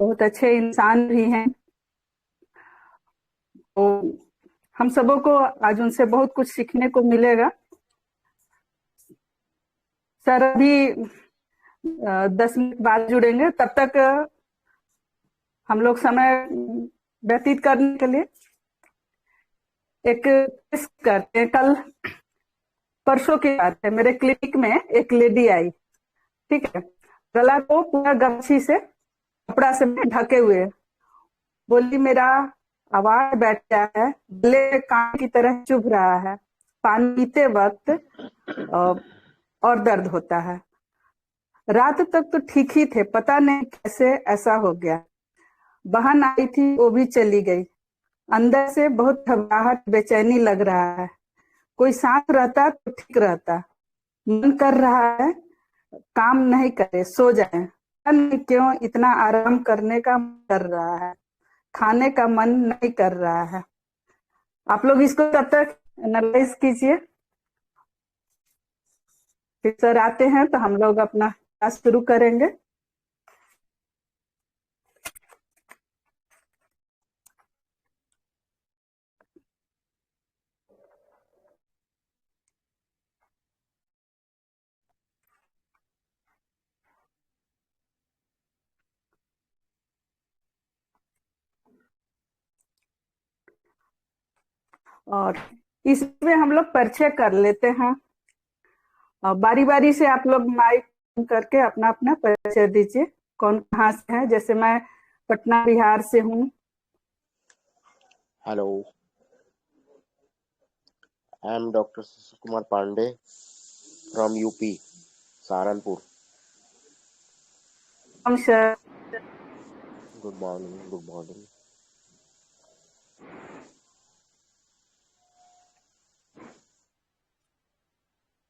बहुत अच्छे इंसान भी हैं। तो हम सबों को आज उनसे बहुत कुछ सीखने को मिलेगा। सर अभी 10 मिनट बाद जुड़ेंगे, तब तक हम लोग समय व्यतीत करने के लिए एक क्विज करते हैं। कल परसों की बात है, मेरे क्लिनिक में एक लेडी आई। ठीक है, गला को पूरा गमछी से, कपड़ा से ढके हुए, बोली मेरा आवाज बैठ गया है, गले में कान की तरह चुभ रहा है, पानी पीते वक्त और दर्द होता है। रात तक तो ठीक ही थे, पता नहीं कैसे ऐसा हो गया। बहन आई थी, वो भी चली गई। अंदर से बहुत घबराहट, बेचैनी लग रहा है। कोई साथ रहता तो ठीक रहता। मन कर रहा है काम नहीं करे, सो जाए। पता नहीं क्यों इतना आराम करने का मन कर रहा है, खाने का मन नहीं कर रहा है। आप लोग इसको तब तक एनालाइज कीजिए। फिर सर आते हैं तो हम लोग अपना क्लास शुरू करेंगे। और इसमें हम लोग परिचय कर लेते हैं। बारी बारी से आप लोग माइक करके अपना अपना परिचय दीजिए, कौन कहाँ से है। जैसे मैं पटना बिहार से हूँ। Hello, I am doctor Sushil Kumar Pandey from UP, Saharanpur. हम sir. Good morning, good morning.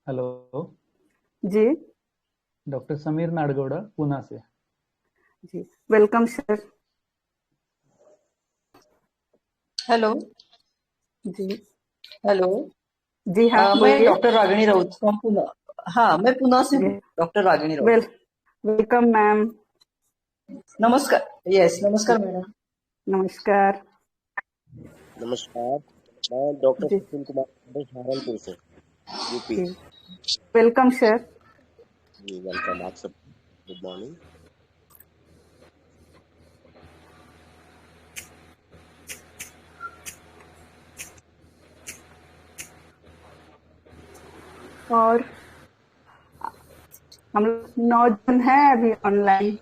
Hello, जी डॉक्टर समीर नाडगौड़ा, पूना से। जी, वेलकम सर। हेलो। जी हेलो। जी हाँ, मैं बोलिए। Doctor Ragini Raut from Pune. हाँ, मैं पुणे से हूँ, जी, doctor Ragini Raut. Welcome ma'am. नमस्कार। यस, नमस्कार मैडम। नमस्कार। नमस्कार, मैं डॉक्टर जी सुशील कुमार पांडे सहारनपुर से, यूपी। जी, वेलकम सर। जी वेलकम, आप सब गुड मॉर्निंग। और हम लोग 9 जन हैं अभी ऑनलाइन।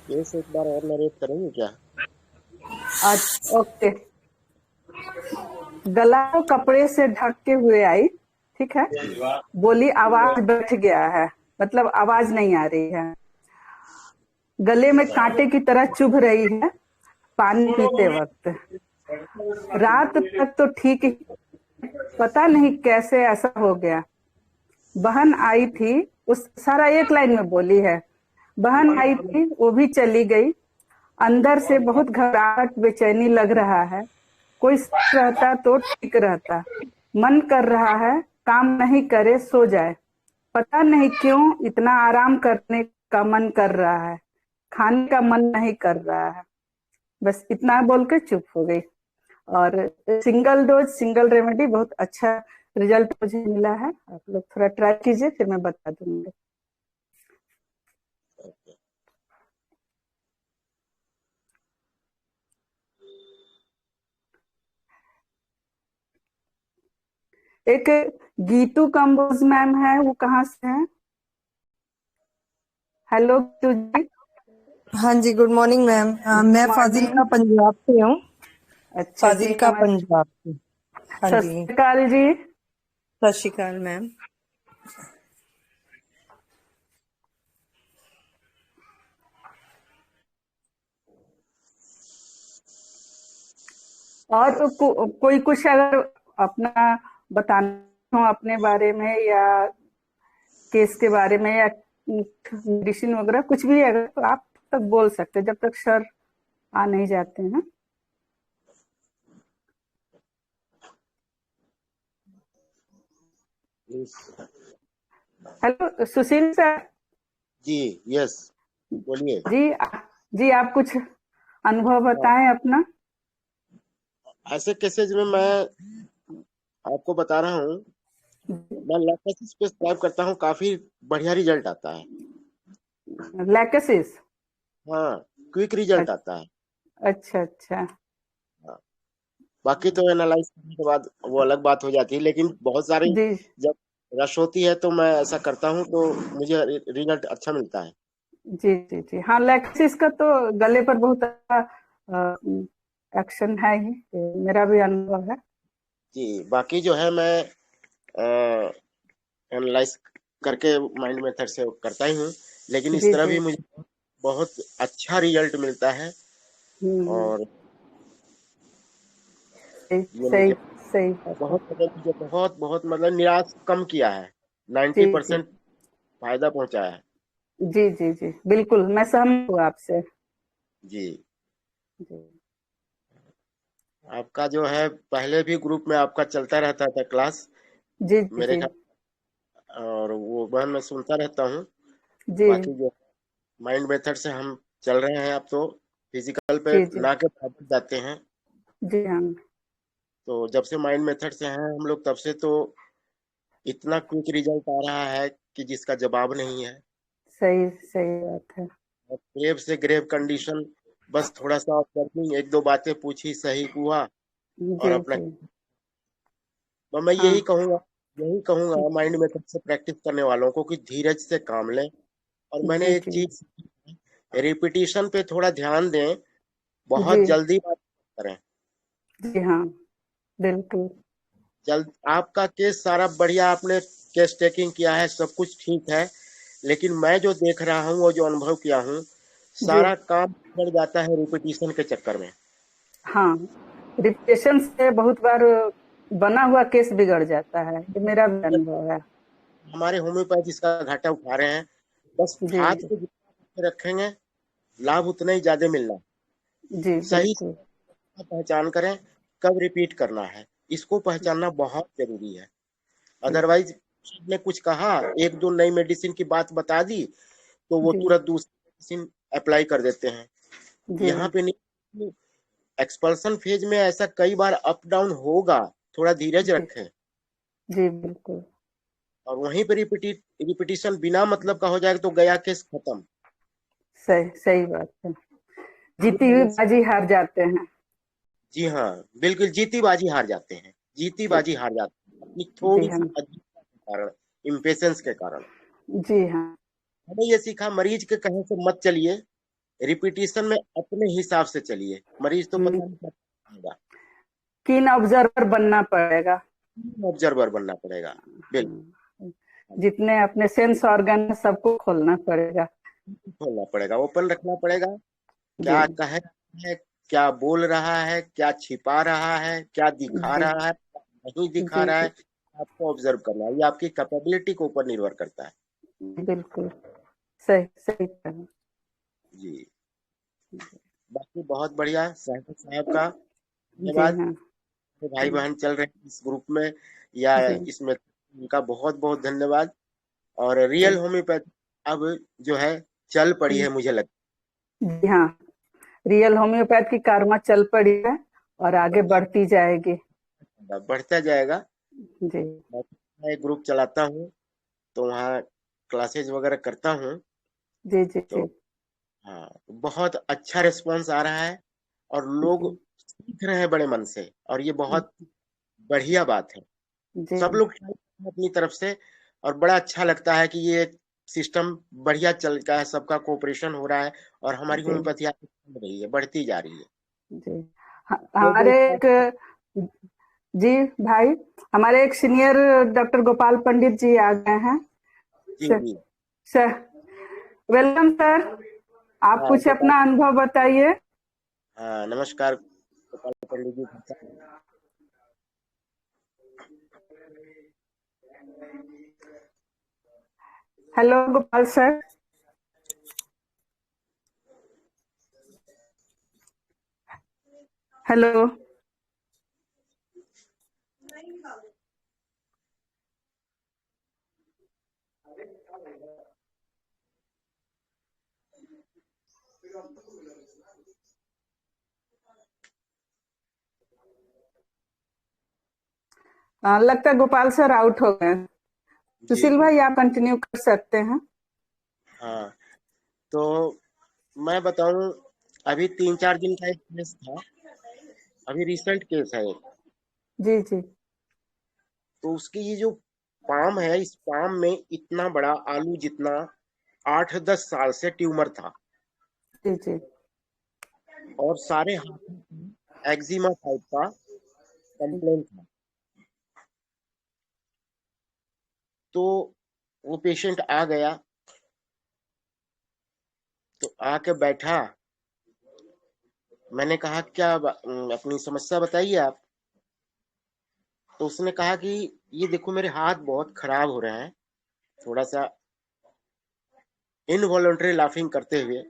केस एक बार और नरेट करेंगे क्या? आज ओके। गला को कपड़े से ढक के हुए आई। ठीक है, जी बोली आवाज बैठ गया है, मतलब आवाज नहीं आ रही है। गले में कांटे की तरह चुभ रही है पानी पीते वक्त। रात तक तो ठीक ही, पता नहीं कैसे ऐसा हो गया। बहन आई थी, उस सारा एक लाइन में बोली है। बहन आई थी, वो भी चली गई। अंदर से बहुत घबराहट, बेचैनी लग रहा है। कोई साथ रहता तो ठीक रहता। मन कर रहा है काम नहीं करे, सो जाए। पता नहीं क्यों इतना आराम करने का मन कर रहा है, खाने का मन नहीं कर रहा है। बस इतना बोल के चुप हो गई। और सिंगल डोज सिंगल रेमेडी बहुत अच्छा रिजल्ट मुझे मिला है। आप लोग थोड़ा ट्राई कीजिए, फिर मैं बता दूंगी। एक गीतू कंबोज मैम है, वो कहाँ से है? हेलो गीतू जी। हाँ जी, गुड मॉर्निंग मैम। मैं फाजिल्का मॉर्निंग। पंजाब से हूँ। अच्छा जी, फाजिल्का पंजाब से। हाँ सत जी, श्री अकाल जी। सत श्री अकाल मैम। और कोई कुछ अगर अपना बताना हो अपने बारे में, या केस के बारे में, या मेडिसिन वगैरह कुछ भी, अगर तो आप तक बोल सकते हैं, जब तक सर आ नहीं जाते हैं। प्लीज। Hello Sushil sir. जी यस, बोलिए। जी आप कुछ अनुभव बताएं अपना। ऐसे केसेज में मैं आपको बता रहा हूँ, मैं लैक्टोसिस प्रिस्क्राइब करता हूँ, काफी बढ़िया रिजल्ट आता है। लैक्टोसिस। हाँ, क्विक रिजल्ट आता है। अच्छा अच्छा। हाँ, बाकी तो एनालाइज करने के बाद वो अलग बात हो जाती है, लेकिन बहुत सारी जी जब रश होती है तो मैं ऐसा करता हूँ तो मुझे रिजल्ट अच्छा मिलता है। जी जी जी हाँ, लैक्टोसिस का तो गले पर बहुत अच्छा एक्शन है ही, मेरा भी अनुभव है। जी, बाकी जो है मैं एनालाइज करके माइंड मेथड से करता ही हूँ, लेकिन इस जी तरह जी। भी मुझे बहुत अच्छा रिजल्ट मिलता है। हम्म। और सही ये सही। मुझे सही बात है। मुझे बहुत बहुत मतलब निराश कम किया है, जी 90% जी फायदा पहुंचाया है। जी जी जी बिल्कुल, मैं सहमत हूँ आपसे। जी, जी आपका जो है पहले भी ग्रुप में आपका चलता रहता था क्लास, जी जी मेरे जी ख्याल, और वो बहन मैं सुनता रहता हूँ। जी बाकी जो माइंड मेथड से हम चल रहे हैं, अब तो फिजिकल पे जी जी ना के बराबर जाते हैं। जी हाँ। तो जब से माइंड मेथड से हैं हम लोग, तब से तो इतना क्विक रिजल्ट आ रहा है कि जिसका जवाब नहीं है। सही सही बात है। और ग्रेव से ग्रेव कंडीशन, बस थोड़ा सा ऑब्जर्विंग, एक दो बातें पूछी, सही हुआ और जी अपना। जी तो मैं हाँ। यही कहूंगा माइंड मेथड से प्रैक्टिस करने वालों को कि धीरज से काम लें। और मैंने जी एक जी चीज, रिपीटिशन पे थोड़ा ध्यान दें, जी बहुत जल्दी बात करें। जी हाँ बिल्कुल। जल्द आपका केस सारा बढ़िया, आपने केस टेकिंग किया है, सब कुछ ठीक है, लेकिन मैं जो देख रहा हूँ और जो अनुभव किया हूँ, जी सारा काम बढ़ जाता है रिपीटिशन के चक्कर में। हाँ, रिपीटेशन से बहुत बार बना हुआ केस बिगड़ जाता है, ये मेरा भी अनुभव है। हमारे होम्योपैथ इसका घाटा उठा रहे हैं। बस जी हाथ जी पे जितना रखेंगे, लाभ उतना ही ज्यादा मिलना। जी सही बिल्कुल। से पहचान करें कब रिपीट करना है, इसको पहचानना बहुत जरूरी है। जी अदरवाइज ने कुछ कहा, एक दो नई मेडिसिन की बात बता दी, तो वो जी तुरंत दूसरी मेडिसिन अप्लाई कर देते हैं। जी यहाँ पे नहीं, एक्सपल्सन फेज में ऐसा कई बार अप डाउन होगा, थोड़ा धीरज जी रखें। जी बिल्कुल। और वहीं पे रिपीटिशन बिना मतलब का हो जाएगा तो गया केस खत्म। सही सही बात है, ये जीती हुई मैंने, बाजी हार जाते हैं। जी हाँ, बिल्कुल जीती बाजी हार जाते हैं, जीती जी बाजी हार जाते हैं अपनी जी थोड़ी हाँ। सी अजीबता के कारण, इम्पेशंस के कारण। जी हाँ। हमें ये सीखा, मरीज के कहे से मत चलिए, रिपीटिशन में अपने हिसाब से चलिए, मरीज तो पता नहीं क्या होगा। कीन ऑब्जर्वर बनना पड़ेगा। ऑब्जर्वर बनना पड़ेगा, बिल्कुल। हाँ, जितने अपने सेंस ऑर्गन सबको खोलना पड़ेगा। खोलना पड़ेगा, ओपन रखना पड़ेगा, जी क्या कह रहा है, क्या बोल रहा है, क्या छिपा रहा है, क्या दिखा जी रहा है, क्या नहीं दिखा जी रहा जी है, आपको ऑब्जर्व करना है। ये आपकी कैपेबिलिटी के ऊपर निर्भर करता है। बिल्कुल। सही सही कहा। जी, बाकी बहुत बढ़िया, सहमत साहब का जी धन्यवाद। हाँ। तो भाई बहन चल रहे हैं इस ग्रुप में या जी इसमें, उनका बहुत बहुत धन्यवाद। और रियल जी होम्योपैथी अब जो है चल पड़ी है, मुझे लगता जी हाँ, रियल होम्योपैथ की कारवा चल पड़ी है और आगे बढ़ती जाएगी। है बढ़ता जाएगा। जी मैं एक ग्रुप चलाता हूँ, तो वहाँ क्लासेज वगैरह करता हूँ। जी जी तो जी हाँ, बहुत अच्छा रिस्पांस आ रहा है और लोग जी सीख रहे हैं बड़े मन से, और ये बहुत बढ़िया बात है। जी सब लोग try कर रहे हैं अपनी तरफ से, और बड़ा अच्छा लगता है कि ये सिस्टम बढ़िया चल रहा है, सबका कोऑपरेशन हो रहा है, और हमारी जी होम्योपैथी आगे बढ़ रही है, बढ़ती जा रही है। जी जो जो हमारे एक, जी भाई, हमारे एक सीनियर डॉक्टर गोपाल पंडित जी आ गए हैं। जी सर, जी, सर वेलकम सर, आप हाँ कुछ गोपाल, अपना अनुभव बताइए। हाँ नमस्कार Gopal Pandit ji. Hello Gopal sir. Hello. लगता है गोपाल सर आउट हो गए। जी सुशील भाई आप कंटिन्यू कर सकते हैं। हाँ, तो मैं बताऊं, अभी 3-4 दिन का एक केस था, अभी रिसेंट केस है एक। जी जी तो उसकी ये जो पाम है, इस पाम में इतना बड़ा आलू जितना 8-10 साल से ट्यूमर था, जी जी और सारे हाथों में एक्जिमा टाइप का कंप्लेन था। तो वो पेशेंट आ गया, तो आके बैठा, मैंने कहा क्या अपनी समस्या बताइए आप। तो उसने कहा कि ये देखो मेरे हाथ बहुत खराब हो रहे हैं, थोड़ा सा इनवॉलंटरी लाफिंग करते हुए।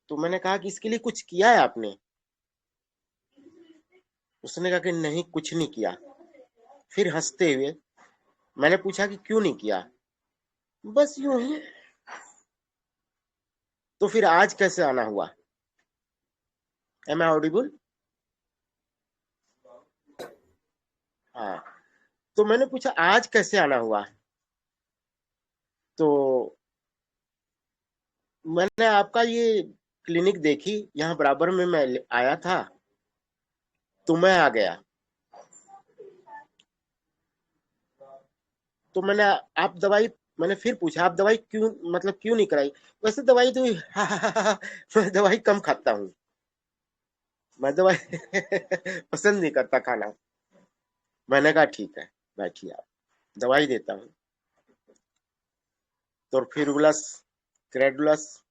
तो मैंने कहा कि इसके लिए कुछ किया है आपने? उसने कहा कि नहीं कुछ नहीं किया। फिर हंसते हुए मैंने पूछा कि क्यों नहीं किया? बस यूं ही। तो फिर आज कैसे आना हुआ? Am I audible? हाँ, तो मैंने पूछा आज कैसे आना हुआ? तो मैंने आपका ये क्लिनिक देखी, यहाँ बराबर में मैं आया था, तो मैं आ गया। तो आप दवाई मैंने फिर पूछा आप दवाई क्यों, मतलब क्यों नहीं कराई? वैसे दवाई तो मैं दवाई कम खाता हूँ, मैं दवाई पसंद नहीं करता खाना। मैंने कहा ठीक है, बैठिए आप, दवाई देता हूँ। तो फिरुलस, क्रेडुलस,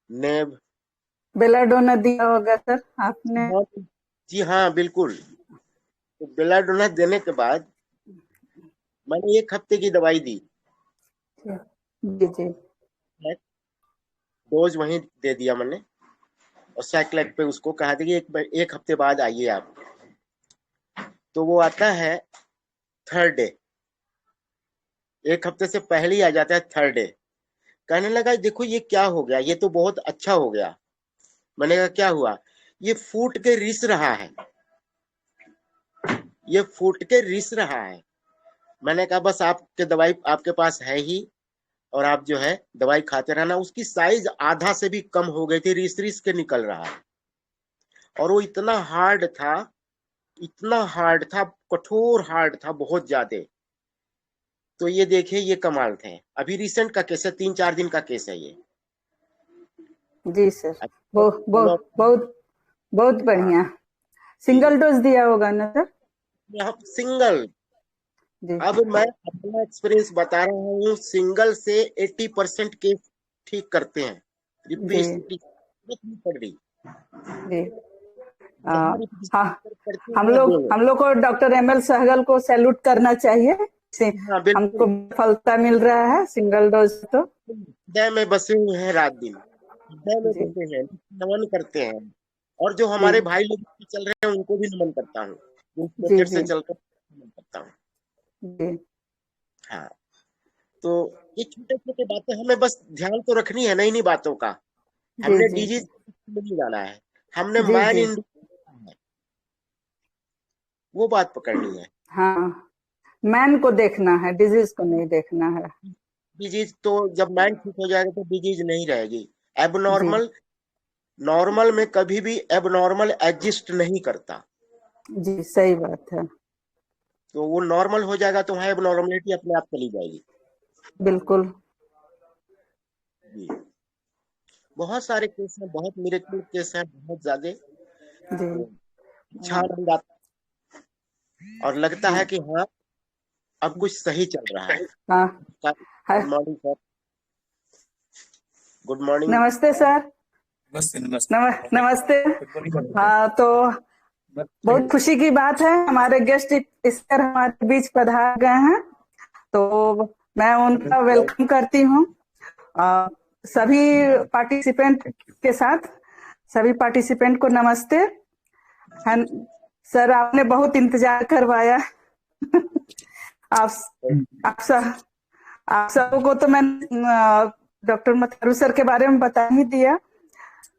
नेब। बेलाडोना दिया होगा सर आपने। जी हाँ बिल्कुल। तो बेलाडोना देने के बाद मैंने 1 हफ्ते की दवाई दी, जी जी डोज वहीं दे दिया मैंने, और साइक्लेट पे उसको कहा था कि एक हफ्ते बाद आइए आप। तो वो आता है 3rd डे, 1 हफ्ते से पहले ही आ जाता है 3rd डे। कहने लगा देखो ये क्या हो गया, ये तो बहुत अच्छा हो गया। मैंने कहा क्या हुआ? ये फूट के रिस रहा है, ये फूट के रिस रहा है। मैंने कहा बस आपके दवाई आपके पास है ही, और आप जो है दवाई खाते रहना। उसकी साइज आधा से भी कम हो गई थी, रिस रिस के निकल रहा है, और वो इतना हार्ड था, इतना हार्ड था, कठोर हार्ड था बहुत ज्यादा। तो ये देखिए ये कमाल थे। अभी रिसेंट का केस है, 3-4 दिन का केस है ये। जी सर। बहुत बहुत बढ़िया। सिंगल डोज दिया होगा ना सर? सिंगल। जी अब मैं अपना एक्सपीरियंस बता रहा हूँ, सिंगल से 80% केस ठीक करते हैं। जी रिपीट पड़ रही, जी जहाँ हाँ, करते हैं हम लोग को डॉक्टर एमएल सहगल को सैल्यूट करना चाहिए। हाँ बिल्कुल, हमको सफलता मिल रहा है सिंगल डोज तो। हृदय में बसे हुए हैं रात दिन, हृदय में जी बसे हैं, नमन करते हैं। और जो जी हमारे भाई लोग चल रहे हैं उनको भी नमन करता हूँ, उस जी प्रोजेक्ट से जी चलकर नमन करता हूँ। जी हाँ, तो ये छोटे छोटे बातें हमें बस ध्यान तो रखनी है, नई नई बातों का। जी हमने जी डिजीज नहीं डाला है, हमने जी मैन जी इन है, वो बात पकड़नी है। हाँ, मैन को देखना है, डिजीज को नहीं देखना है। डिजीज तो जब मैन ठीक हो जाएगा तो डिजीज नहीं रहेगी। जी एबनॉर्मल नॉर्मल में कभी भी एबनॉर्मल एग्जिस्ट नहीं करता। जी सही बात है। तो वो नॉर्मल हो जाएगा तो वहाँ एबनॉर्मलिटी अपने आप चली जाएगी। बिल्कुल। जी, बहुत सारे केस हैं, बहुत मिरेकल केस हैं, बहुत ज्यादा। जी तो अच्छा आनंद आता और लगता है कि हाँ अब कुछ सही चल रहा है। हाँ good morning sir. Good morning. नमस्ते सर। नमस्ते। हाँ, तो बहुत खुशी की बात है, हमारे गेस्ट स्पीकर हमारे बीच पधार गए हैं, तो मैं उनका वेलकम करती हूँ। सभी पार्टिसिपेंट के साथ, सभी पार्टिसिपेंट को नमस्ते। सर आपने बहुत इंतजार करवाया आप आप सब आप सबों को तो मैंने डॉक्टर मथारू सर के बारे में बता ही दिया।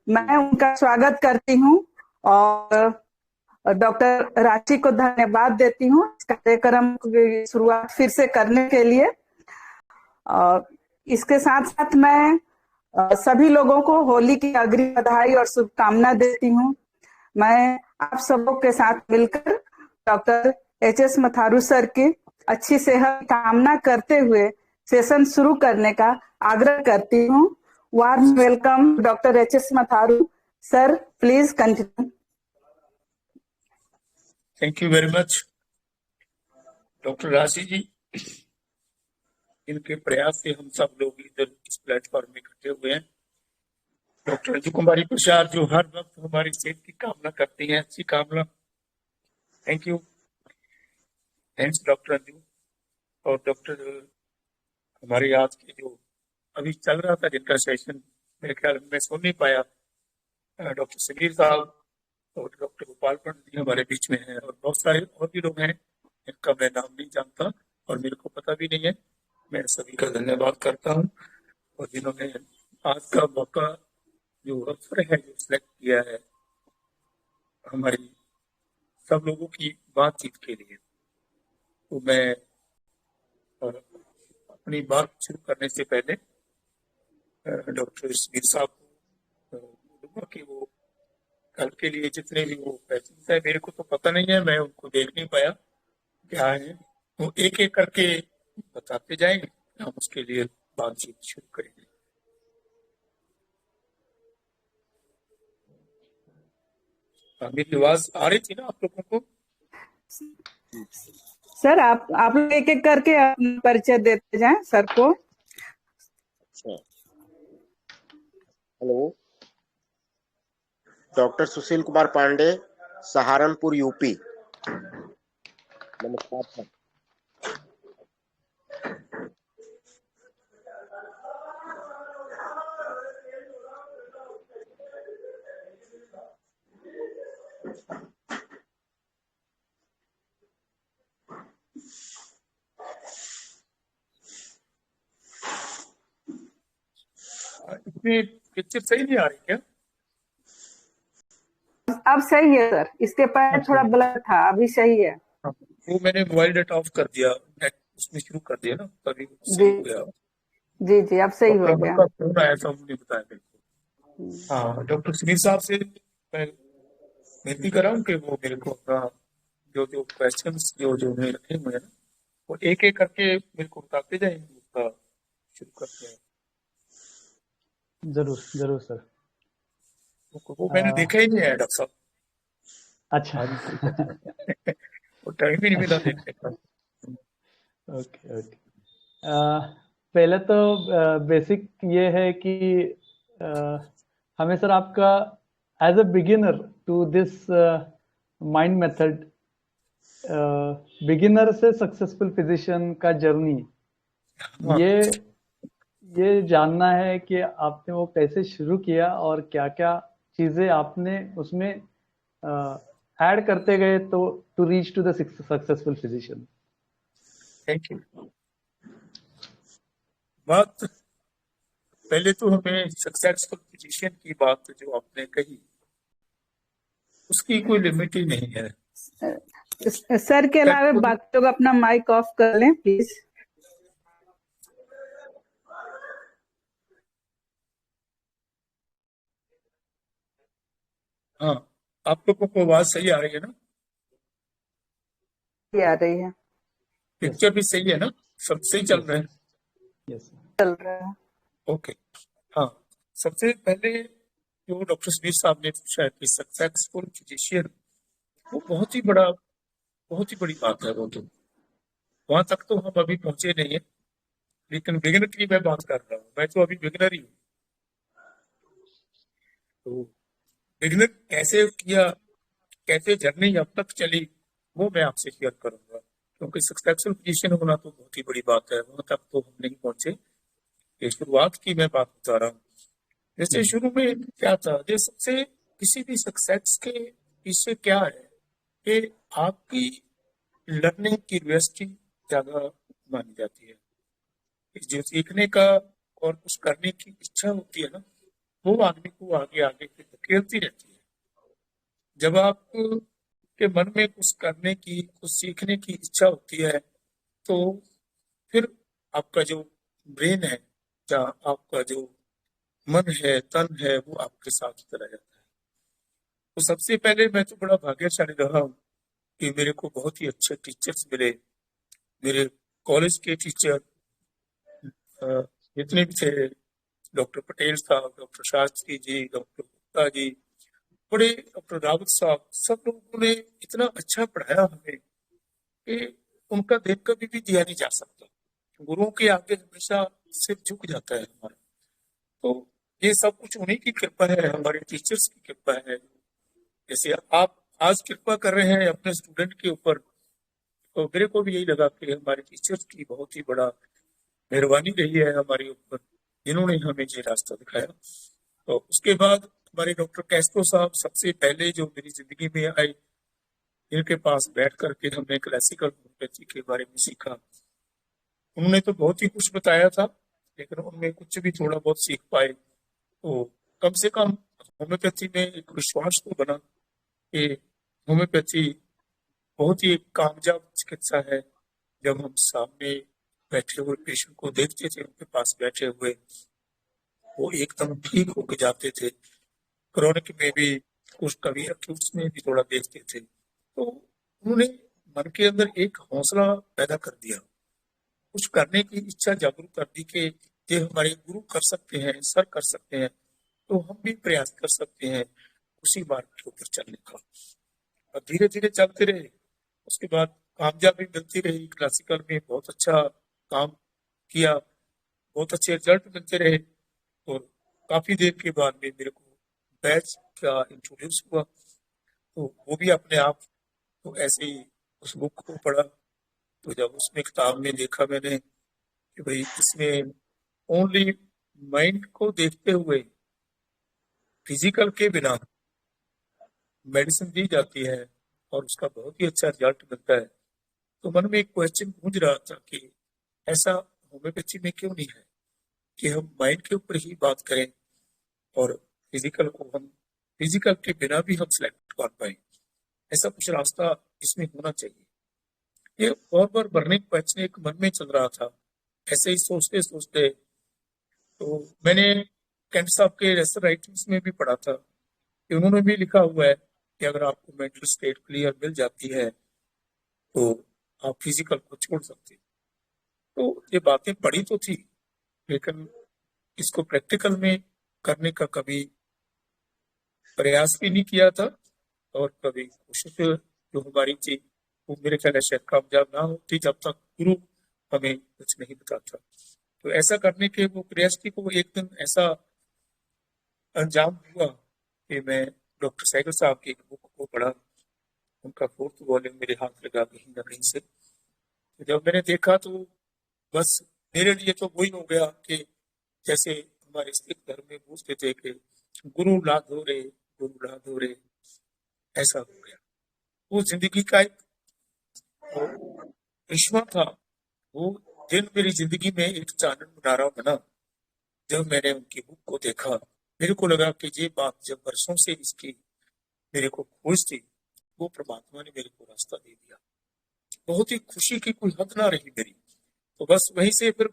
मैं उनका स्वागत करती हूँ और डॉक्टर रांची को धन्यवाद देती हूँ इस कार्यक्रम की शुरुआत फिर से करने के लिए। और इसके साथ साथ मैं सभी लोगों को होली की अग्रिम बधाई और शुभकामना देती हूँ। मैं आप सबों के साथ मिलकर डॉक्टर एच.एस. मथारू सर की अच्छी सेहत कामना करते हुए सेशन शुरू करने का आग्रह करती हूँ। Warm welcome doctor HS. Matharu sir, please continue. Thank you very much doctor राशि जी। इनके प्रयास से हम सब लोग इधर इस प्लेटफॉर्म में इकट्ठे हुए हैं। डॉक्टर अंजू कुमारी प्रसाद जो हर वक्त हमारी सेहत की कामना करती हैं, अच्छी कामना। Thank you, thanks doctor Anju. और डॉक्टर हमारे आज के जो अभी चल रहा था जिनका सेशन मेरे ख्याल में मैं सुन नहीं पाया, डॉक्टर समीर साहब और डॉक्टर गोपाल पंडित जी हमारे बीच में हैं और बहुत सारे और भी लोग हैं जिनका मैं नाम नहीं जानता और मेरे को पता भी नहीं है। मैं सभी का धन्यवाद करता हूँ और जिन्होंने आज का मौका जो अवसर है जो सिलेक्ट किया है हमारी सब लोगों की बातचीत के लिए, तो मैं अपनी बात शुरू करने से पहले डॉक्टर समीर साहब को बोलूंगा कि वो कल के लिए जितने भी वो क्वेश्चन है, मेरे को तो पता नहीं है, मैं उनको देख नहीं पाया क्या है, वो एक एक करके बताते जाएंगे, हम उसके लिए बातचीत शुरू करेंगे। मेरी आवाज आ रही थी ना आप लोगों को? सर आप लोग एक एक करके अपना परिचय देते जाएं सर को। अच्छा, hello, doctor Sushil Kumar Pandey, Saharanpur, UP. नमस्कार सर। इसमें पिक्चर सही नहीं आ रही क्या? अब सही है सर, इसके पहले थोड़ा ब्लर था, अभी सही है। वो मैंने मोबाइल डेटा ऑफ कर दिया, नेट उसमें शुरू कर दिया ना, तभी सही हो गया। जी जी, अब सही हो गया। फोन आया था, उन्होंने बताया मेरे को। हाँ, डॉक्टर सुनील साहब से मैं विनती कर रहा हूँ कि वो मेरे को अपना जो जो क्वेश्चंस जो जो उन्हें रखे हुए हैं वो एक एक करके मेरे को बताते जाएंगे, उसका शुरू करते हैं। जरूर जरूर सर। वो मैंने देखा ही नहीं है डॉक्टर साहब। अच्छा। वो टाइम ही नहीं मिला देखने का। Okay okay. पहले तो बेसिक ये है कि हमें सर आपका as a beginner to this mind method, beginner से सक्सेसफुल फिजिशियन का जर्नी, ये जानना है कि आपने वो कैसे शुरू किया और क्या क्या चीजें आपने उसमें ऐड करते गए तो to reach to the successful physician. Thank you. बात पहले तो हमें सक्सेसफुल फिजिशियन की बात जो आपने कही उसकी कोई लिमिट ही नहीं है। सर के अलावा बाकी लोग अपना माइक ऑफ कर लें प्लीज। हाँ, आप लोगों को आवाज सही आ रही है ना? आ रही है। पिक्चर भी सही है ना? सब सही चल रहा है? यस चल रहा है। ओके। हाँ, सबसे पहले जो डॉक्टर समीर साहब ने पूछा है कि सक्सेसफुल फिजिशियन, वो बहुत ही बड़ी बात है। वो तो वहां तक तो हम अभी पहुंचे नहीं है, लेकिन बिगिनर की मैं बात कर रहा हूँ। मैं तो अभी बिगिनर ही हूँ। तो बिगिनर कैसे किया, कैसे जर्नी अब तक चली, वो मैं आपसे शेयर करूंगा, क्योंकि सक्सेसफुल फिजिशियन होना तो बहुत ही बड़ी बात है। वहां तक तो हम नहीं पहुंचे, ये शुरुआत की मैं बात बता रहा हूँ। जैसे शुरू में क्या था, जैसे किसी भी सक्सेस के पीछे क्या है कि आपकी लर्निंग की यूनिवर्सिटी ज्यादा मानी जाती है। जो सीखने का और कुछ करने की इच्छा होती है ना, वो आदमी को आगे आगे धकेलती रहती है। जब आप के मन में कुछ करने की, कुछ सीखने की इच्छा होती है, तो फिर आपका जो ब्रेन है या आपका जो मन है, तन है, वो आपके साथ चला जाता है। तो सबसे पहले मैं तो बड़ा भाग्यशाली रहा हूँ कि मेरे को बहुत ही अच्छे टीचर्स मिले। मेरे कॉलेज के टीचर जितने भी थे, डॉक्टर पटेल साहब, डॉक्टर शास्त्री जी, डॉक्टर गुप्ता जी, बड़े डॉक्टर रावत साहब, सब लोगों ने इतना अच्छा पढ़ाया हमें कि उनका देख कभी भी दिया नहीं जा सकता। गुरुओं के आगे हमेशा सिर झुक जाता है हमारा। तो ये सब कुछ उन्हीं की कृपा है, हमारे टीचर्स की कृपा है। जैसे आप आज कृपा कर रहे हैं अपने स्टूडेंट के ऊपर, तो मेरे को भी यही लगा कि हमारे टीचर्स की बहुत ही बड़ा मेहरबानी रही है हमारे ऊपर, जिन्होंने हमें ये रास्ता दिखाया। तो उसके बाद हमारे डॉक्टर कैस्ट्रो साहब सबसे पहले जो मेरी जिंदगी में आए, इनके पास बैठ करके हमने क्लासिकल होम्योपैथी के बारे में सीखा। उन्होंने तो बहुत ही कुछ बताया था, लेकिन उनमें कुछ भी थोड़ा बहुत सीख पाए, तो कम से कम होम्योपैथी में एक विश्वास तो बना कि होम्योपैथी बहुत ही कामयाब चिकित्सा है। जब हम सामने बैठे हुए पेशेंट को देखते थे, उनके पास बैठे हुए, वो एकदम ठीक होके जाते थे। क्रोनिक में भी, कुछ कभी अक्यूट्स में भी थोड़ा देखते थे। तो उन्होंने मन के अंदर एक हौसला पैदा कर दिया, कुछ करने की इच्छा जागरूक कर दी कि ये हमारे गुरु कर सकते हैं, सर कर सकते हैं, तो हम भी प्रयास कर सकते हैं उसी मार्ग के ऊपर चलने का। और धीरे धीरे चलते रहे। उसके बाद कामयाबी मिलती रही, क्लासिकल में बहुत अच्छा काम किया, बहुत अच्छे रिजल्ट मिलते रहे। और काफी देर के बाद में मेरे को बैच का इंट्रोड्यूस हुआ, तो वो भी अपने आप, तो ऐसे ही उस बुक को पढ़ा। तो जब उसमें किताब में देखा मैंने कि भाई इसमें ओनली माइंड को देखते हुए फिजिकल के बिना मेडिसिन दी जाती है और उसका बहुत ही अच्छा रिजल्ट मिलता है, तो मन में एक क्वेश्चन गूंज रहा था कि ऐसा होम्योपैथी में क्यों नहीं है कि हम माइंड के ऊपर ही बात करें और फिजिकल को हम फिजिकल के बिना भी हम सिलेक्ट कर पाए। ऐसा कुछ रास्ता इसमें होना चाहिए। ये बार बर्निंग क्वेश्चन एक मन में चल रहा था। ऐसे ही सोचते सोचते तो मैंने कैंट साहब के रेसर राइटिंग्स में भी पढ़ा था कि उन्होंने भी लिखा हुआ है कि अगर आपको मेंटल स्टेट क्लियर मिल जाती है तो आप फिजिकल को छोड़ सकते हैं। तो ये बातें पढ़ी तो थी, लेकिन इसको प्रैक्टिकल में करने का कभी प्रयास भी नहीं किया था, और कभी कोशिश जो हमारी थी वो मेरे ख्याल है शायद कामयाब ना होती जब तक गुरु हमें कुछ नहीं बताता। तो ऐसा करने के वो प्रयास की को एक दिन ऐसा अंजाम हुआ कि मैं डॉक्टर सैगल साहब की एक बुक को पढ़ा। उनका 4th वॉल्यूम मेरे हाथ लगा कहीं ना कहीं से। तो जब मैंने देखा तो बस मेरे लिए तो वही हो गया कि जैसे हमारे सिख धर्म में पूछते थे कि गुरु ला धो रे, गुरु ला धो रे, ऐसा हो गया। वो जिंदगी का एक रिश्मा था। वो दिन मेरी जिंदगी में एक चानन मुनारा बना। जब मैंने उनकी बुक को देखा, मेरे को लगा कि ये बात जब वर्षों से इसकी मेरे को खोज थी, वो परमात्मा ने मेरे को रास्ता दे दिया। बहुत ही खुशी की कोई हद ना रही मेरी। तो बस वहीं से फिर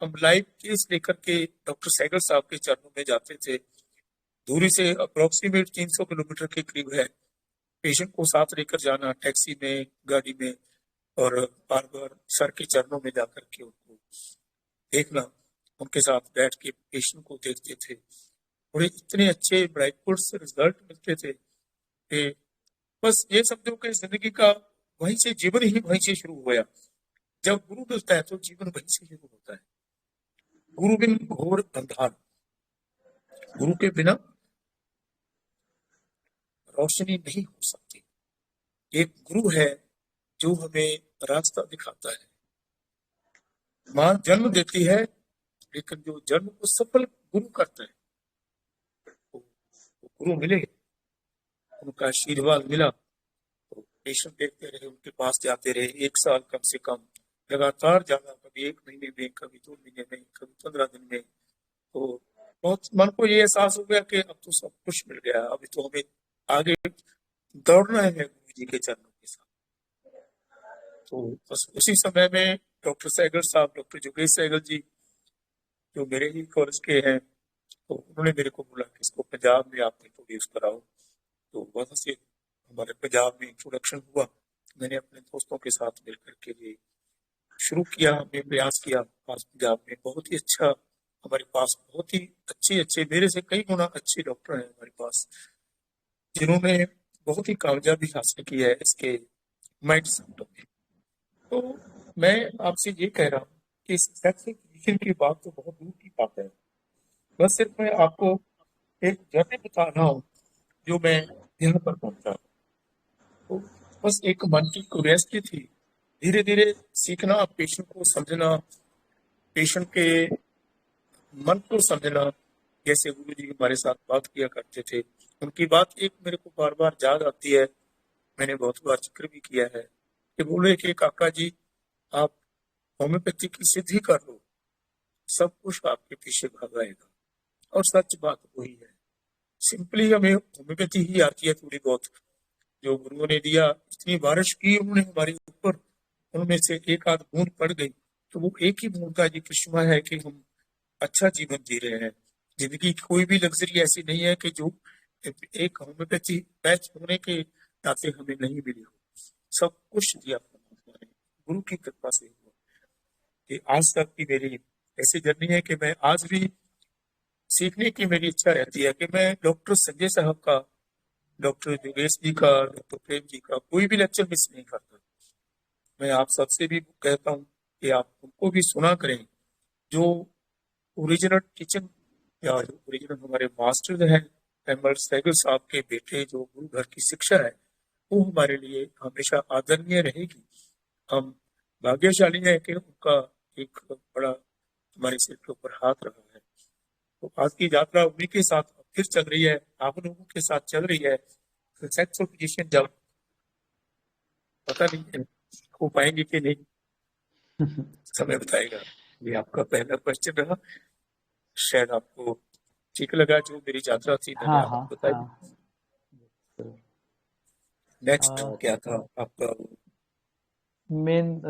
हम लाइव केस लेकर के डॉक्टर सैगल साहब के चरणों में जाते थे। दूरी से अप्रोक्सीमेट 300 किलोमीटर के करीब है। पेशेंट को साथ लेकर जाना, टैक्सी में, गाड़ी में, और बार बार सर के चरणों में जाकर के उनको देखना, उनके साथ बैठ के पेशेंट को देखते थे। और इतने अच्छे ब्राइटफुल रिजल्ट मिलते थे कि बस ये समझो कि जिंदगी का वहीं से जीवन ही वहीं से शुरू हुआ। जब गुरु मिलता है तो जीवन वहीं से शुरू होता है। गुरु बिन घोर अंधार, गुरु के बिना रोशनी नहीं हो सकती। एक गुरु है जो हमें रास्ता दिखाता है। मां जन्म देती है, लेकिन जो जन्म को सफल गुरु करता है, वो गुरु मिले, उनका आशीर्वाद मिला तो पेशेंट देखते रहे, उनके पास जाते रहे 1 साल कम से कम, लगातार जाना, कभी 1 महीने में, कभी 2 महीने में, कभी 15 दिन में। तो बहुत मन को ये एहसास हो गया कि अब तो सब कुछ मिल गया, अभी तो हमें आगे दौड़ना है गुरु जी के चरणों के साथ। तो बस उसी समय में डॉक्टर सहगल साहब, डॉक्टर योगेश सहगल जी, जो मेरे ही कॉलेज के हैं, तो उन्होंने मेरे को बोला कि इसको पंजाब में आप इंट्रोड्यूस कराओ। तो वहां से हमारे पंजाब में इंट्रोडक्शन हुआ। मैंने अपने दोस्तों के साथ मिलकर के ये शुरू किया, हमने प्रयास किया। आज पंजाब में बहुत ही अच्छा, हमारे पास बहुत ही अच्छे अच्छे, मेरे से कई गुना अच्छे डॉक्टर हैं हमारे पास, जिन्होंने बहुत ही कामयाबी हासिल की है इसके माइंड सेक्टर में। तो मैं आपसे ये कह रहा हूँ कि सेक्स एजुकेशन की बात तो बहुत दूर की बात है, बस सिर्फ मैं आपको एक जर्नी बता रहा हूँ जो मैं यहाँ पर पहुंचा। तो बस एक मन की क्यूरियोसिटी थी, धीरे धीरे सीखना, पेशेंट को समझना, पेशेंट के मन को समझना। जैसे गुरु जी हमारे साथ बात किया करते थे, उनकी बात एक मेरे को बार बार याद आती है, मैंने बहुत बार जिक्र भी किया है, कि बोले कि काका जी आप होम्योपैथी की सिद्धि कर लो, सब कुछ आपके पीछे भाग आएगा। और सच बात वही है, सिंपली हमें होम्योपैथी ही आती है थोड़ी बहुत, जो गुरुओं ने दिया, इतनी बारिश की उन्होंने हमारे ऊपर, उनमें से एक आध बूंद पड़ गई, तो वो एक ही बूंद का ये करिश्मा है कि हम अच्छा जीवन जी रहे हैं। जिंदगी की कोई भी लग्जरी ऐसी नहीं है कि जो एक होम्योपैथी बैच होने के नाते हमें नहीं मिली हो। सब कुछ दिया परमात्मा ने, गुरु की कृपा से हुआ। कि आज तक की मेरी ऐसी जर्नी है कि मैं आज भी सीखने की मेरी इच्छा रहती है कि मैं डॉक्टर संजय साहब का, डॉक्टर योगेश जी का, डॉक्टर प्रेम जी का कोई भी लेक्चर मिस नहीं करता। मैं आप सबसे भी कहता हूँ कि आप उनको भी सुना करें, जो ओरिजिनल टीचिंग या जो ओरिजिनल हमारे मास्टर हैं, एमएल सहगल साहब के बेटे, जो गुरु घर की शिक्षा है, वो हमारे लिए हमेशा आदरणीय रहेगी। हम भाग्यशाली हैं कि उनका एक बड़ा हमारे सिर के ऊपर हाथ रहा है। तो आज की यात्रा उन्हीं के साथ फिर चल रही है, आप लोगों के साथ चल रही है। सक्सेसफुल पोजीशन जब पता नहीं है हो पाएंगे कि नहीं, समय बताएगा। ये आपका पहला क्वेश्चन रहा, शायद आपको ठीक लगा जो मेरी यात्रा थी, मैंने हाँ हाँ आपको बताई। हाँ जरूर। नेक्स्ट क्या था आपका? मेन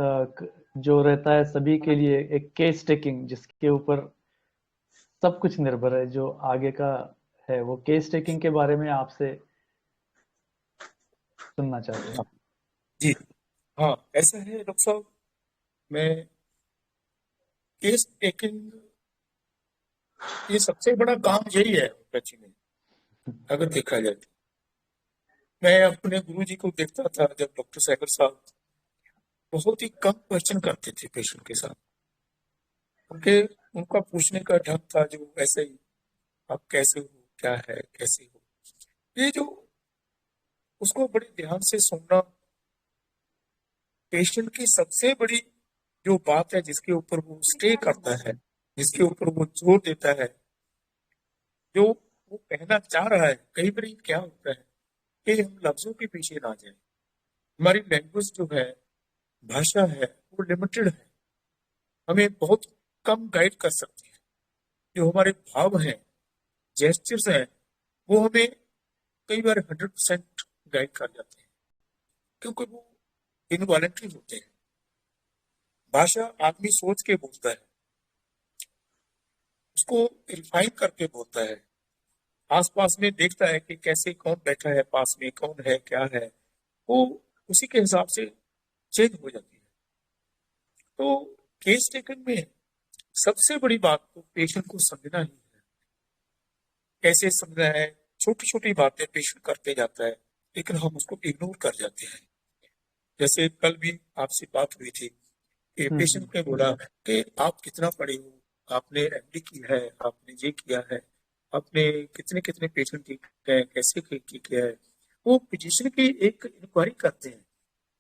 जो रहता है सभी के लिए एक केस टेकिंग, जिसके ऊपर सब कुछ निर्भर है, जो आगे का है, वो केस टेकिंग के बारे में आपसे सुनना चाहते हैं। जी हाँ, ऐसा है डॉक्टर साहब, मैं केस टेकिंग, ये सबसे बड़ा काम यही है होम्योपैथी में, अगर देखा जाए तो। मैं अपने गुरु जी को देखता था, जब डॉक्टर सहगल साहब बहुत ही कम क्वेश्चन करते थे पेशेंट के साथ, उनके उनका पूछने का ढंग था जो ऐसे ही, आप कैसे हो, क्या है, कैसे हो, ये जो उसको बड़े ध्यान से सुनना। पेशेंट की सबसे बड़ी जो बात है, जिसके ऊपर वो स्टे करता है, जिसके ऊपर वो जोर देता है, जो वो कहना चाह रहा है, कई बार क्या होता है कि हम लफ्जों के पीछे ना जाए। हमारी लैंग्वेज जो है, भाषा है, वो लिमिटेड है, हमें बहुत कम गाइड कर सकती है। जो हमारे भाव हैं, जेस्चर्स हैं, वो हमें कई बार 100% गाइड कर जाते हैं, क्योंकि वो इनवॉलेंट्री होते हैं। भाषा आदमी सोच के बोलता है, उसको रिफाइन करके बोलता है, आसपास में देखता है कि कैसे कौन बैठा है, पास में कौन है, क्या है, वो उसी के हिसाब से चेंज हो जाती है। तो केस टेकन में सबसे बड़ी बात तो पेशेंट को समझना ही है। कैसे समझना है? छोटी छोटी बातें पेशेंट करते जाता है, लेकिन हम उसको इग्नोर कर जाते हैं। जैसे कल भी आपसे बात हुई थी कि पेशेंट ने बोला कि आप कितना पढ़े हो, आपने एमडी की है, आपने ये किया है, आपने कितने कितने पेशेंट देखे हैं, कैसे किया है। वो फिजिशियन की एक इंक्वायरी करते हैं,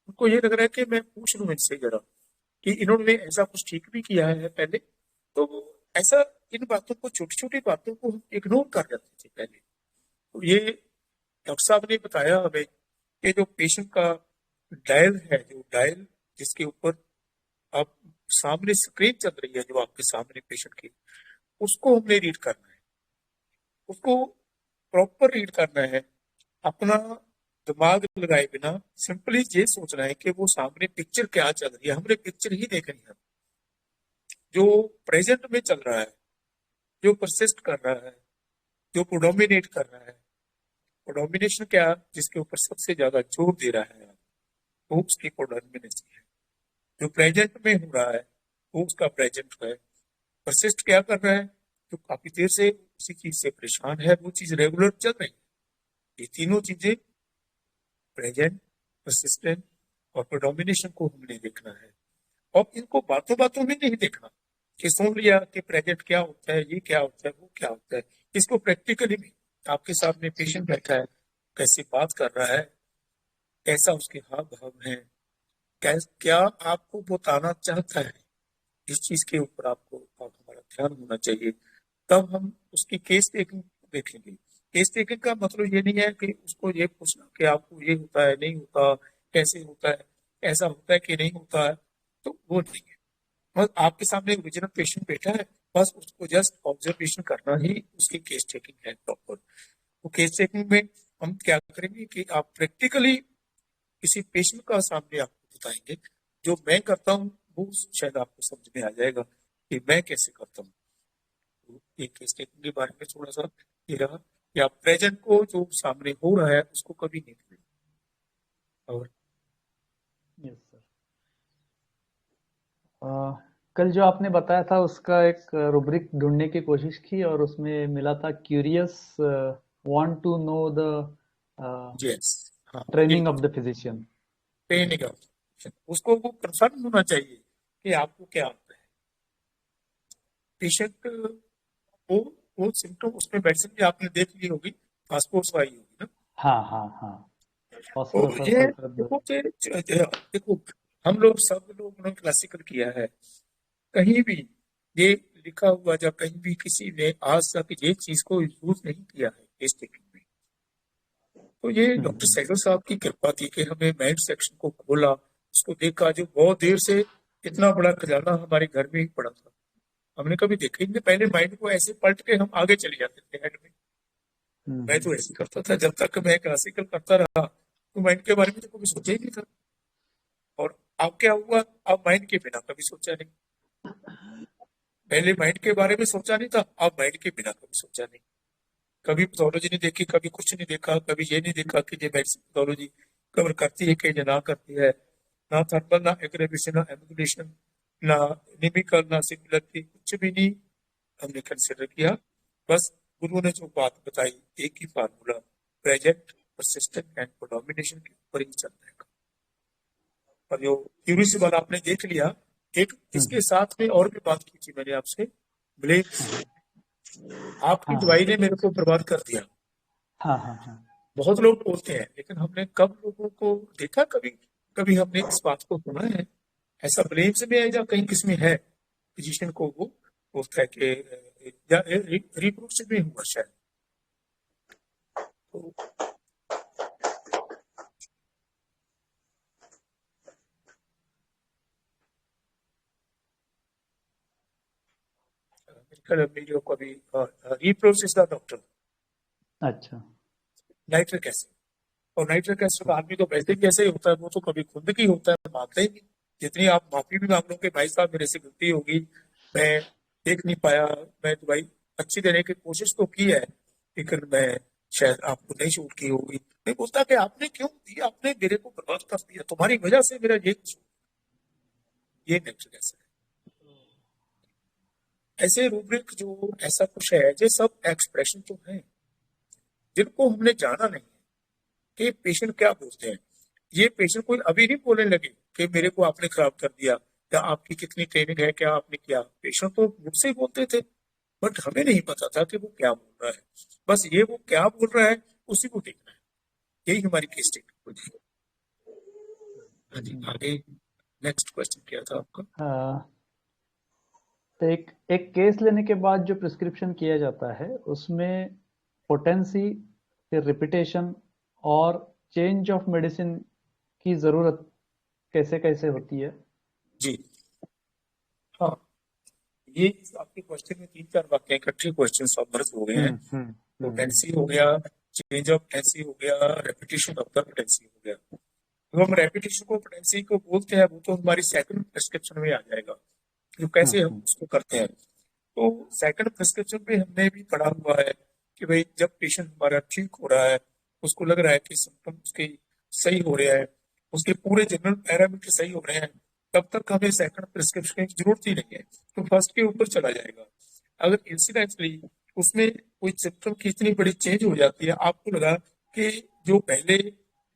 उनको ये लग रहा है कि मैं पूछ लूं इनसे जरा कि इन्होंने ऐसा कुछ ठीक भी किया है पहले। तो ऐसा इन बातों को, छोटी छोटी बातों को हम इग्नोर कर जाते थे पहले। तो ये डॉक्टर साहब ने बताया हमें कि जो पेशेंट का डायल है, जो डायल जिसके ऊपर आप सामने स्क्रीन चल रही है जो आपके सामने पेशेंट की, उसको हमने रीड करना है, उसको प्रॉपर रीड करना है। अपना दिमाग लगाए बिना सिंपली ये सोचना है कि वो सामने पिक्चर क्या चल रही है, हमने पिक्चर ही देखनी है जो प्रेजेंट में चल रहा है, जो परसिस्ट कर रहा है, जो प्रोडोमिनेट कर रहा है। प्रोडोमिनेशन क्या, जिसके ऊपर सबसे ज्यादा जोर दे रहा है वो उसकी प्रोडोमिनेशन है। जो प्रेजेंट में हो रहा है वो उसका प्रेजेंट है। परसिस्ट क्या कर रहा है, जो काफी देर से उसी चीज से परेशान है, वो चीज रेगुलर चल रही है। ये तीनों चीजें, प्रेजेंट, परसिस्टेंट और प्रोडोमिनेशन को हमने देखना है। और इनको बातों बातों में नहीं देखना कि सुन लिया कि प्रेजेंट क्या होता है, ये क्या होता है, वो क्या होता है। इसको प्रैक्टिकली भी, आपके सामने पेशेंट बैठा है, कैसे बात कर रहा है, कैसा उसके हाव भाव है, क्या आपको बताना चाहता है, इस चीज के ऊपर आपको हमारा ध्यान होना चाहिए। तब हम उसकी केस टेकिंग देखेंगे। केस टेकिंग का मतलब ये नहीं है कि उसको ये पूछना कि आपको ये होता है, नहीं होता, कैसे होता है, ऐसा होता है कि नहीं होता है, तो वो नहीं है। बस आपके सामने एक ओरिजिनल पेशेंट बैठा है, बस उसको जस्ट ऑब्जर्वेशन करना ही उसकी केस टेकिंग है प्रॉपर। वो केस टेकिंग में हम क्या करेंगे कि आप प्रैक्टिकली किसी पेशेंट का सामने आपको बताएंगे। जो मैं करता हूँ वो शायद आपको समझ में आ जाएगा कि मैं कैसे करता हूँ। तो ये केस टेकिंग के बारे में थोड़ा सा ये रहा कि आप प्रेजेंट को जो सामने हो रहा है उसको कभी नहीं भूलें। और यस सर। कल जो आपने बताया था उसका एक रुब्रिक ढूंढने की कोशिश की और उसमें मिला था curious want to know the yes, हाँ, training of the physician. Training of, उसको वो कंफर्म होना चाहिए कि आपको क्या आता है। पेशेंट वो वो सिम्टम, उसमें मेडिसिन भी आपने देख ली होगी, पासपोर्ट आई होगी ना। हाँ हाँ हाँ, तो फास्फोरस और ये सल्फर देखो कि देखो, हम लोग सब लोगों ने क्लासिकल किया है। कहीं भी ये लिखा हुआ या कहीं भी किसी ने आज तक ये चीज को यूज नहीं किया है केस टेकिंग में। तो ये डॉक्टर सहगल साहब की कृपा थी कि हमें माइंड सेक्शन को खोला, उसको देखा, जो बहुत देर से इतना बड़ा खजाना हमारे घर में ही पड़ा था, हमने कभी देखा ही नहीं। पहले माइंड को ऐसे पलट के हम आगे चले जाते थे हेड में। मैं तो ऐसे करता था जब तक मैं क्लासिकल करता रहा, तो माइंड के बारे में तो कभी सोचा ही नहीं था। और अब क्या हुआ, अब माइंड के बिना कभी सोचा नहीं। पहले माइंड के बारे में सोचा नहीं था, अब माइंड के बिना कभी सोचा नहीं। कभी पैथोलॉजी नहीं देखी, कभी कुछ नहीं देखा, कभी ये नहीं देखा कि ये मेडिसिन पैथोलॉजी कवर करती है कि ये ना करती है। ना थर्मल, ना एग्रेवेशन, ना एमुलेशन, ना निमिकल, ना सिमिलरिटी, कुछ भी नहीं हमने कंसिडर किया। बस गुरु ने जो बात बताई, एक ही फार्मूला, प्रेजेंट, परसिस्टेंट एंड प्रोडोमिनेशन के ऊपर ही चलता है। और जो क्यूरियस वाला आपने देख लिया, एक इसके साथ में और भी बात की थी मैंने आपसे, ब्लेम्स। आपकी दवाई ने मेरे को बर्बाद कर दिया। हाँ हाँ हाँ, बहुत लोग बोलते हैं, लेकिन हमने कब लोगों को देखा, कभी कभी हमने इस बात को सुना है ऐसा ब्लेम्स में है या कहीं किसमें है फिजिशियन को वो बोलता है कि या रिप्रोडक्शन में हुआ शायद। तो मेरे को अभी रिप्रोसेस का डॉक्टर अच्छा नाइट्रिक एसिड, और नाइट्रिक एसिड का आदमी तो वैसे भी ऐसे ही होता है, वो तो कभी खुद की होता है, मानते ही नहीं। जितनी आप माफी भी मांग लो कि भाई साहब मेरे से गलती होगी, मैं देख नहीं पाया, मैं दवाई अच्छी देने की कोशिश तो की है, लेकिन मैं शायद आपको नहीं शूट की होगी। मैं बोलता कि आपने क्यों दी, आपने मेरे को बर्बाद कर दिया, तुम्हारी वजह से मेरा ये कुछ, ये नाइट्रिक एसिड है। ऐसे रूब्रिक जो ऐसा कुछ है, ये सब एक्सप्रेशन तो है जिनको हमने जाना नहीं है कि पेशेंट क्या बोलते हैं। ये पेशेंट कोई अभी नहीं बोलने लगे कि मेरे को आपने खराब कर दिया या आपकी कितनी ट्रेनिंग है, क्या आपने किया। पेशेंट तो मुझसे ही बोलते थे, बट हमें नहीं पता था कि वो क्या बोल रहा है। बस ये वो क्या बोल रहा है उसी को देखना है, यही हमारी केस टेकिंग होती है। हाँ जी, आगे नेक्स्ट क्वेश्चन क्या था आपका? तो एक एक केस लेने के बाद जो प्रिस्क्रिप्शन किया जाता है उसमें पोटेंसी, फिर रिपीटेशन और चेंज ऑफ मेडिसिन की ज़रूरत कैसे कैसे होती है? जी, हाँ, ये आपके क्वेश्चन में 3-4 वाक्य इकट्ठे क्वेश्चन सबमर्ज हो गए हैं। पोटेंसी हो गया, चेंज ऑफ पोटेंसी हो गया, रेपिटेशन ऑफ द पोटेंसी हो गया। तो हम रेपिटेशन को पोटेंसी को बोलते हैं, वो तो हमारी सेकंड प्रिस्क्रिप्शन में आ जाएगा, जो कैसे हम उसको करते हैं। तो सेकंड प्रिस्क्रिप्शन पे हमने भी पढ़ा हुआ है कि भाई जब पेशेंट हमारा ठीक हो रहा है, उसको लग रहा है कि सिम्टम उसके सही हो रहा है, उसके पूरे जनरल पैरामीटर सही हो रहे हैं, तब तक हमें सेकंड प्रिस्क्रिप्शन की जरूरत ही नहीं है, तो फर्स्ट के ऊपर चला जाएगा। अगर इंसिडेंटली उसमें कोई सिम्टम की इतनी बड़ी चेंज हो जाती है, आपको लगा कि जो पहले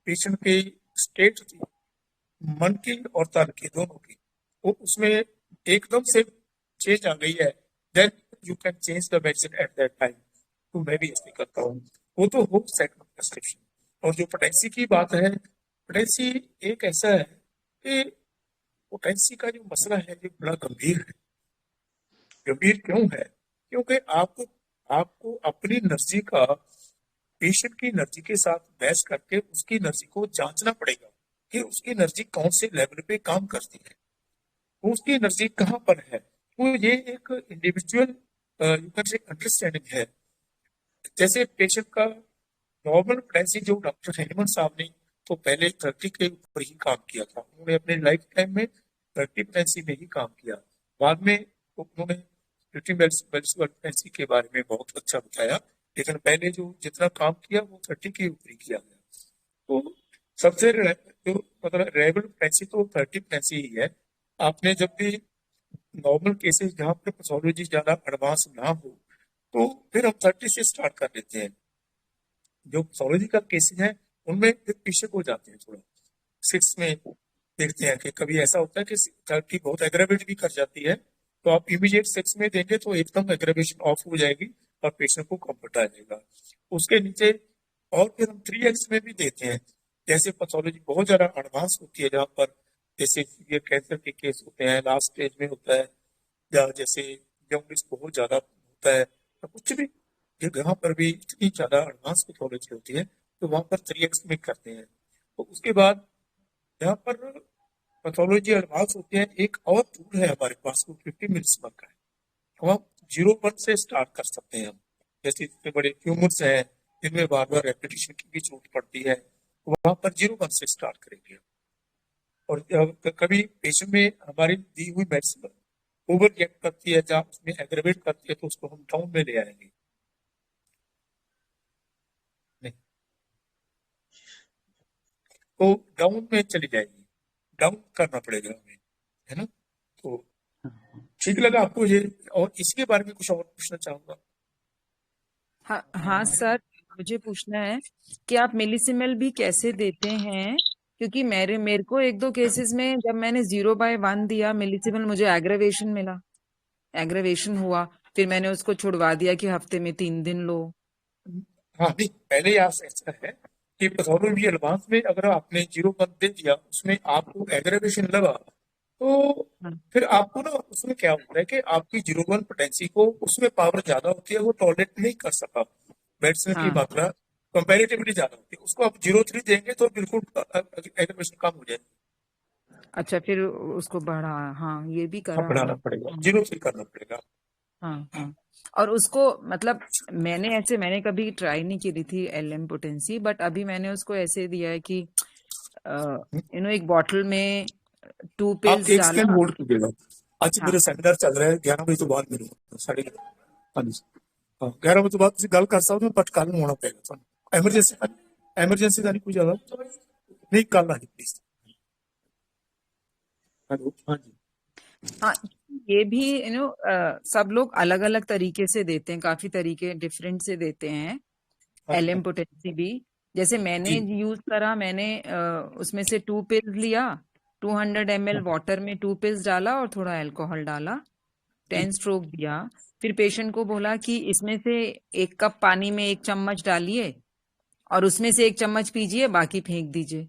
पेशेंट की स्टेट थी मन की और तन की दोनों की, वो उसमें एकदम से चेंज आ गई है, then you can change the medicine at that time. तो मैं भी ऐसे करता हूँ, वो तो हो सेकंड प्रिस्क्रिप्शन। और जो पोटेंसी की बात है, पोटेंसी एक ऐसा है कि पोटेंसी का जो मसला है ये बड़ा गंभीर है। गंभीर क्यों है? क्योंकि आपको अपनी एनर्जी का पेशेंट की एनर्जी के साथ बहस करके उसकी एनर्जी को जांचना पड़ेगा कि उसकी एनर्जी कौन से लेवल पे काम करती है, उसकी एनर्जी कहाँ पर है। तो ये एक individual you can say understanding है। जैसे पेशेंट का नॉर्मल पोटेंसी जो डॉक्टर हेमन साहब ने तो पहले 30 के ऊपर ही काम किया था, उन्होंने अपने लाइफ टाइम में 30 पोटेंसी में ही काम किया। बाद में उन्होंने 50 पोटेंसी के बारे में बहुत अच्छा बताया, लेकिन पहले जो जितना काम किया वो 30 के ऊपर ही किया गया। तो सबसे जो मतलब रेगुलर पोटेंसी तो 30 पोटेंसी ही है। आपने जब भी नॉर्मल केसेस जहाँ पे पैथोलॉजी ज्यादा एडवांस ना हो, तो फिर हम 30 से स्टार्ट कर लेते हैं। जो पैथोलॉजिकल केसेस हैं उनमें फिर पीछे को जाते हैं, थोड़ा 6 में देखते हैं कि कभी ऐसा होता है कि 30 बहुत एग्रेवेट भी कर जाती है, तो आप इमीडिएट 6 में देंगे तो एकदम एग्रेवेशन ऑफ हो जाएगी और पेशेंट को कंफर्ट आ जाएगा। उसके नीचे और फिर हम 3x में भी देते हैं, जैसे पैथोलॉजी बहुत ज्यादा एडवांस होती है, जहाँ पर जैसे ये कैंसर के केस होते हैं लास्ट स्टेज में होता है, या जैसे जॉन्डिस बहुत ज्यादा होता है, तो कुछ भी ये यहाँ पर भी इतनी ज्यादा एडवांस पैथोलॉजी होती है तो वहां पर 3x में करते हैं। तो उसके बाद यहाँ पर पैथोलॉजी एडवांस होती है, एक और टूल है हमारे पास, वो 50 मिलीसीमर का है, तो हम 0.1 से स्टार्ट कर सकते हैं। हम जैसे इतने बड़े ट्यूमर्स हैं जिनमें बार बार रेपिटेशन की भी जरूरत पड़ती है, तो वहां पर 0.1 से स्टार्ट करेंगे। और कभी पेशेंट में हमारी दी हुई मेडिसिन ओवर रिएक्ट करती है, जहाँ उसमें एग्रेवेट करती है, तो उसको हम डाउन में ले आएंगे। नहीं, तो डाउन में चली जाएगी, डाउन करना पड़ेगा हमें, है ना। तो ठीक लगा आपको ये? और इसके बारे में कुछ और पूछना चाहूंगा। हाँ हाँ सर, मुझे पूछना है कि आप मिलीसिमल भी कैसे देते हैं, क्योंकि मेरे को 1-2 केसेस में जब मैंने 0/1 दिया मिलीसिमल, मुझे एग्रेवेशन मिला, एग्रेवेशन हुआ, फिर मैंने उसको छुड़वा दिया कि हफ्ते में 3 दिन लो। हाँ नहीं, पहले ऐसा है कि पैथोलॉजी एडवांस में अगर आपने 0.1 दे दिया, उसमें आपको एग्रेवेशन लगा, तो फिर आपको ना उसमें क्या होता है कि आपकी 0.1 पोटेंसी को उसमें पावर ज्यादा होती है, वो टॉलरेट नहीं कर सका, मेडिसिन की मात्रा कंपैरेटिवली ज्यादा होती है, उसको आप 0.3 देंगे तो बिल्कुल एग्रेवेशन कम हो जाएगी। अच्छा, फिर उसको बढ़ा, हाँ ये भी करा है। बढ़ाना पड़ेगा, 0.3 करना पड़ेगा। हाँ हाँ। और उसको मतलब मैंने कभी ट्राई नहीं की थी LM पोटेंसी, बट अभी मैंने उसको ऐसे दिया है कि एक बॉटल में 2 आप पिल्स एक डाला। सेकंड होल्ड कीजिएगा, आज हाँ। मेरा सेमिनार चल रहा है, 11 बजे तो बाद मिलूंगा, 11:30। हाँ जी, 11 बजे तो बाद गल कर सकते हो, बट कल होना पड़ेगा ਤੁਹਾਨੂੰ। एमरजेंसी का नहीं कोई ज्यादा नहीं, कल आनी प्लीज। हेलो, हाँ जी। हाँ, ये भी सब लोग अलग अलग तरीके से देते हैं, काफी तरीके डिफरेंट से देते हैं LM पोटेंसी भी। जैसे मैंने यूज करा, मैंने उसमें से 2 पिल्स लिया, 200 ml वाटर में 2 पिल्स डाला और थोड़ा अल्कोहल डाला, 10 स्ट्रोक दिया, फिर पेशेंट को बोला कि इसमें से 1 कप पानी में 1 चम्मच डालिए और उसमें से 1 चम्मच पीजिए, बाकी फेंक दीजिए।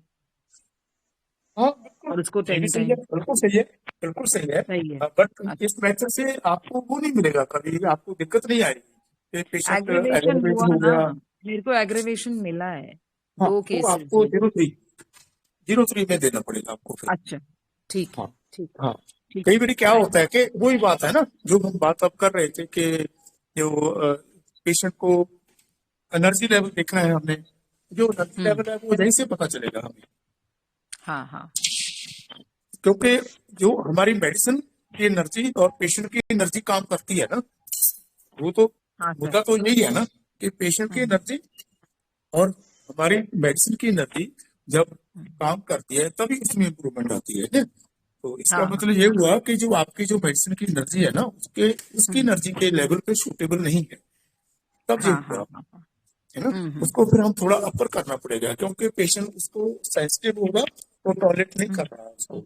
हाँ और उसको ये भी 10 सही है, टाइम। बिल्कुल सही है, बिल्कुल सही है। सही है। बट इस मेथड से आपको वो नहीं मिलेगा, कभी आपको दिक्कत नहीं आएगी, पेशेंट एग्रीवेशन एग्रेवेट हुआ हो ना, गया। मेरे को एग्रीवेशन मिला है हाँ, 2 वो केसेस आपको में। 0.3 में देना पड़ेगा आपको फिर। अच्छा, ठीक है, हाँ ठीक है। हाँ, ठीक कई है, बार क्या होता है कि वही बात है ना जो हम बात अब कर रहे थे कि जो पेशेंट को एनर्जी लेवल देखना है हमने, जो एनर्जी लेवल है वो यहीं से पता चलेगा हमें, हाँ हाँ क्योंकि जो हमारी मेडिसिन की एनर्जी और पेशेंट की एनर्जी काम करती है ना, वो तो हाँ सर, मुद्दा तो यही है ना कि पेशेंट की एनर्जी और हमारी मेडिसिन की एनर्जी जब काम करती है तभी उसमें इम्प्रूवमेंट आती है ना। तो इसका हाँ मतलब ये हुआ कि जो आपकी जो मेडिसिन की एनर्जी है ना उसकी एनर्जी के लेवल पे सूटेबल नहीं है, तब ये हाँ हुआ, हाँ हाँ हाँ, है ना। उसको फिर हम थोड़ा अपर करना पड़ेगा क्योंकि पेशेंट उसको सेंसिटिव होगा, वो टॉलरेट नहीं कर रहा है उसको।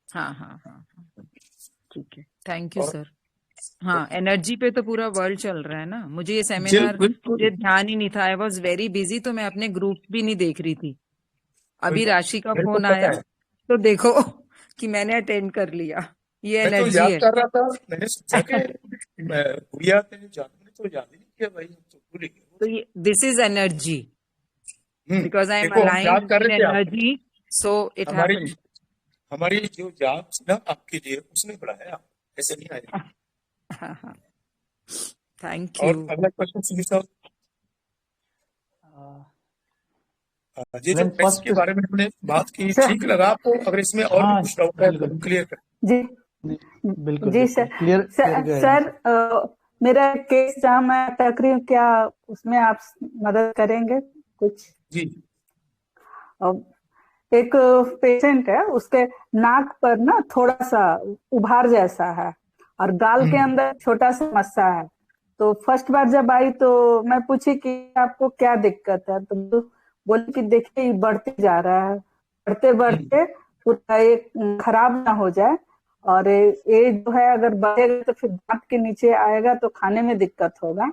हाँ हाँ हाँ हाँ, ठीक है, थैंक यू और सर। हाँ, एनर्जी पे तो पूरा वर्ल्ड चल रहा है ना। मुझे ये सेमिनार बिल्कुल मुझे ध्यान ही नहीं था, आई वॉज वेरी बिजी, तो मैं अपने ग्रुप भी नहीं देख रही थी। अभी राशि का मेरे को फोन पता आया है, तो देखो कि मैंने अटेंड कर लिया। ये मैं तो एनर्जी याद है। कर रहा था, मैंने सोचा कि भैया थे जानू ने तो याद ही नहीं किया भाई, हम तो भूल ही गए। तो ये this is energy, because I am देखो हम याद अलाइंड कर इन रहे थे आप, एनर्जी, सो इट हमारी हैपेंड। हमारी जो याद थी ना आपके लिए उसने बढ़ाया, ऐसे नहीं आया। थैंक और यू। अगला क्वेश्चन सुनील साहब, ये जो when टेस्ट के first बारे में हमने बात की, सर ठीक लगा आपको? अगर इसमें और भी हाँ कुछ डाउट है तो बिल्कुल हम क्लियर करें। जी बिल्कुल जी बिल्कुल sir clear clear guidance sir मेरा केस जहाँ मैं अटक रही हूँ, क्या उसमें आप मदद करेंगे कुछ? जी अ, एक पेशेंट है, उसके नाक पर ना थोड़ा सा उभार जैसा है और गाल के अंदर छोटा सा मस्सा है। तो फर्स्ट बार जब आई तो मैं पूछी कि आपको क्या दिक्कत है, तो बोली कि देखिए ये बढ़ते जा रहा है, बढ़ते बढ़ते पूरा एक खराब ना हो जाए, और ये जो है अगर बढ़ेगा तो फिर दांत के नीचे आएगा तो खाने में दिक्कत होगा।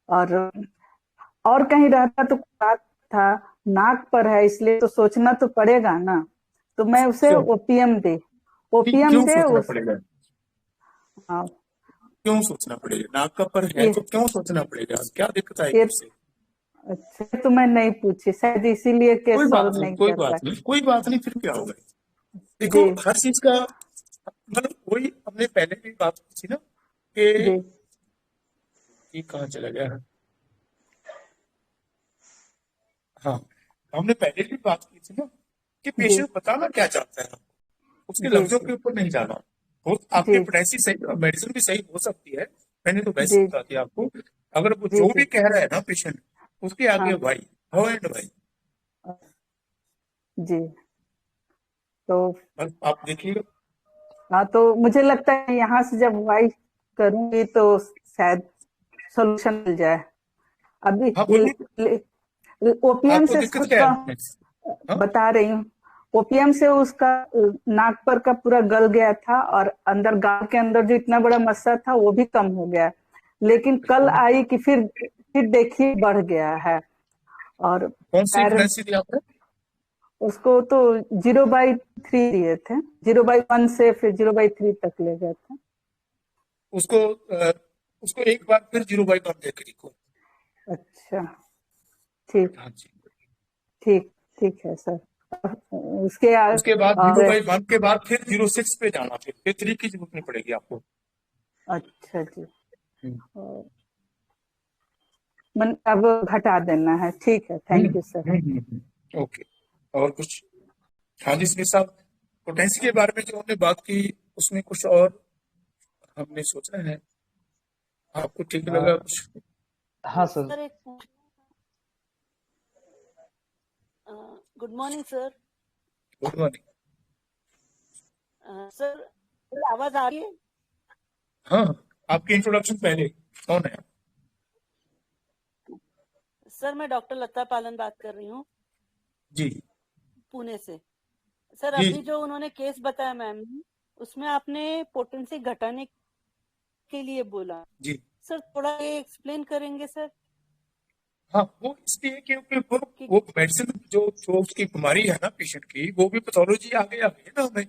और कहीं रहता तो बात था, नाक पर है इसलिए तो सोचना तो पड़ेगा ना। तो मैं उसे क्यों ओपीएम दे क्यों सोचना उस पड़ेगा? हाँ, क्यों सोचना पड़ेगा? नाक का पर है ये तो क्यों सोचना पड़ेगा? क्या दिक्कत आएगी ये उससे? अच्छा तो मैं नहीं पूछी, शायद इसीलिए केस कोई बात सॉल्व नहीं, नहीं कोई कर बात पाए। नहीं, कोई बात नहीं, फिर क्या होगा? देखो जी हर चीज का मतलब, वही हमने पहले भी बात की थी ना कि जी ये कहाँ चला गया। हाँ, हमने पहले भी बात की थी ना कि जी पेशेंट बताना क्या चाहता है, उसके जी लफ्जों जी के ऊपर नहीं जाना। हो आपकी जी पोटेंसी सही, मेडिसिन भी सही हो सकती है, मैंने तो वैसे जी बता दिया आपको। अगर वो जी जो जी भी कह रहा है ना पेशेंट, उसके हाँ आगे भाई, हो एंड भाई, जी। तो बस आप देखिएगा। हाँ, तो मुझे लगता है यहाँ से जब वाई करूंगी तो शायद सोल्यूशन मिल जाए। अभी हाँ बोलिए, ओपीएम आपको से दिक्कत क्या उसका है? हाँ बता रही हूँ, ओपीएम से उसका नाक पर का पूरा गल गया था और अंदर गाल के अंदर जो इतना बड़ा मस्सा था वो भी कम हो गया, लेकिन कल आई कि फिर देखिए बढ़ गया है। और कौन सी पैर पोटेंसी दी आपने? उसको तो 0/3 दिए थे, 0/1 से फिर 0/3 तक ले गए थे। उसको उसको एक बार फिर 0/1 देकर देखो। अच्छा ठीक हाँ जी, ठीक ठीक है सर। उसके उसके बाद और 0/1 के बाद फिर 0.6 पे जाना, फिर 3 की जरूरत नहीं पड़ेगी आपको। अच्छा जी, और मन अब घटा देना है, ठीक है, थैंक यू सर। ओके, और कुछ? हाँ जी सुनील साहब, पोटेंसी के बारे में जो हमने बात की उसमें कुछ और हमने सोचा है, आपको ठीक लगा कुछ? हाँ सर सर एक good morning sir. Good morning. Sir आवाज आ रही है? हाँ, आपकी इंट्रोडक्शन पहले, कौन है? सर मैं डॉक्टर लता पालन बात कर रही हूँ जी पुणे से। सर जी अभी जो उन्होंने केस बताया मैम, उसमें आपने पोटेंसी घटाने के लिए बोला, जी। सर थोड़ा ये एक्सप्लेन करेंगे सर? हाँ, वो इसलिए क्योंकि वो मेडिसिन जो जो उसकी बीमारी है ना पेशेंट की, वो भी पैथोलॉजी आगे आ गई है ना हमें।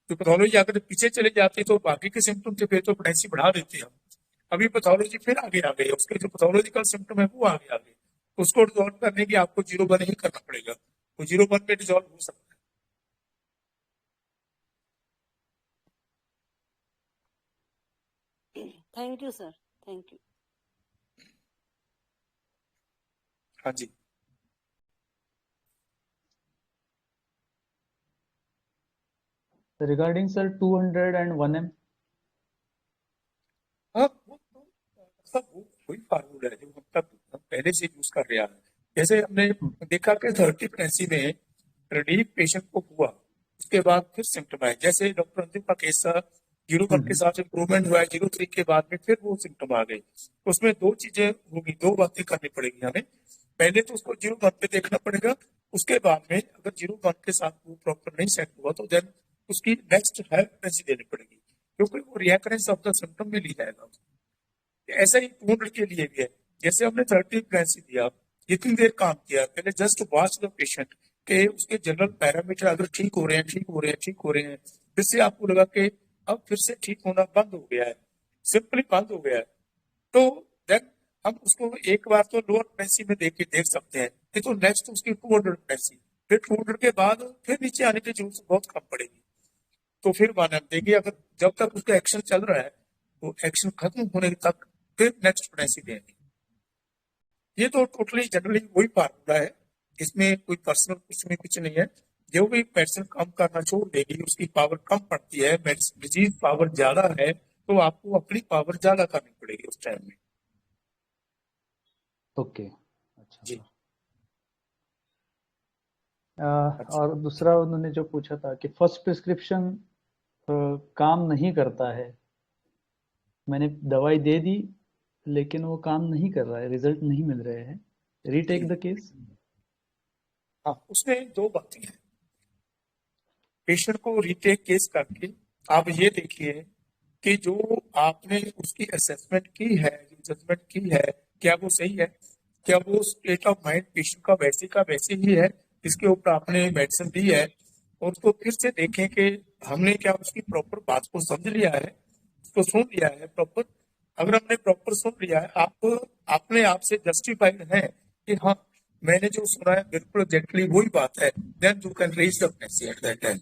जो पैथोलॉजी आगे पीछे चले जाती तो बाकी के सिम्टम थे फिर तो पोटेंसी बढ़ा देते हम। अभी पैथोलॉजी फिर आगे आ गई, उसके जो पैथोलॉजिकल सिम्टम है वो आगे आ गए, उसको रिजॉल्व करने की आपको 0/1 ही करना पड़ेगा, वो 0/1 में रिजॉल्व हो सकता है। Thank you sir, thank you. हाँ जी। रिगार्डिंग सर 201 m, हाँ सब वही फार्मूला है जो हम पहले से यूज कर रहे हैं। जैसे हमने देखा कि 30 प्रेगनेंसी में रिलीफ पेशेंट को हुआ, उसके बाद फिर सिम्टम आए। जैसे डॉक्टर अंतिम का केस था, 0 के साथ इम्प्रूवमेंट हुआ है, 0 के बाद में फिर वो सिम्टम आ गए। तो उसमें दो चीजें होगी, दो बातें करनी पड़ेगी हमें। पहले तो उसको 0 पे देखना पड़ेगा, उसके बाद में अगर 0 के साथ वो प्रॉपर नहीं सेट हुआ तो देन उसकी नेक्स्ट हायर प्रेगनेंसी देनी पड़ेगी, क्योंकि वो रिकरेंस ऑफ द सिम्टम में ली जाएगा। ऐसा ही पूर्ण के लिए भी है। जैसे हमने 30 प्रेगनेंसी दिया, जितनी देर काम किया, पहले जस्ट वॉच द पेशेंट के उसके जनरल पैरामीटर अगर ठीक हो रहे हैं, ठीक हो रहे हैं, ठीक हो रहे हैं, फिर से आपको लगा कि अब फिर से ठीक होना बंद हो गया है, सिंपली बंद हो गया है, तो देन हम उसको एक बार तो लोअर प्रेगनेंसी में देख सकते हैं, फिर तो नेक्स्ट उसकी 200 प्रेगनेंसी, फिर 200 के बाद फिर नीचे आने की जरूरत बहुत कम पड़ेगी। तो फिर माना देंगे अगर जब तक उसका एक्शन चल रहा है तो एक्शन खत्म होने तक फिर नेक्स्ट प्रेगनेंसी देंगे। ये तो टोटली जनरली वही फार्मूला है, इसमें कोई पर्सनल कुछ नहीं है। जो भी मेडिसिन कम करना छोड़ देगी, उसकी पावर कम पड़ती है, डिजीज पावर ज्यादा है, तो आपको अपनी पावर ज्यादा करनी पड़ेगी उस टाइम में। ओके, अच्छा जी। सर। और दूसरा उन्होंने जो पूछा था कि फर्स्ट प्रिस्क्रिप्शन काम नहीं करता है, मैंने दवाई दे दी लेकिन वो काम नहीं कर रहा है, रिजल्ट नहीं मिल रहे हैं, रीटेक द केस। हाँ, उसमें दो बातें हैं। पेशेंट को रीटेक केस करके आप ये देखिए कि जो आपने उसकी असेसमेंट की है, जो जजमेंट की है, क्या वो सही है? क्या वो स्टेट ऑफ माइंड पेशेंट का वैसे ही है जिसके ऊपर आपने मेडिसिन दी है? और उसको फिर से देखें कि हमने क्या उसकी प्रॉपर बात को समझ लिया है, उसको सुन लिया है प्रॉपर। अगर हमने प्रॉपर सुन लिया है, आप अपने आप से जस्टिफाइड है कि हाँ मैंने जो सुना है बिल्कुल एग्जैक्टली वही बात है, then you can raise the pregnancy at that time.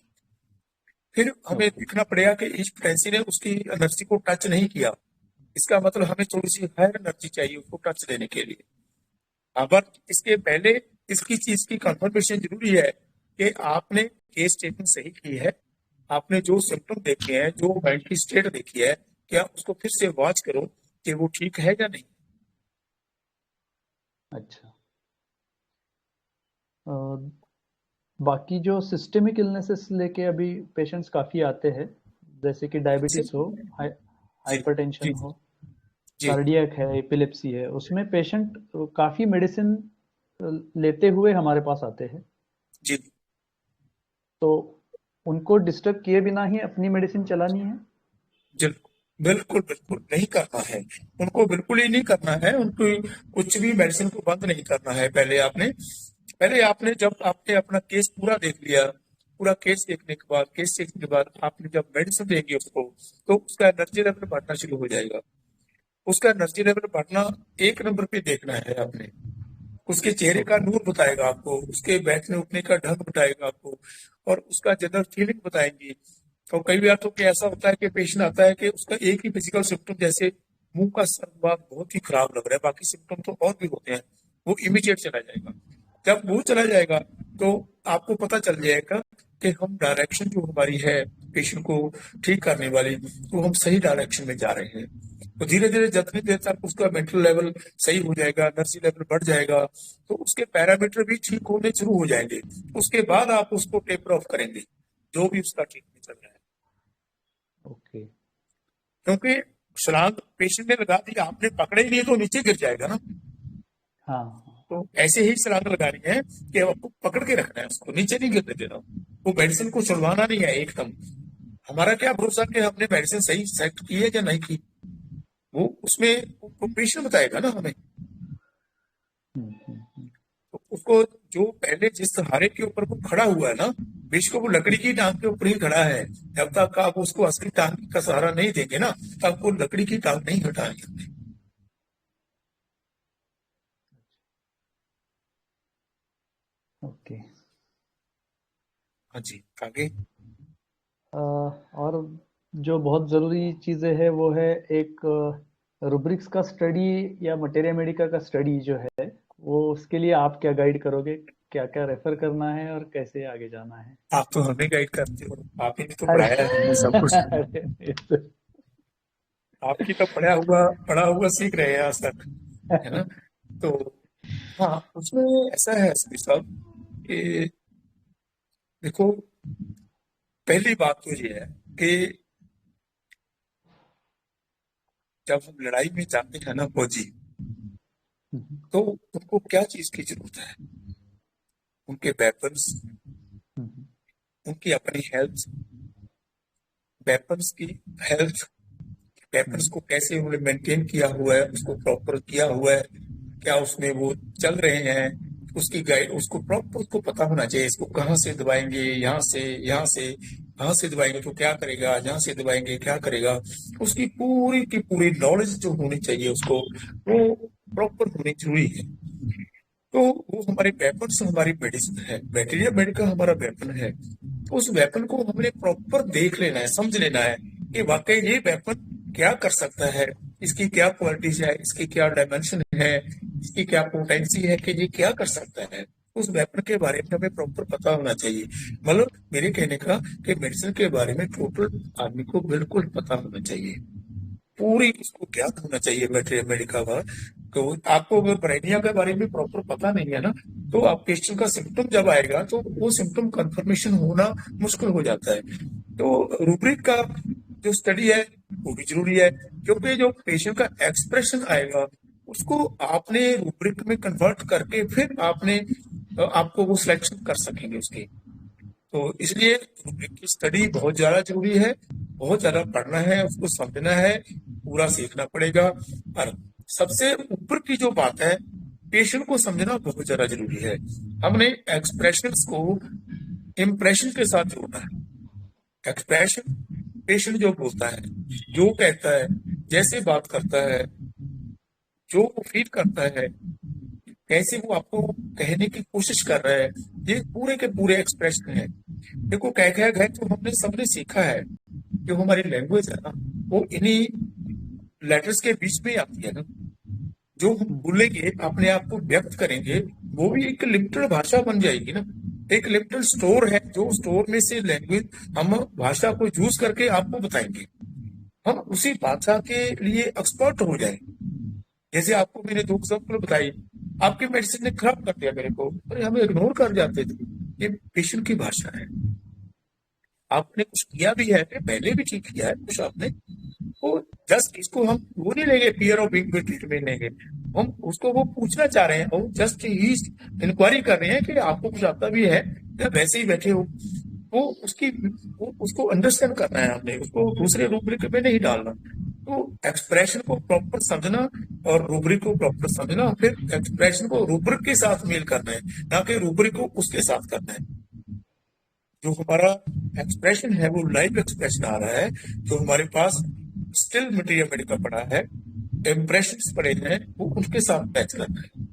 फिर हमें देखना पड़ेगा कि इस प्रेगनेंसी ने उसकी एनर्जी को टच नहीं किया, इसका मतलब हमें थोड़ी सी हायर एनर्जी चाहिए उसको टच देने के लिए। अगर इसके पहले इसकी चीज की कंफर्मेशन जरूरी है कि आपने केस टेकिंग सही की है, आपने जो सिम्टम देखे हैं, जो माइंड की स्टेट देखी है, क्या उसको फिर से वॉच करो कि वो ठीक है या नहीं। अच्छा, बाकी जो सिस्टेमिक इलनेसेस लेके अभी पेशेंट्स काफ़ी आते हैं, जैसे कि डायबिटीज हो, हाइपरटेंशन हो, कार्डियक है, एपिलेप्सी है, उसमें पेशेंट काफ़ी मेडिसिन लेते हुए हमारे पास आते हैं। जी, तो उनको डिस्टर्ब किए बिना ही अपनी मेडिसिन चलानी है? जी बिल्कुल बिल्कुल नहीं करना है, उनको बिल्कुल ही नहीं करना है, उनको कुछ भी मेडिसिन को बंद नहीं करना है। पहले आपने जब आपने अपना केस पूरा देख लिया, पूरा केस देखने के बाद आपने जब मेडिसिन देंगे उसको, तो उसका एनर्जी लेवल बढ़ना शुरू हो जाएगा। उसका एनर्जी लेवल बढ़ना एक नंबर पे देखना है आपने। उसके चेहरे का नूर बताएगा आपको, उसके बैठने उठने का ढंग बताएगा आपको, और उसका जनरल फीलिंग बताएंगी। और कई बार तो क्या ऐसा होता है कि पेशेंट आता है कि उसका एक ही फिजिकल सिम्टम, जैसे मुंह का संवाद बहुत ही खराब लग रहा है, बाकी सिम्टम तो और भी होते हैं, वो इमीडिएट चला जाएगा। जब वो चला जाएगा तो आपको पता चल जाएगा कि हम डायरेक्शन जो हमारी है पेशेंट को ठीक करने वाली, वो हम सही डायरेक्शन में जा रहे हैं। तो धीरे धीरे जितनी देर तक उसका मेंटल लेवल सही हो जाएगा, एनर्जी लेवल बढ़ जाएगा, तो उसके पैरामीटर भी ठीक होने शुरू हो जाएंगे। उसके बाद आप उसको टेपर ऑफ करेंगे जो भी उसका ट्रीटमेंट चल रहा है। ओके। क्योंकि छलांग पेशेंट ने लगा दी, आपने पकड़े ही नहीं तो नीचे गिर जाएगा ना। हाँ, तो ऐसे ही छलांग लगानी है कि आपको पकड़ के रखना है, उसको नीचे नहीं गिरने देना। वो मेडिसिन को छुड़वाना नहीं है एकदम। हमारा क्या भरोसा कि हमने मेडिसिन सही सेट की है या नहीं की, वो उसमें पेशेंट बताएगा ना हमें। तो उसको जो पहले जिस सहारे के ऊपर वो खड़ा हुआ है ना, बेशक वो लकड़ी की टांग के ऊपर ही खड़ा है, जब तक आप उसको असली टांग का सहारा नहीं देंगे ना, तब वो लकड़ी की टांग नहीं हटाएंगे। ओके। हाँ जी, आगे। और जो बहुत ज़रूरी चीज़ें है वो है एक रुब्रिक्स का स्टडी या मटेरिया मेडिका का स्टडी जो है वो उसके लिए आप क्या गाइड करोगे, क्या क्या रेफर करना है और कैसे आगे जाना है? आप तो हमें गाइड करते हो, आप ही ने तो पढ़ाया है हमें सब कुछ। आपकी तो पढ़ा हुआ सीख रहे हैं आज तक, है ना। तो हाँ, उसमें ऐसा है एसपी साहब कि देखो, पहली बात तो ये है कि जब हम लड़ाई में जाते हैं ना फौजी, तो उनको क्या चीज की जरूरत है? उनके वेपन्स, उनकी अपनी हेल्थ, वेपन्स की हेल्थ, वेपन्स को कैसे उन्होंने मेंटेन किया हुआ है, उसको प्रॉपर किया हुआ है, क्या उसमें वो चल रहे हैं, उसकी गाइड, उसको प्रॉपर उसको पता होना चाहिए, इसको कहाँ से दबाएंगे, यहाँ से दबाएंगे तो क्या करेगा, यहाँ से दबाएंगे क्या करेगा, उसकी पूरी की पूरी नॉलेज जो होनी चाहिए उसको, वो प्रॉपर होनी जरूरी है। तो वो हमारे वेपन हमारी मेडिसिन है, बैक्टीरिया मेडिका हमारा वेपन है। तो उस वेपन को हमने प्रॉपर देख लेना है, समझ लेना है कि वाकई ये वेपन क्या कर सकता है, इसकी क्या क्वालिटीज है, इसकी क्या डायमेंशन है, इसकी क्या पोटेंसी है कि ये क्या कर सकता है। उस वेपन के बारे में हमें प्रॉपर पता होना चाहिए। मतलब मेरे कहने का कि मेडिसिन के बारे में टोटल आदमी को बिल्कुल पता होना चाहिए, पूरी उसको ज्ञात होना चाहिए बैक्टीरिया मेडिका का। तो आपको अगर ब्राइनिया के बारे में प्रॉपर पता नहीं है ना, तो आप पेशेंट का सिम्टम जब आएगा तो वो सिम्टम कंफर्मेशन होना मुश्किल हो जाता है। तो रूब्रिक का जो स्टडी है वो भी जरूरी है, क्योंकि जो पेशेंट का एक्सप्रेशन आएगा उसको आपने रूब्रिक में कन्वर्ट करके फिर आपको वो सिलेक्शन कर सकेंगे उसकी। तो इसलिए रूब्रिक की स्टडी बहुत ज्यादा जरूरी है, बहुत ज्यादा पढ़ना है, उसको समझना है, पूरा सीखना पड़ेगा। और सबसे ऊपर की जो बात है, पेशेंट को समझना बहुत ज्यादा जरूरी है। हमने एक्सप्रेशंस को इम्प्रेशन के साथ जोड़ना है। एक्सप्रेशन, पेशेंट जो बोलता है, जो कहता है, जैसे बात करता है, जो वो फील करता है, कैसे वो आपको कहने की कोशिश कर रहा है, ये पूरे के पूरे एक्सप्रेशन है। देखो कह तो हमने सबने सीखा है, जो हमारी लैंग्वेज है ना वो इन्हीं लेटर्स के बीच में आती है ना। जो हम बोलेंगे, अपने आप को व्यक्त करेंगे, वो भी एक लिमिटेड भाषा बन जाएगी ना, एक लिमिटेड स्टोर है, जो स्टोर में से लैंग्वेज हम भाषा को यूज करके आपको बताएंगे, हम उसी भाषा के लिए एक्सपर्ट हो जाएंगे। जैसे आपको मैंने 2 एग्जाम्पल बताई, आपकी मेडिसिन ने खराब कर दिया मेरे को, अरे हम इग्नोर कर जाते थे, ये पेशेंट की भाषा है। आपने कुछ किया भी है, पहले भी ठीक किया है कुछ आपने, वो जस्ट इसको हम वो नहीं लेंगे, फियर ऑफ बीइंग ट्रीटमेंट लेंगे, हम उसको वो पूछना चाह रहे हैं और जस्ट ही इंक्वायरी कर रहे हैं कि आपको कुछ आता भी है या वैसे ही बैठे हो। वो उसको अंडरस्टैंड करना है आपने, उसको दूसरे रूब्रिक में नहीं डालना। तो एक्सप्रेशन को प्रॉपर समझना और रूब्रिक को प्रॉपर समझना, फिर एक्सप्रेशन को रूब्रिक के साथ मेल करना है, ना कि रूब्रिक को उसके साथ करना है। जो हमारा एक्सप्रेशन है वो लाइव एक्सप्रेशन आ रहा है, जो हमारे पास स्टिल मटेरियल मेडिका पड़ा है, इम्प्रेशंस पड़े हैं, वो उनके साथ मैच करना है।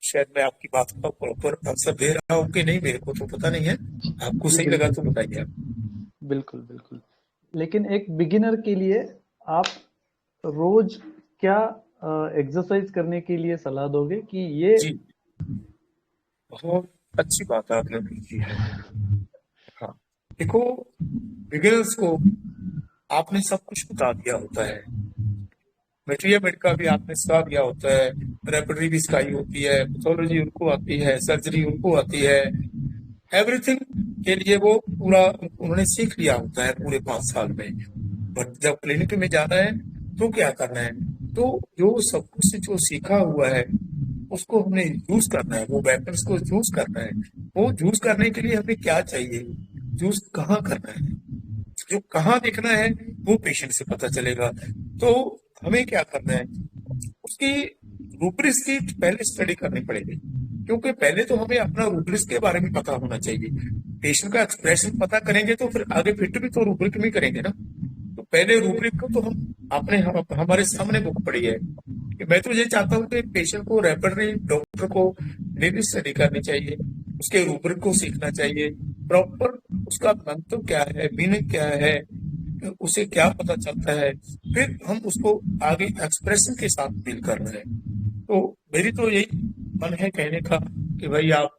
शायद मैं आपकी बात का प्रॉपर आंसर दे रहा हूँ कि नहीं, मेरे को तो पता नहीं है, आपको सही लगा तो बताइए। बिल्कुल बिल्कुल। लेकिन एक बिगिनर के लिए आप रोज क्या एक्सरसाइज करने के लिए सलाह दोगे कि ये? जी, बहुत अच्छी बात आपने पूछी है। हाँ, देखो बिगिनर्स को आपने सब कुछ बता दिया होता है, मटेरियल मेडिका भी आपने सिखा दिया होता है, रेपटरी भी सिखाई होती है, पैथोलॉजी उनको आती है, सर्जरी उनको आती है, एवरीथिंग के लिए वो पूरा उन्होंने सीख लिया होता है पूरे 5 साल में। बट जब क्लिनिक में जाना है तो क्या करना है, तो जो सब कुछ जो सीखा हुआ है उसको हमने यूज करना है, वो वेपन्स को यूज करना है। वो यूज करने के लिए हमें क्या चाहिए, यूज कहाँ करना है, जो कहाँ देखना है वो पेशेंट से पता चलेगा। तो हमें क्या करना है, उसकी रूब्रिक्स की पहले स्टडी करनी पड़ेगी, क्योंकि पहले तो हमें अपना रूब्रिक्स के बारे में पता होना चाहिए। पेशेंट का एक्सप्रेशन पता करेंगे तो फिर आगे फिट भी तो रूब्रिक में करेंगे ना। तो पहले रूब्रिक को तो हमारे सामने बुक पड़ी है कि मैं तो ये चाहता हूँ कि पेशेंट को रेपटरी डॉक्टर को डेली स्टडी करनी चाहिए, उसके रूब्रिक को सीखना चाहिए, प्रॉपर उसका मंतव्य क्या है, मीनिंग क्या है, उसे क्या पता चलता है, फिर हम उसको आगे एक्सप्रेशन के साथ फील कर रहे हैं। तो मेरी तो यही मन है कहने का कि भाई आप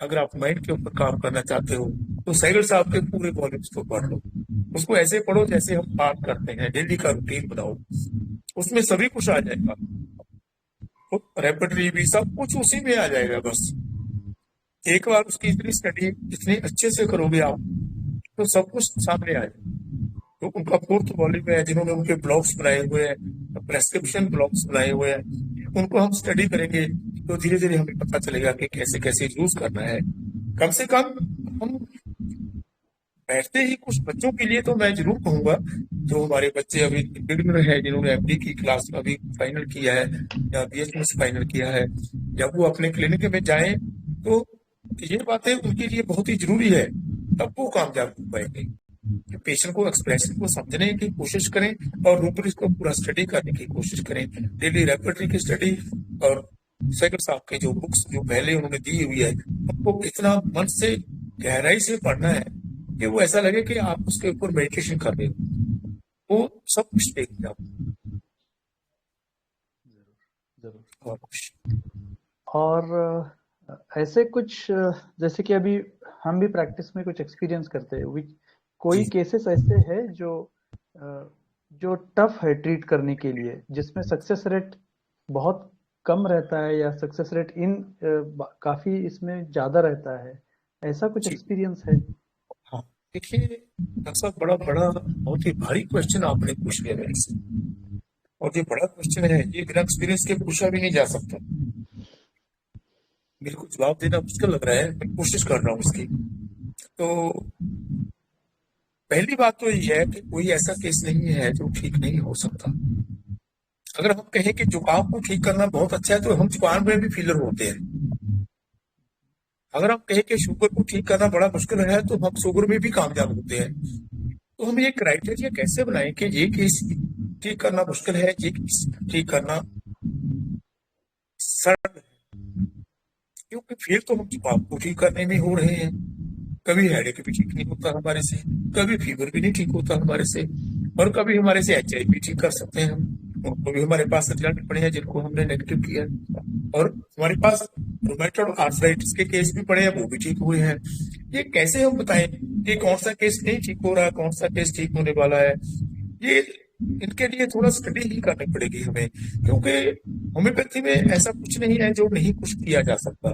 अगर आप माइंड के ऊपर काम करना चाहते हो तो सहगल साहब के पूरे वॉल्यूम्स को पढ़ लो। उसको ऐसे पढ़ो जैसे हम पाठ करते हैं, डेली का रूटीन बनाओ, उसमें सभी कुछ आ जाएगा, रेपर्टरी भी सब कुछ उसी में आ जाएगा। बस एक बार उसकी इतनी स्टडी इतने अच्छे से करोगे आप तो सब कुछ सामने आ जाएगा। तो उनका फोर्थ वॉल्यूम है, जिन्होंने उनके ब्लॉग्स बनाए हुए हैं, प्रेस्क्रिप्शन ब्लॉग्स बनाए हुए हैं, उनको हम स्टडी करेंगे तो धीरे धीरे हमें पता चलेगा कि कैसे कैसे यूज करना है। कम से कम हम बैठते ही कुछ बच्चों के लिए तो मैं जरूर कहूंगा, जो हमारे बच्चे अभी बिगिनर है, जिन्होंने एमडी की क्लास अभी फाइनल किया है या बीएचएमएस फाइनल किया है, जब वो अपने क्लिनिक में जाएं तो ये बातें उनके लिए बहुत ही जरूरी है, तब वो कामयाब हो पाएंगे। पेशेंट को एक्सप्रेशन को समझने की कोशिश करें और रूबरी को पूरा स्टडी करने की कोशिश करें, डेली रेपर्टरी की स्टडी। और सहगल साहब के जो बुक्स जो पहले उन्होंने दी हुई है उनको इतना मन से गहराई से पढ़ना है कि वो ऐसा लगे कि आप उसके ऊपर मेडिटेशन कर रहे हो, वो सब कुछ देख जाओ। जरूर। और ऐसे कुछ जैसे कि अभी हम भी प्रैक्टिस में कुछ एक्सपीरियंस करते हैं, कोई केसेस ऐसे हैं जो टफ है ट्रीट करने के लिए, जिसमें सक्सेस रेट बहुत कम रहता है या सक्सेस रेट काफी इसमें ज्यादा रहता है, ऐसा कुछ एक्सपीरियंस है? हाँ, देखिए डॉक्टर साहब, बड़ा बड़ा बहुत ही भारी क्वेश्चन आपने पूछ लिया मेरे से, और ये बड़ा क्वेश्चन है, ये बिना एक्सपीरियंस के पूछा भी नहीं जा सकता। मेरे को जवाब देना मुश्किल लग रहा है, मैं कोशिश कर रहा हूँ इसकी। तो पहली बात तो ये है कि कोई ऐसा केस नहीं है जो ठीक नहीं हो सकता। अगर हम कहें कि जुकाम को ठीक करना बहुत अच्छा है तो हम जुकाम में भी फीलर होते हैं। अगर हम कहें कि शुगर को ठीक करना बड़ा मुश्किल है तो हम शुगर में भी कामयाब होते हैं। तो हम ये क्राइटेरिया कैसे बनाएं कि ये केस ठीक करना मुश्किल है, ये केस ठीक करना सरल है, क्योंकि फिर तो हम जुकाम को ठीक करने में हो रहे हैं, कभी हेडेक भी ठीक नहीं होता हमारे से, कभी फीवर भी नहीं ठीक होता हमारे से, और कभी हमारे से HIV ठीक कर सकते हैं हम, उनको भी हमारे पास रिजल्ट पड़े हैं जिनको हमने नेगेटिव किया, और हमारे पास रूमेटॉइड आर्थराइटिस के केस भी पड़े हैं, वो भी ठीक हुए हैं। ये कैसे हम बताएं कि कौन सा केस नहीं ठीक हो रहा, कौन सा केस ठीक होने वाला है? ये इनके लिए थोड़ा स्टडी ही करनी पड़ेगी हमें, क्योंकि होम्योपैथी में ऐसा कुछ नहीं है जो नहीं कुछ किया जा सकता।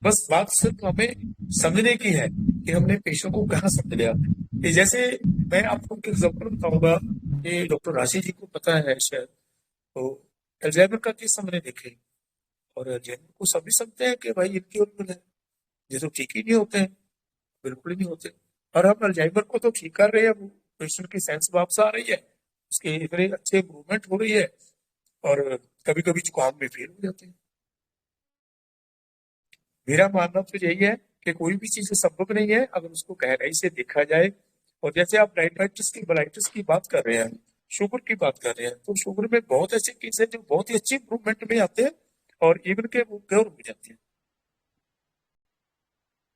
बस बात सिर्फ हमें समझने की है कि हमने पेशेंट को कहाँ समझ लिया। जैसे मैं आपको एक एग्जाम्पल बताऊंगा कि डॉक्टर राशि जी को पता है शायद, तो अल्जाइमर का केस हमने देखे, और अल्जाइमर को सभी समझते हैं कि भाई इनक्योरेबल है, ये तो ठीक ही नहीं होते हैं, बिल्कुल ही नहीं होते। और हम अल्जाइमर को तो ठीक कर रहे हैं, वो पेशेंट की सेंस वापस आ रही है, उसके इतने अच्छे इम्प्रूवमेंट हो रही है, और कभी कभी जुकाम में फेल हो जाते हैं। मेरा मानना तो यही है कि कोई भी चीज संभव नहीं है अगर उसको गहराई से देखा जाए। और जैसे आप डायबिटीज की ब्लाइटिस की बात कर रहे हैं, शुगर की बात कर रहे हैं, तो शुगर में बहुत ऐसे केस है जो बहुत ही अच्छी इंप्रूवमेंट में आते हैं और इवन के वो क्योर हो जाते हैं,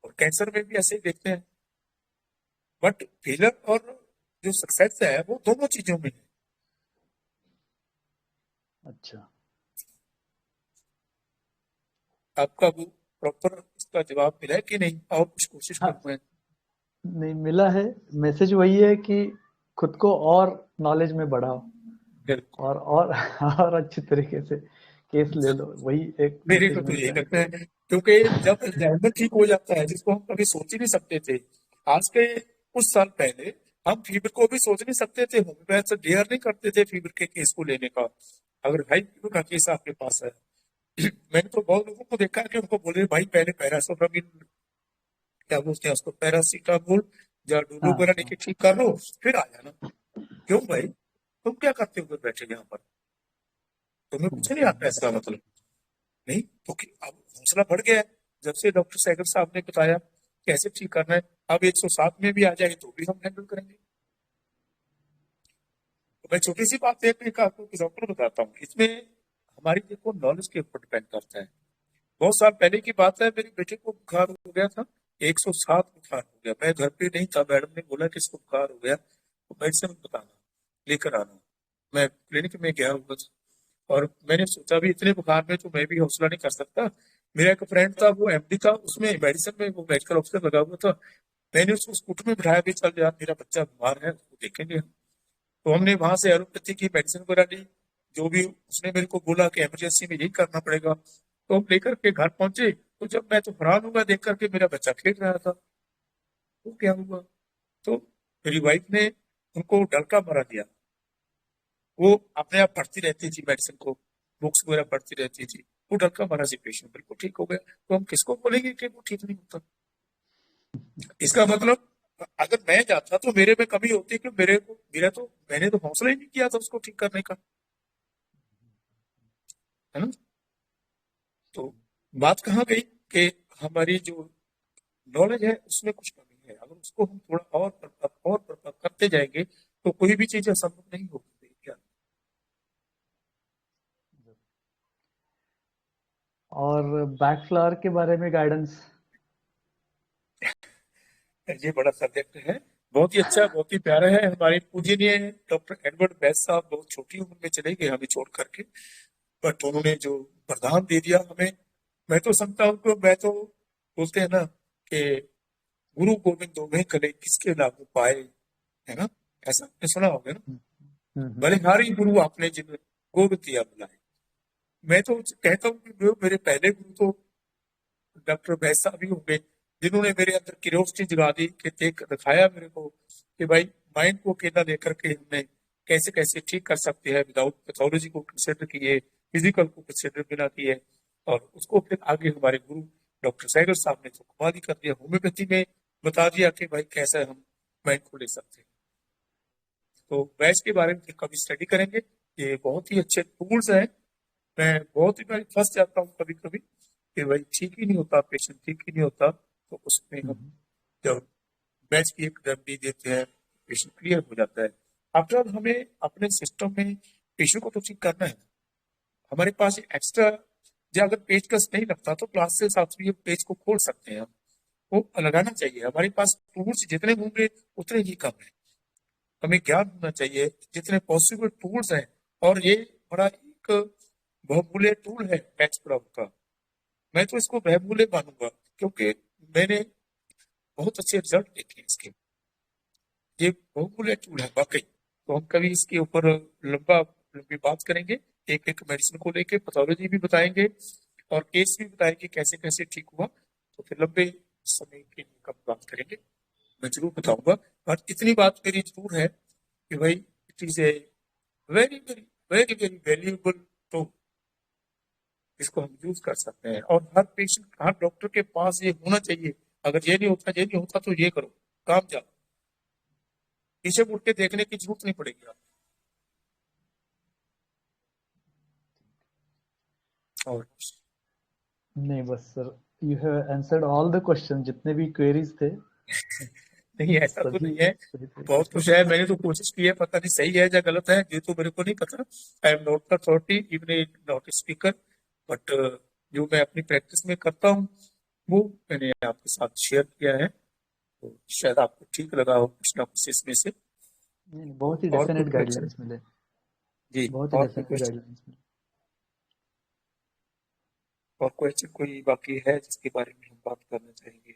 और कैंसर में भी ऐसे ही देखते हैं। बट फेलर और जो सक्सेस है वो दोनों चीजों में है। अच्छा, आपका वो प्रॉपर इसका जवाब मिला है कि नहीं, और कुछ कोशिश हाँ, करते हैं? नहीं मिला है। मैसेज वही है कि खुद को और नॉलेज में बढ़ाओ बिल्कुल, और अच्छी तरीके से केस ले लो, वही एक मेरे को मैसेज तो मिल यही रहा है। लगता है, क्योंकि जब अल्जाइमर ठीक हो जाता है, जिसको हम कभी सोच ही नहीं सकते थे, आज के कुछ साल पहले हम फीवर को भी सोच नहीं सकते थे, होम्योपैथ से डेयर नहीं करते थे फीवर के केस को लेने का। अगर हाई फीवर का केस आपके पास है, मैंने तो बहुत लोगों को देखा है कि उनको बोले भाई पहले पैरासोटामोल, क्या बोलते हैं उसको, पैरासीटामोल या डोलो वगैरह लेके ठीक कर लो, फिर आ जाना। क्यों भाई, तुम क्या करते हो बैठे यहाँ पर, तुम्हें कुछ नहीं आता इसका मतलब नहीं? तो अब हौसला बढ़ गया है जब से डॉक्टर सहगल साहब ने बताया कैसे ठीक करना है। अब 107 में भी आ जाए तो भी हम हैंडल करेंगे। तो मैं छोटी सी बात एक आपको एग्जाम्पल बताता हूँ, इसमें हमारी देखो नॉलेज के ऊपर डिपेंड करता है। बहुत साल पहले की बात है, मेरे बेटे को बुखार हो गया था, 107 बुखार हो गया। मैं घर पे नहीं था, मैडम ने बोला कि इसको बुखार हो गया तो मेडिसिन बताना, लेकर आना। मैं क्लिनिक में गया हुआ था और मैंने सोचा भी इतने बुखार में तो मैं भी हौसला नहीं कर सकता। मेरा एक फ्रेंड था, वो एमडी था, उसमें मेडिसिन में वो मेडिकल ऑफिसर लगा हुआ था। मैंने उसको स्कूटर में बिठाया कि चल यार मेरा बच्चा बीमार है, उसको देखेंगे हम। तो हमने वहां से एलोपैथी की मेडिसिन वगैरह ली, जो भी उसने मेरे को बोला कि इमरजेंसी में यही करना पड़ेगा। तो हम लेकर के घर पहुंचे, तो जब मैं तो हैरान हुआ देख करके मेरा बच्चा खेल रहा था। तो क्या हुआ, तो मेरी वाइफ ने उनको डलका मारा दिया। वो अपने आप पढ़ती रहती थी मेडिसिन को, बुक्स वगैरह पढ़ती रहती थी। वो डलका मारा से पेशेंट बिल्कुल ठीक हो गया। तो हम किसको बोलेंगे कि वो ठीक नहीं होता? इसका मतलब अगर मैं जाता तो मेरे में कमी होती कि मैंने तो हौसला ही नहीं किया था उसको ठीक करने का, है ना। तो बात कहाँ गई कि हमारी जो नॉलेज है उसमें कुछ कमी है। अगर उसको हम थोड़ा और करते जाएंगे तो कोई भी चीज असंभव नहीं होगी। और बैकफ्लावर के बारे में गाइडेंस? ये बड़ा सब्जेक्ट है, बहुत ही अच्छा, बहुत ही प्यारा है। हमारे पूजनीय डॉक्टर एडवर्ड बैस साहब बहुत छोटी उम्र में चले गए हमें छोड़ करके, बट उन्होंने जो वरदान दे दिया हमें, मैं तो समझता हूँ कि मैं तो बोलते हैं ना कि गुरु गोविंद दोवें कले किसके लागू पाए, है ना, ऐसा आपने सुना होगा ना। बलिहारी गुरु आपने जिन गोविंद दिया बुलाए। मैं तो कहता हूँ कि मेरे पहले गुरु तो डॉक्टर बैस साहब ही होंगे, जिन्होंने मेरे अंदर क्यूरियोसिटी जगा दी कि देख दिखाया मेरे को कि भाई माइंड को अकेला लेकर के हमने कैसे कैसे ठीक कर सकते हैं विदाउट पैथोलॉजी को कंसिडर किए, फिजिकल को कंसिडर बिना किए। और उसको फिर आगे हमारे गुरु डॉक्टर सैगल साहब ने तो कमाल ही कर दिया, होम्योपैथी में बता दिया कि भाई कैसे हम माइंड को ले सकते हैं। तो बैच के बारे में फिर कभी स्टडी करेंगे, ये बहुत ही अच्छे टूल्स हैं। मैं बहुत ही मैं फंस जाता हूँ कभी कभी कि भाई ठीक ही नहीं होता, पेशेंट ठीक ही नहीं होता, तो उसमें हम जब बैच की एक रेमेडी देते हैं पेशेंट क्लियर हो जाता है। आफ्टर हमें अपने सिस्टम में पेशेंट को तो ठीक करना है। हमारे पास एक्स्ट्रा जो अगर पेचकस नहीं लगता तो क्लास से साथ में पेज को खोल सकते हैं हम, वो लगाना चाहिए। हमारे पास टूल्स जितने होंगे उतने ही कम है। हमें ज्ञान होना चाहिए जितने पॉसिबल टूल्स हैं, और ये बड़ा एक बहुमूल्य टूल है पैच प्रॉब का। मैं तो इसको बहुमूल्य मानूंगा क्योंकि मैंने बहुत अच्छे रिजल्ट देखे इसके। ये बहुमूल्य टूल है वाकई। तो हम कभी इसके ऊपर लंबी बात करेंगे, एक एक मेडिसिन को लेके पैथोलॉजी भी बताएंगे और केस भी बताएंगे कैसे कैसे ठीक हुआ। तो फिर लंबे समय के लिए कब बात करेंगे, मैं जरूर बताऊंगा। और इतनी बात मेरी जरूर है कि भाई it is a very very very very valuable tool, इसको हम यूज कर सकते हैं। और हर पेशेंट, हर डॉक्टर के पास ये होना चाहिए। अगर ये नहीं होता तो ये करो, काम जाओ, पीछे मुड़ के देखने की जरूरत नहीं पड़ेगी आप। और नहीं बस sir, you have answered all the question, जितने भी क्वेरीज थे। नहीं ऐसा तो नहीं है, बहुत कुछ है। मैंने तो कोशिश की है, पता नहीं सही है या गलत है, ये तो मेरे को नहीं पता। I am not the authority, even not speaker, but जो मैं अपनी प्रैक्टिस में करता हूँ वो मैंने आपके साथ शेयर किया है। तो शायद आपको ठीक लगा हो कुछ ना कुछ इसमें से। बहुत ही डेफिनेट गाइडलाइंस मिले जी, बहुत ही डेफिनेट गाइडलाइंस मिले। और क्वेश्चन कोई बाकी है जिसके बारे में हम बात करना चाहेंगे?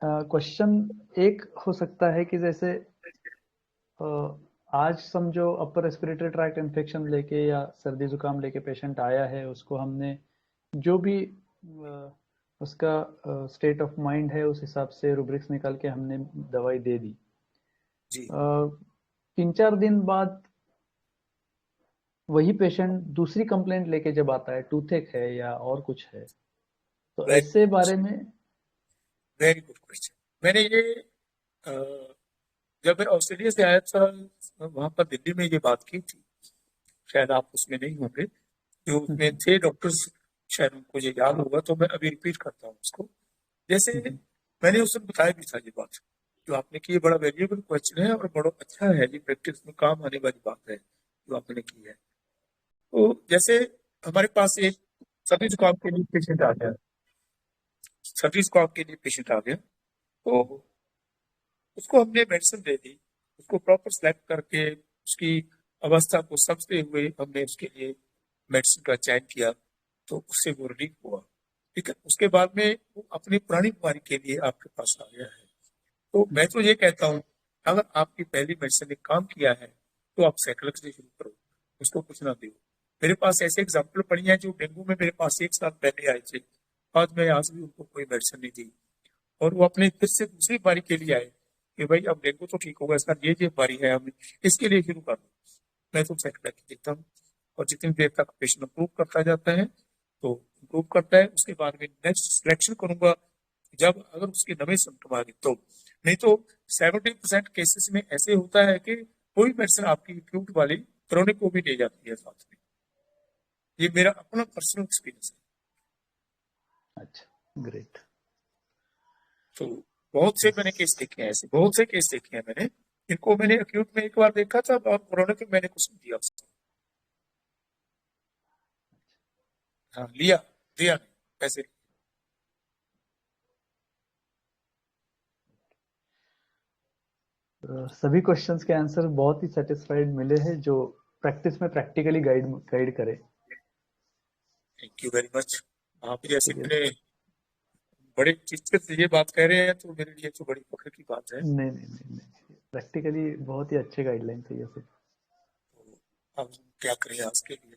क्वेश्चन एक हो सकता है कि जैसे आज समझो अपर रेस्पिरेटरी ट्रैक्ट इन्फेक्शन लेके या सर्दी जुकाम लेके पेशेंट आया है, उसको हमने जो भी उसका स्टेट ऑफ माइंड है उस हिसाब से रूब्रिक्स निकाल के हमने दवाई दे दी। 3-4 दिन बाद वही पेशेंट दूसरी कंप्लेंट लेके जब आता है, टूथेक है या और कुछ है, तो ऐसे बारे में। Very good question. मैंने ये जब मैं ऑस्ट्रेलिया से आया था वहां पर दिल्ली में ये बात की थी, शायद आप उसमें नहीं होंगे, जो उसमें थे डॉक्टर्स, शायद उनको ये याद होगा, तो मैं अभी रिपीट करता हूँ उसको। जैसे मैंने उस दिन बताया भी था, ये बात जो आपने की बड़ा वैल्यूएबल क्वेश्चन है और बड़ा अच्छा है, ये प्रैक्टिस में काम आने वाली बात है जो आपने की है। तो जैसे हमारे पास एक सर्दी जुकाम के लिए पेशेंट आ गया, 30 को आपके लिए पेशेंट आ गया, तो उसको हमने मेडिसिन दे दी, उसको प्रॉपर सेलेक्ट करके उसकी अवस्था को समझते हुए हमने उसके लिए मेडिसिन का चयन किया, तो उससे वो रिलीफ हुआ। ठीक है, उसके बाद में वो अपनी पुरानी बीमारी के लिए आपके पास आ गया है। तो मैं तो ये कहता हूँ, अगर आपकी पहली मेडिसिन ने काम किया है तो आप सेकंड से शुरू करो, उसको कुछ ना दो। मेरे पास ऐसे एग्जाम्पल पड़ी हैं जो डेंगू में मेरे पास 1 साल पहले आए थे, आज मैं आज भी उनको कोई मेडिसिन नहीं दी, और वो अपने फिर से दूसरी बीमारी के लिए आए कि भाई अब डेंगू तो ठीक होगा, इसका ये बीमारी है, हम इसके लिए शुरू कर दो। मैं तो सेकंड देखता हूँ, और जितनी देर तक पेशेंट इंप्रूव करता जाता है तो इंप्रूव करता है, उसके बाद में नेक्स्ट सिलेक्शन करूंगा जब अगर उसके नए सिम्टम आ गए तो। नहीं तो 70% केसेस में ऐसे होता है कि कोई मेडिसिन आपकी एक्यूट वाली क्रोनिक को भी ले जाती है साथ में। ये मेरा अपना पर्सनल एक्सपीरियंस है। अच्छा, ग्रेट। तो बहुत से मैंने केस देखे हैं, ऐसे बहुत से केस देखे हैं मैंने, इनको मैंने एक्यूट में एक बार देखा था और क्रोनिक में मैंने कुछ नहीं दिया उसको। हाँ, लिया दिया नहीं, पैसे। सभी क्वेश्चंस के आंसर बहुत ही सेटिस्फाइड मिले हैं, जो प्रैक्टिस में प्रैक्टिकली गाइड करे। Thank you very much. आप जैसे इतने बड़े चित्र से ये बात कह रहे हैं तो मेरे लिए तो बड़ी फख्र की बात है। नहीं, प्रैक्टिकली बहुत ही अच्छे गाइडलाइन है ये सब। तो अब क्या करें, आज के लिए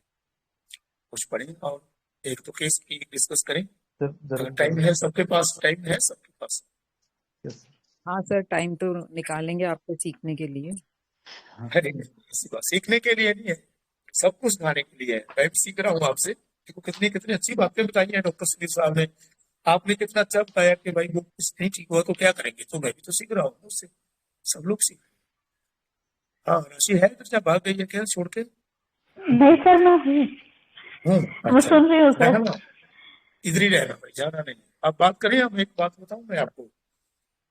कुछ पढ़ें और एक तो केस की डिस्कस करें। टाइम है सबके पास, टाइम है सबके पास। यस हाँ सर, टाइम तो निकालेंगे आपको सीखने के लिए। अरे ऐसी बात सीखने के लिए नहीं है, सब कुछ सिखाने के लिए है। मैं भी सीख रहा हूँ आपसे, देखो कितनी कितनी अच्छी बातें बताई हैं डॉक्टर सुनील साहब ने। आपने कितना अच्छा बताया कि भाई वो कुछ नहीं ठीक हुआ तो क्या करेंगे, तो मैं भी तो सीख रहा हूँ उससे, सब लोग सीख रहे हैं। हाँ, राशि है तो क्या भाग गई है क्या छोड़ के? नहीं सर, मैं हूँ, अच्छा, मैं सुन रही हूँ सर। रहना, इधर ही रहना भाई, जाना नहीं। आप बात करें, हम एक बात बताऊं मैं आपको।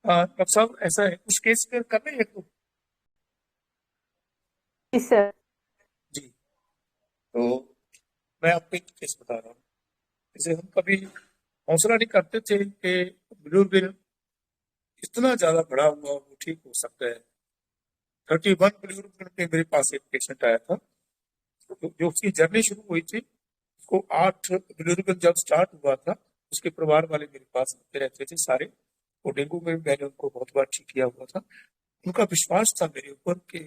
डॉक्टर साहब ऐसा है, कुछ केस कर रहे हैं तो सर जी, तो मैं आपको एक केस बता रहा हूँ। जैसे हम कभी हौसला नहीं करते थे कि बुजुर्ग इतना ज्यादा बड़ा हुआ वो ठीक हो सकता है। 31 बुजुर्ग पे मेरे पास एक पेशेंट आया था, जो उसकी जर्नी शुरू हुई थी, उसको 8 बुजुर्ग जब स्टार्ट हुआ था, उसके परिवार वाले मेरे पास आते रहते थे सारे। वो डेंगू में मैंने उनको बहुत बार ठीक किया हुआ था, उनका विश्वास था मेरे ऊपर कि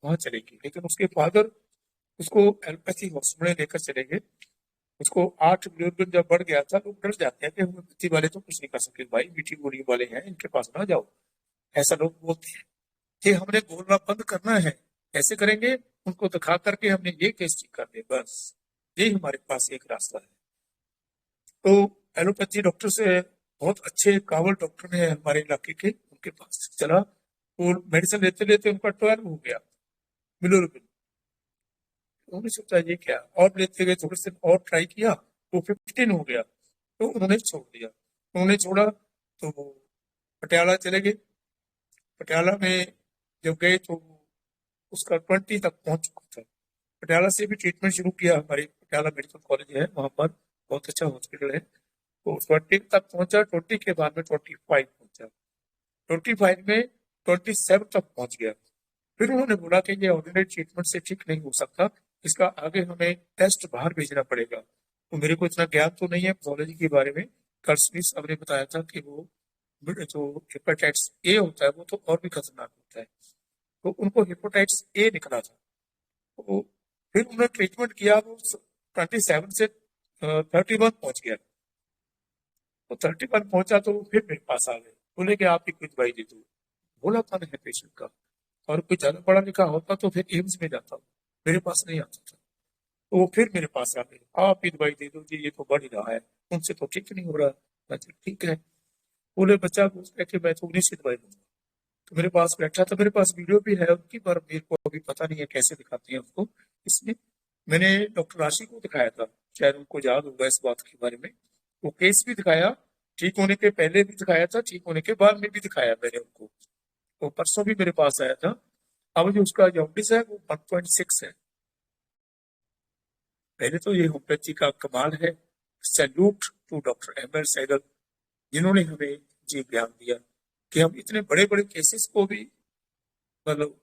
वहां चलेगी। लेकिन उसके फादर उसको एलोपैथी हॉस्पिटल लेकर चले गए। उसको 8 बुजुर्ग जब बढ़ गया था, लोग डर जाते हैं कि होम्योपैथी वाले तो कुछ नहीं कर सकते, भाई मीठी गोली वाले हैं, इनके पास ना जाओ, ऐसा लोग बोलते हैं। कि हमने बोलना बंद करना है, कैसे करेंगे? उनको दिखा करके हमने ये केस ठीक कर दे, बस यही हमारे पास एक रास्ता है। तो एलोपैथी डॉक्टर से बहुत अच्छे कावल डॉक्टर ने हमारे इलाके के, उनके पास चला, वो मेडिसिन लेते लेते उनका 12 हो गया बिलोरुबिन। उन्होंने सोचा ये क्या, और लेते गए, थोड़े से और ट्राई किया, वो 15 हो गया, तो उन्होंने छोड़ दिया। उन्होंने छोड़ा तो वो पटियाला चले गए। पटियाला में जब गए तो उसका 20 तक पहुंच चुका था। पटियाला से भी ट्रीटमेंट शुरू किया, हमारे पटियाला मेडिकल कॉलेज है वहां पर, बहुत अच्छा हॉस्पिटल है। तो 20 तक पहुंचा, 20 के बाद में 25 पहुंचा, 25 में 27 तक पहुंच गया। फिर उन्होंने बोला कि ये ऑर्डिनरी ट्रीटमेंट से ठीक नहीं हो सकता, इसका आगे हमें टेस्ट बाहर भेजना पड़ेगा। तो मेरे को इतना ज्ञान तो नहीं है पैथोलॉजी के बारे में। कल स्मिथ साहब ने बताया था कि वो जो हेपेटाइटिस ए होता है वो तो और भी खतरनाक होता है, तो उनको हेपेटाइटिस ए निकला था। तो फिर उन्होंने ट्रीटमेंट किया, वो 27 से 31 पहुंच गया। तो 31 पहुंचा तो फिर मेरे पास आ गए, बोले कि आप ही कोई दवाई दे दो। भोलापन है पेशेंट का, और कोई ज्यादा पढ़ा लिखा होता तो फिर एम्स में जाता, मेरे पास नहीं आता था। तो वो फिर मेरे पास आ गए, आप ही दवाई दे दो जी, ये तो बढ़ ही रहा है, उनसे तो ठीक नहीं हो रहा। मैं ठीक है, बोले बच्चा पूछता है कि मैं तो उन्हीं से दवाई दूंगा। तो मेरे पास बैठा था, मेरे पास वीडियो भी है उनकी, पर मेरे को अभी पता नहीं है कैसे दिखाते हैं उसको। इसमें मैंने डॉक्टर राशि को दिखाया था, शायद उनको याद होगा इस बात के बारे में। वो केस भी दिखाया, ठीक होने के पहले भी दिखाया था, ठीक होने के बाद में भी दिखाया मैंने उनको। तो परसों भी मेरे पास आया था। अब जो उसका जॉन्डिस है वो 1.6 है। पहले तो ये होम्योपैथी का कमाल है, salute to doctor M L Sehgal, जिन्होंने हमें जी ज्ञान दिया कि हम इतने बड़े बड़े केसेस को भी मतलब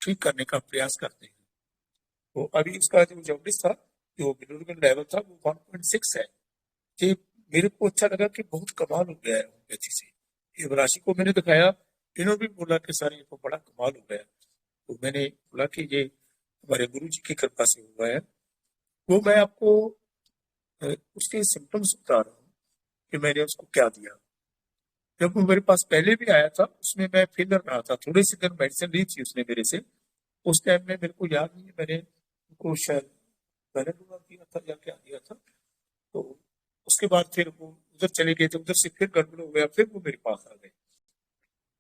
ठीक करने का प्रयास करते हैं। तो अभी इसका जो जॉन्डिस था, जो बिलिरुबिन लेवल था, वो 1.6 है। ये मेरे को अच्छा लगा कि बहुत कमाल हो गया है होम्योपैथी से। ये राशि को मैंने दिखाया, इन्होंने भी बोला कि सर ये तो बड़ा कमाल हो गया। तो मैंने बोला कि ये हमारे गुरु जी की कृपा से हुआ है। वो मैं आपको उसके सिम्टम्स बता रहा हूँ कि मैंने उसको क्या दिया। जब वो मेरे पास पहले भी आया था, उसमें मैं फेलर रहा था, थोड़े से दिन मेडिसिन ली थी उसने मेरे से। उस टाइम में मेरे को याद नहीं है, मैंने उनको शायद पैराडोल दिया था या क्या दिया था। तो उसके बाद फिर वो उधर चले गए थे, उधर से फिर गड़बड़ हो गया, फिर वो मेरे पास आ गए।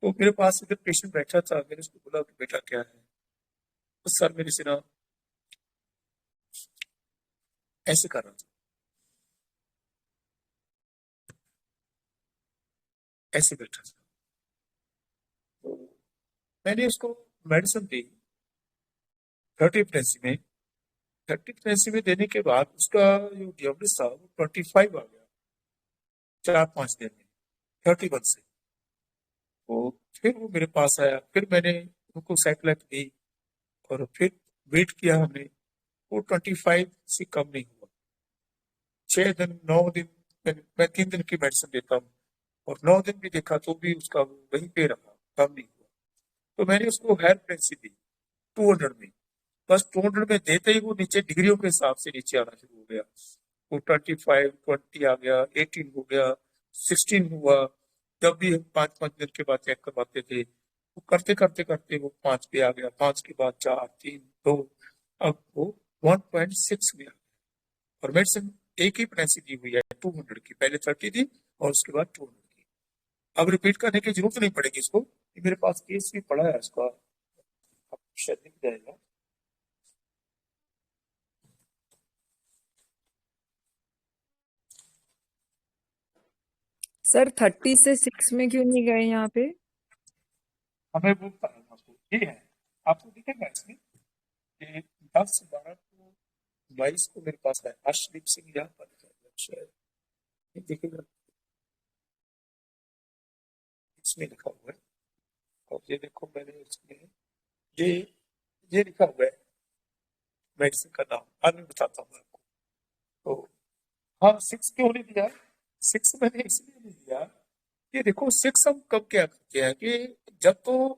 तो मेरे पास इधर पेशेंट बैठा था, मैंने उसको बोला कि बेटा क्या है। तो सर मेरे से ना ऐसे कर रहा था, ऐसे बैठा था। तो मैंने उसको मेडिसिन दी 30 में देने के बाद उसका जो डायबिटीज था वो 25 आ गया 4-5 दिन में, 31 से। तो फिर वो मेरे पास आया, फिर मैंने उनको साइक्लाइक दी और फिर वेट किया हमने, वो 25 से कम नहीं हुआ। 6 दिन 9 दिन मैं 3 दिन की मेडिसिन देता हूँ, और 9 दिन भी देखा तो भी उसका वहीं पे रहा, कम नहीं हुआ। तो मैंने उसको हायर प्रेगनेंसी दी 200 में, बस 200 में देते ही वो नीचे डिग्रियों के हिसाब से नीचे आना शुरू हो गया। वो 25 20 आ गया, 18 हो गया, 16 हुआ। जब भी हम 5-5 दिन के बाद चेक करवाते थे, वो करते करते करते वो 5 पे आ गया, 5 के बाद 4, 3, 2, अब वो 1.6 में आ गया। और मेडिसिन एक ही प्रेगनेंसी दी हुई है 200 की, पहले 30 दी और उसके बाद 200 की। अब रिपीट करने की जरूरत नहीं पड़ेगी इसको, मेरे पास केस भी पड़ा है इसका, आपको शायद दिख जाएगा। सर 30 से 6 में क्यों नहीं गए यहाँ पे? हमें वो आपको ये है, आपको दिखेगा इसमें 10 12 को 22 को मेरे पास है हर्षदीप सिंह, यहाँ पर शायद ये दिखेगा, इसमें लिखा हुआ है। और ये देखो मैंने इसमें ये लिखा हुआ है मेडिसिन का नाम, आज मैं बताता हूँ आपको। तो हाँ 6 क्यों नहीं दिया, 6 मैंने इसलिए नहीं दिया, ये देखो 6 हम कब क्या करते हैं कि जब तो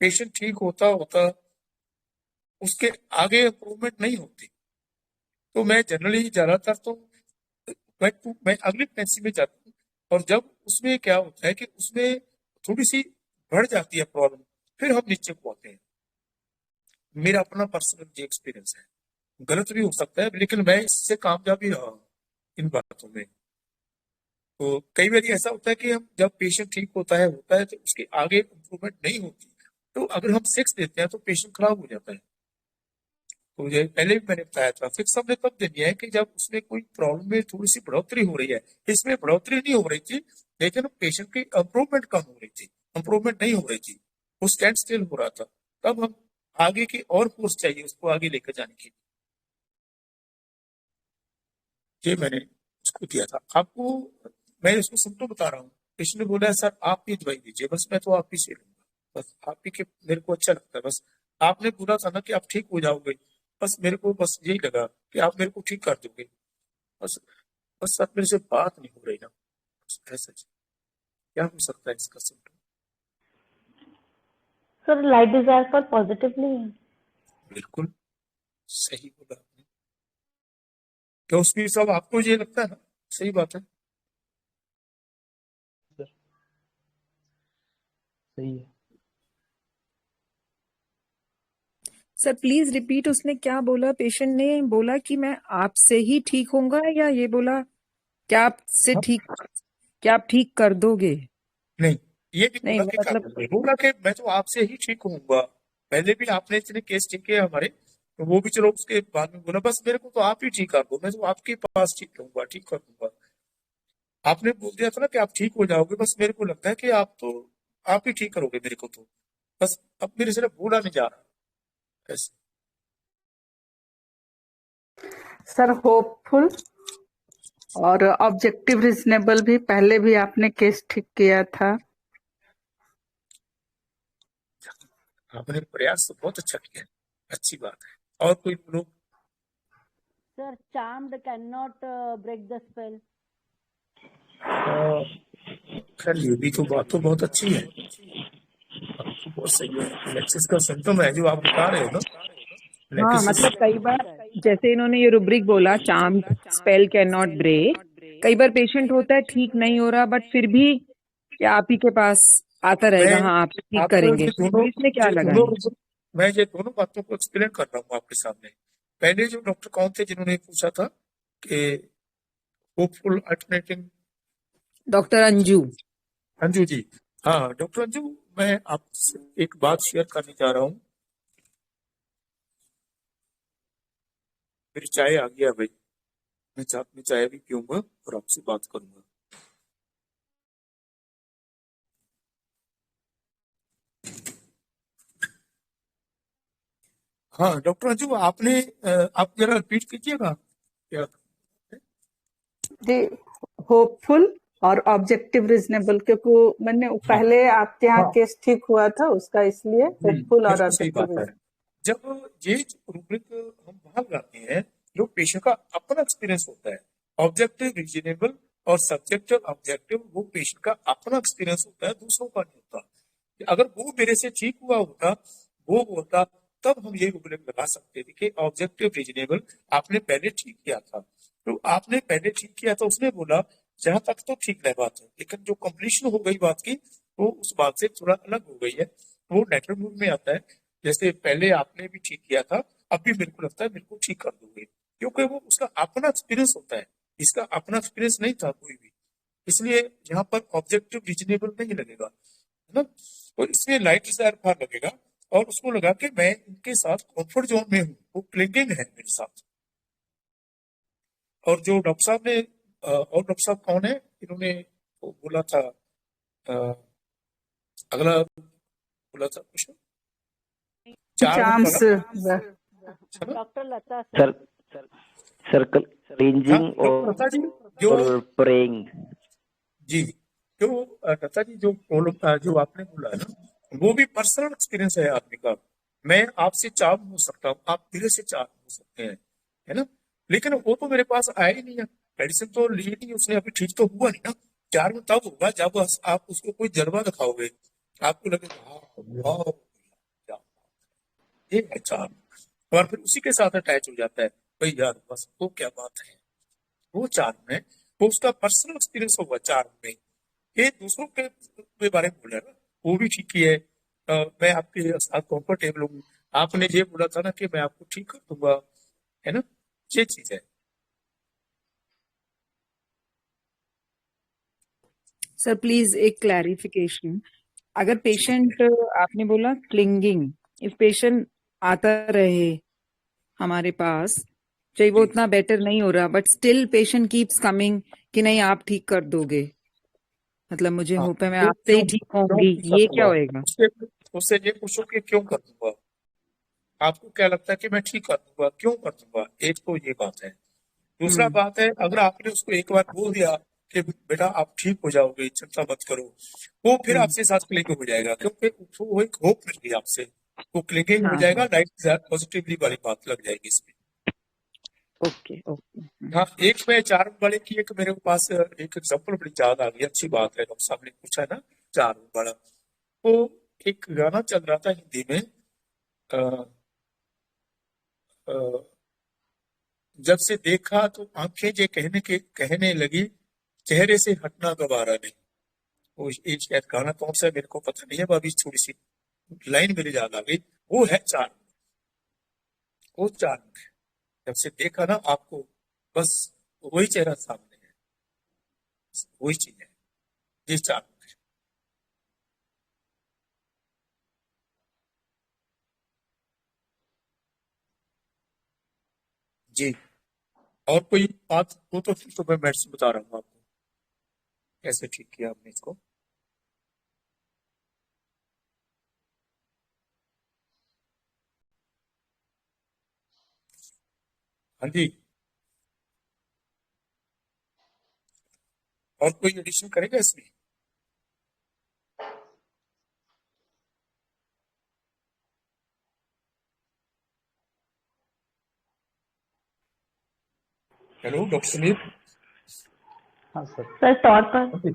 पेशेंट ठीक होता होता उसके आगे इम्प्रूवमेंट नहीं होती। तो मैं जनरली ज्यादातर तो मैं अगली प्रेगनेंसी में जाता हूँ, और जब उसमें क्या होता है कि उसमें थोड़ी सी बढ़ जाती है प्रॉब्लम, फिर हम नीचे को आते हैं। मेरा अपना पर्सनल एक्सपीरियंस है, गलत भी हो सकता है, लेकिन मैं इससे कामयाब भी रहा हूँ इन बातों में। तो कई बार ऐसा होता है कि हम जब पेशेंट ठीक होता है तो उसके आगे इम्प्रूवमेंट नहीं होती, तो अगर हम 6 देते हैं तो पेशेंट खराब हो जाता है। तो ये पहले भी मैंने बताया था, 6 हमने तब देनी है कि जब उसमें कोई प्रॉब्लम में थोड़ी सी बढ़ोतरी हो रही है। इसमें बढ़ोतरी नहीं हो रही थी, लेकिन पेशेंट की इम्प्रूवमेंट कम हो रही थी, इम्प्रूवमेंट नहीं हो रही थी, वो स्टैंड स्टिल हो रहा था। तब हम आगे की और कोर्स चाहिए उसको आगे लेकर जाने की, ये मैंने उसको दिया था। आपको मैं इसको सिम्टम बता रहा हूँ। पेशेंट ने बोला सर आप ही दवाई दीजिए, बस मैं तो आप ही से लूंगा, बस आप ही के मेरे को अच्छा लगता है। बस आपने बोला था ना कि आप ठीक हो जाओगे, बस मेरे को बस यही लगा कि आप मेरे को ठीक कर दोगे, बस बस सर मेरे से बात नहीं हो रही ना, ऐसा क्या हो सकता है इसका सिम्टम? सर लाइट डिजायर पर पॉजिटिव नहीं है। बिल्कुल सही बोला आपने, क्या उसमें सब आपको ये लगता है ना? सही बात है, सही है। सर प्लीज रिपीट, उसने क्या बोला? पेशेंट ने बोला कि मैं आपसे ही ठीक होऊंगा, या ये बोला क्या आपसे ठीक, क्या आप ठीक कर दोगे? नहीं ये भी नहीं बोला कि मतलब बोला कि मैं तो आपसे ही ठीक होऊंगा, पहले भी आपने इतने केस ठीक किए हमारे, तो वो भी चलो उसके बाद में बोला बस मेरे को तो आप ही ठीक कर दो, मैं तो आपके पास ठीक रहूंगा, ठीक कर दूंगा। आपने बोल दिया था ना कि आप ठीक हो जाओगे, बस मेरे को लगता है कि आप ही ठीक करोगे मेरे को, तो बस अब मेरे से बोला नहीं जा रहा ऐसे। सर होपफुल और ऑब्जेक्टिव रीजनेबल भी पहले भी आपने केस ठीक किया था। आपने प्रयास तो बहुत अच्छा किया, अच्छी बात है। और कोई लोग? Sir charmed can not break the spell. खैर ये भी तो बात तो बहुत अच्छी है, आपको बहुत सही है। एलेक्सिस का सिम्टम है जो आप बता रहे हो ना, हाँ एलेक्सिस। मतलब कई बार जैसे इन्होंने ये रुब्रिक बोला, charm spell can not break, कई बार पेशेंट होता है ठीक नहीं हो रहा बट फिर भी क्या आप ही के पास आता रहेगा, मैं हाँ आप ठीक आपको करेंगे, तो इसमें क्या लगाएं? मैं ये दोनों बातों को एक्सप्लेन कर रहा हूँ आपके सामने। पहले जो डॉक्टर कौन थे जिन्होंने पूछा था कि hopeful alternative? Doctor Anju. Anju ji, हाँ डॉक्टर अंजू, मैं आपसे एक बात शेयर करने जा रहा हूँ। मेरी चाय आ गया भाई, मैं अपनी चाय भी पीऊंगा और आपसे बात करूंगा। हाँ डॉक्टर अंजू, आपने आप जरा रिपीट कीजिएगा क्या? जी, होपफुल और ऑब्जेक्टिव रीजनेबल, क्योंकि मैंने पहले आपके यहाँ हाँ केस ठीक हुआ था उसका, इसलिए होपफुल और बिल्कुल सही बात ऑब्जेक्टिव। है। जब ये रूब्रिक हम बाहर लाते हैं, जो पेशेंट का अपना एक्सपीरियंस होता है, ऑब्जेक्टिव रीजनेबल और सब्जेक्टिव ऑब्जेक्टिव, वो पेशेंट का अपना एक्सपीरियंस होता है, दूसरों का नहीं होता। अगर वो मेरे से ठीक हुआ होता, वो होता, तब हम ये रूब्रिक लगा सकते थे कि ऑब्जेक्टिव रीजनेबल आपने पहले ठीक किया था। तो आपने पहले ठीक किया था, उसने बोला जहां तक तो ठीक है बात है, लेकिन जो कंप्लीशन हो गई बात की, वो उस बात से थोड़ा अलग हो गई है। वो नेचुरल मूड में आता है, जैसे पहले आपने भी ठीक किया था, अब भी मेरे को लगता है मेरे को ठीक कर दोगे, क्योंकि वो उसका अपना एक्सपीरियंस होता है, इसका अपना एक्सपीरियंस नहीं था कोई भी, इसलिए यहाँ पर ऑब्जेक्टिव रीजनेबल नहीं लगेगा, है ना। और इसमें लाइट डिजायर फॉर लगेगा, और उसको लगा कि मैं इनके साथ कंफर्ट जोन में हूँ, वो क्लिंगिंग है मेरे साथ। और जो डॉक्टर साहब ने और डॉक्टर साहब कौन है, इन्होंने वो बोला था, अ, अगला बोला था कुछ चार चार्म्स। डॉक्टर लता सर सर। सर्कल हाँ क्लींजिंग डॉक्टर लता जी, जो और प्रेइंग। जी, जो लता जी जो जो आपने बोला है ना, वो भी पर्सनल एक्सपीरियंस है आदमी का। मैं आपसे चार्म हो सकता हूँ, आप मेरे से चार्म हो सकते हैं, है ना। लेकिन वो तो मेरे पास आया ही नहीं है, मेडिसिन तो ली नहीं उसने, अभी ठीक तो हुआ नहीं ना। चार्म तब होगा जब आप उसको कोई जलवा दिखाओगे, आपको लगेगा हाँ वाह, क्या ये है चार्म, और फिर उसी के साथ अटैच हो जाता है। भाई यार बस वो क्या बात है, वो चार्म है, वो उसका पर्सनल एक्सपीरियंस होगा चार्म में। ये दूसरों के बारे में बोल रहा है ना, वो भी ठीक ही है। मैं आपके साथ कंफर्टेबल हूँ, आपने ये बोला था ना कि मैं आपको ठीक कर दूंगा, है ना, ये चीज है। सर प्लीज एक क्लैरिफिकेशन, अगर जी पेशेंट आपने बोला क्लिंगिंग, इफ पेशेंट आता रहे हमारे पास, चाहे वो जी उतना बेटर नहीं हो रहा but still patient keeps coming कि नहीं आप ठीक कर दोगे, मतलब मुझे हाँ, होप है मैं तो आपसे ही क्यों ठीक क्यों होंगी, ठीक कर ये क्या दूंगा, होएगा? उससे उससे ये पूछो कि क्यों कर दूंगा, आपको क्या लगता है कि मैं ठीक कर दूंगा, क्यों कर दूंगा, एक तो ये बात है। दूसरा हम्म बात है, अगर आपने उसको एक बार बोल दिया कि बेटा आप ठीक हो जाओगे, चिंता मत करो, वो फिर हम्म आपसे साथ क्लिक हो जाएगा, क्योंकि उसको वो एक होप मिल गई आपसे, वो क्लिकिंग हो हाँ जाएगा, हाँ लाइक पॉजिटिवली वाली बात लग जाएगी इसमें। ओके ओके हाँ, एक मैं चार वाले की एक मेरे पास एक एग्जाम्पल बड़ी याद आ गई, अच्छी बात है, डॉक्टर साहब ने पूछा है ना चार वाला। वो एक गाना चल रहा था हिंदी में, अ, अ, जब से देखा तो आंखें जे कहने लगी, चेहरे से हटना गवारा नहीं। वो एक शायद गाना कौन सा है मेरे को पता नहीं है, अभी थोड़ी सी लाइन मेरी याद आ गई। वो है चार, वो चार, जब से देखा ना आपको, बस वही चेहरा सामने है, वही चीज है, ये चार। जी, और कोई बात हो तो फिर तो मैं मेडिसिन बता रहा हूँ आपको कैसे ठीक किया आपने इसको। हाँ जी, और कोई एडिशन करेगा इसमें? Hello doctor Sunil. हाँ सर। Sir torpor.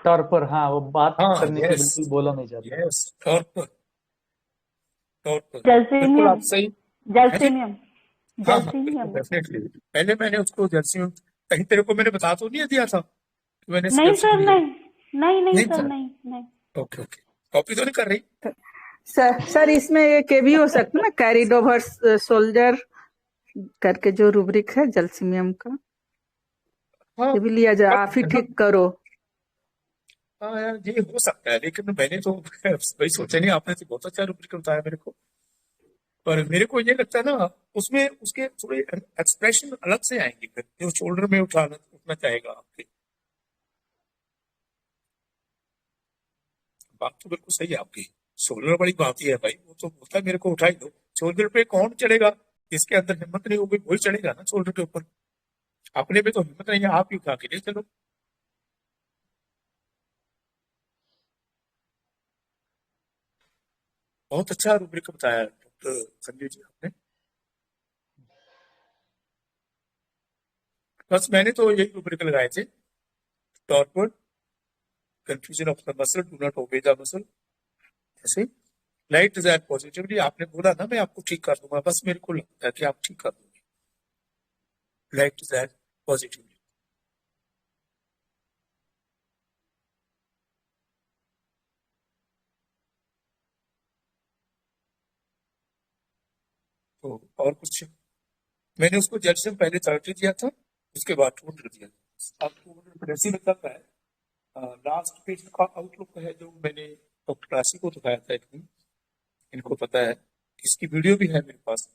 टॉर्पर, हाँ, वो बात हाँ करने से यस बिल्कुल बोला नहीं जाता। यस, टॉर्पर बिल्कुल जलसेमियम। आप सही है जी। जलसेमियम। हाँ हाँ बिल्कुल जलसेमियम। डेफिनेटली। पहले मैंने उसको जर्सी कहीं तेरे को मैंने बता तो नहीं दिया था कि मैंने नहीं जर्सी सर, लिया? नहीं नहीं नहीं सर, था। नहीं। ओके ओके, कॉपी तो नहीं कर रही? सर इसमें एक ये भी हो सकता है ना, कैरिड ओवर सोल्जर करके जो रूब्रिक है जलसीमियम का, हाँ ये भी लिया जाए, आप ही हाँ ठीक करो। हाँ यार, ये हो सकता है, लेकिन मैंने तो वही सोचा नहीं। आपने तो बहुत अच्छा रूब्रिक बताया मेरे को, पर मेरे को ये लगता है ना उसमें उसके थोड़े एक्सप्रेशन अलग से आएंगे फिर, जो शोल्डर में उठना चाहेगा आपके। बात तो बिल्कुल सही है आपकी। शोल्डर बड़ी बात ही है भाई, वो तो बोलता है मेरे को उठाई दो। शोल्डर पे कौन चढ़ेगा? जिसके अंदर हिम्मत नहीं होगी वही चढ़ेगा ना शोल्डर के ऊपर। अपने पे तो हिम्मत नहीं है, आप ही उठा के ले चलो। बहुत अच्छा रूब्रिक बताया डॉक्टर संजय जी आपने। बस मैंने तो यही रूब्रिक लगाए थे, torpor, confusion of the muscle, do not obey the muscle, ऐसे लाइट डिजायर पॉजिटिवली। आपने बोला ना मैं आपको ठीक कर दूंगा, बस मेरे को लगता है कि आप ठीक कर दोगे लाइट डिजायर पॉजिटिवली। तो और कुछ, मैंने उसको जल्द पहले 30 दिया था, उसके बाद 200 दिया। आपको ऐसे लगता है लास्ट पेज का आउटलुक है जो मैंने डॉक्टर राशि को दिखाया था, इनको पता है, इसकी वीडियो भी है मेरे पास।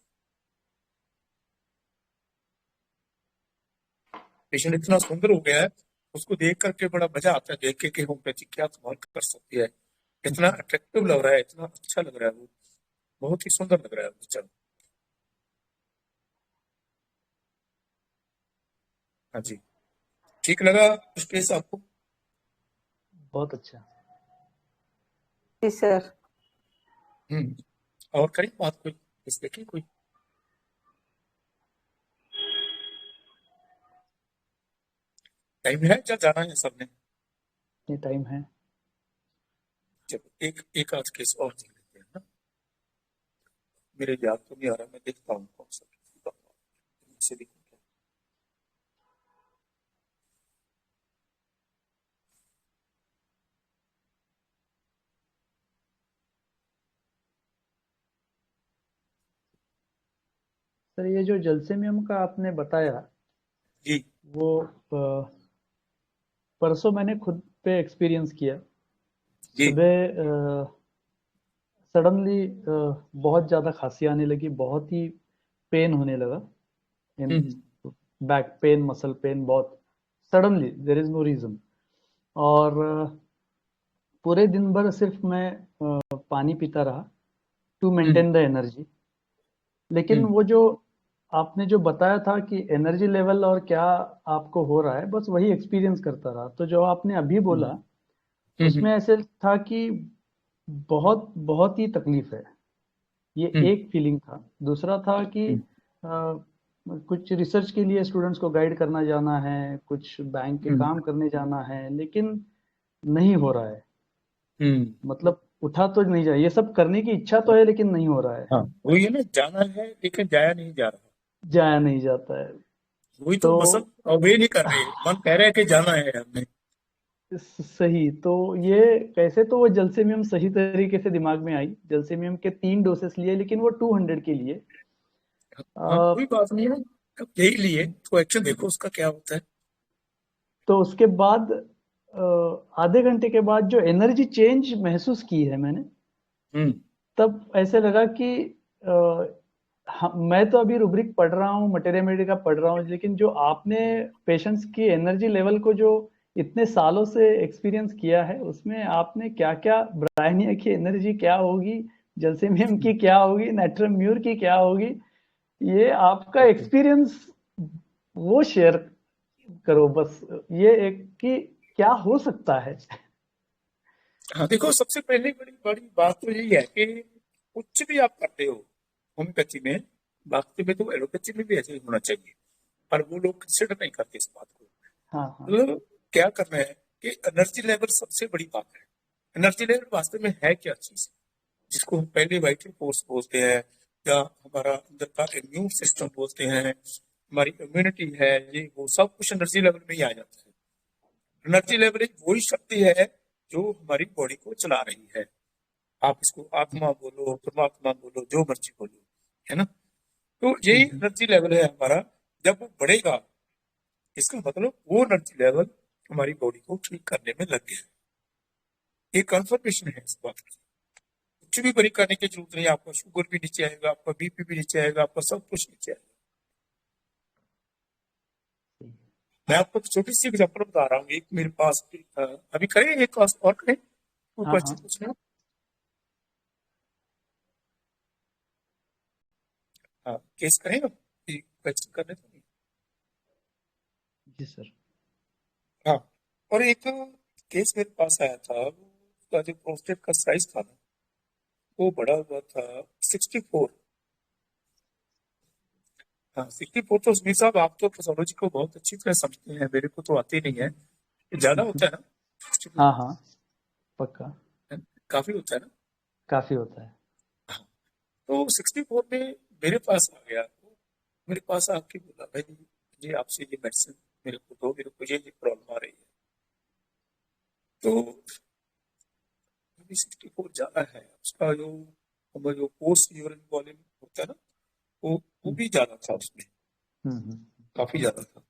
पेशेंट इतना सुंदर हो गया है, उसको देख करके बड़ा मजा आता है, देख के कि होम्योपैथी क्या कमाल कर सकती है। इतना अट्रैक्टिव लग रहा है, इतना अच्छा लग रहा है, वो बहुत ही सुंदर लग रहा है बच्चा। हाँ जी, ठीक लगा उस केस आपको? बहुत अच्छा। जी सर। और करें बात कोई इस देखिए कोई? टाइम है क्या, जाना है सबने? ये टाइम है। चलो एक आध केस और देख लेते हैं ना। मेरे याद तो नहीं आ रहा, मैं देखता हूँ कौन सा से देखूं क्या। सर ये जो जलसेमियम का आपने बताया जी वो परसों मैंने खुद पे एक्सपीरियंस किया। जी सुबह सडनली बहुत ज़्यादा खांसी आने लगी, बहुत ही पेन होने लगा, in back pain, muscle pain, बहुत suddenly, there is no reason. और पूरे दिन भर सिर्फ मैं पानी पीता रहा टू मेंटेन द एनर्जी। लेकिन वो जो आपने जो बताया था कि एनर्जी लेवल और क्या आपको हो रहा है, बस वही एक्सपीरियंस करता रहा। तो जो आपने अभी बोला उसमें ऐसे था कि बहुत बहुत ही तकलीफ है, ये एक फीलिंग था। दूसरा था कि कुछ रिसर्च के लिए स्टूडेंट्स को गाइड करना जाना है, कुछ बैंक के काम करने जाना है, लेकिन नहीं हो रहा है। मतलब उठा तो नहीं जा, ये सब करने की इच्छा तो है लेकिन नहीं हो रहा है। हाँ वही है ना, जाना है लेकिन जाया नहीं जा रहा, जाया नहीं जाता है। वही तो मसल अवे नहीं कर रहे, मन कह रहा है कि जाना है हमने। सही। तो ये कैसे, तो वो जलसेमियम सही तरीके से दिमाग में आई। जलसेमियम के 3 डोसेस लिए, लेकिन वो 200 के लिए। हाँ कोई बात नहीं है, अब यही लिए तो एक्शन देखो उसका क्या होता है। तो उसके बाद आधे घंटे के बाद जो एनर्जी चेंज महसूस की है मैंने, तब ऐसे लगा कि मैं तो अभी रुब्रिक पढ़ रहा हूँ, मटेरिया मेडिका पढ़ रहा हूँ, लेकिन जो आपने पेशेंट्स की एनर्जी लेवल को जो इतने सालों से एक्सपीरियंस किया है, उसमें आपने क्या क्या, ब्रायनिया की एनर्जी क्या होगी, जलसेमियम की क्या होगी, नाइट्रम म्यूर की क्या होगी, ये आपका एक्सपीरियंस वो शेयर करो बस। ये एक कि क्या हो सकता है? हाँ देखो, सबसे पहले बड़ी बड़ी बात तो यही है कि कुछ भी आप करते हो होम्योपैथी में, बाकी में तो एलोपैथी में भी ऐसे ही होना चाहिए, पर वो लोग कंसिडर नहीं करते इस बात को। हाँ हाँ तो क्या करना है कि एनर्जी लेवल सबसे बड़ी बात है। एनर्जी लेवल वास्तव में है क्या चीज, जिसको हम पहले वाइटल फोर्स बोलते हैं, या हमारा अंदर का इम्यून सिस्टम बोलते हैं, हमारी इम्यूनिटी है, ये वो सब कुछ एनर्जी लेवल में ही आ जाता है। एनर्जी लेवल एक वही शक्ति है जो हमारी बॉडी को चला रही है। आप इसको आत्मा बोलो, परमात्मा बोलो, जो मर्जी बोलो, है ना। तो यही एनर्जी लेवल है हमारा। जब वो बढ़ेगा, इसका मतलब वो एनर्जी लेवल हमारी बॉडी को ठीक करने में लग गया। ये कंफर्मेशन है इस बात की। कुछ भी बड़ी करने की जरूरत नहीं, आपका शुगर भी नीचे आएगा, आपका बीपी भी नीचे आएगा, आपका सब कुछ नीचे आएगा। मैं आपको छोटी सी एग्जाम्पल बता रहा हूँ। एक मेरे पास अभी करें, एक और करें, कोई हाँ क्वेश्चन हाँ पूछना? हाँ, केस करें ना, क्वेश्चन करने तो नहीं। जी सर। हाँ, और एक केस मेरे पास आया था, उसका जो प्रोस्टेट का साइज था ना, वो बड़ा हुआ था 64। हाँ 64। तो समीर साहब, आप तो पैथोलॉजी को बहुत अच्छी तरह समझते हैं, मेरे को तो आती नहीं है। ज्यादा होता है ना 64? हाँ हाँ पक्का, काफी होता है ना। काफी होता है। तो 64 में मेरे पास आ गया, तो मेरे पास आके बोला, भाई ये आपसे ये मेडिसिन मेरे को दो, मेरे को ये प्रॉब्लम आ रही है। तो 64 ज्यादा है, उसका जो पोस्ट यूरिन वॉल्यूम होता है ना, वो भी ज्यादा था उसमें, काफी ज्यादा था।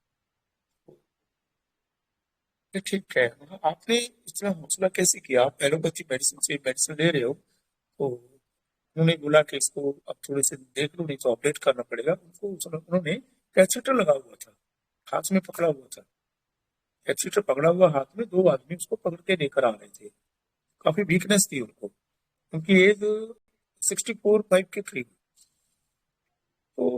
तो ठीक है, आपने इतना हौसला कैसे किया? आप एलोपैथी मेडिसिन से मेडिसिन ले रहे हो, तो उन्होंने बोला कि इसको अब थोड़े से देख लो, नहीं तो अपडेट करना पड़ेगा। उन्होंने कैथेटर लगा हुआ था, हाथ में पकड़ा हुआ था, कैथेटर पकड़ा हुआ हाथ में, 2 आदमी उसको पकड़ के लेकर आ रहे थे। काफी वीकनेस थी उनको, उनकी एज 64-65 के करीब। तो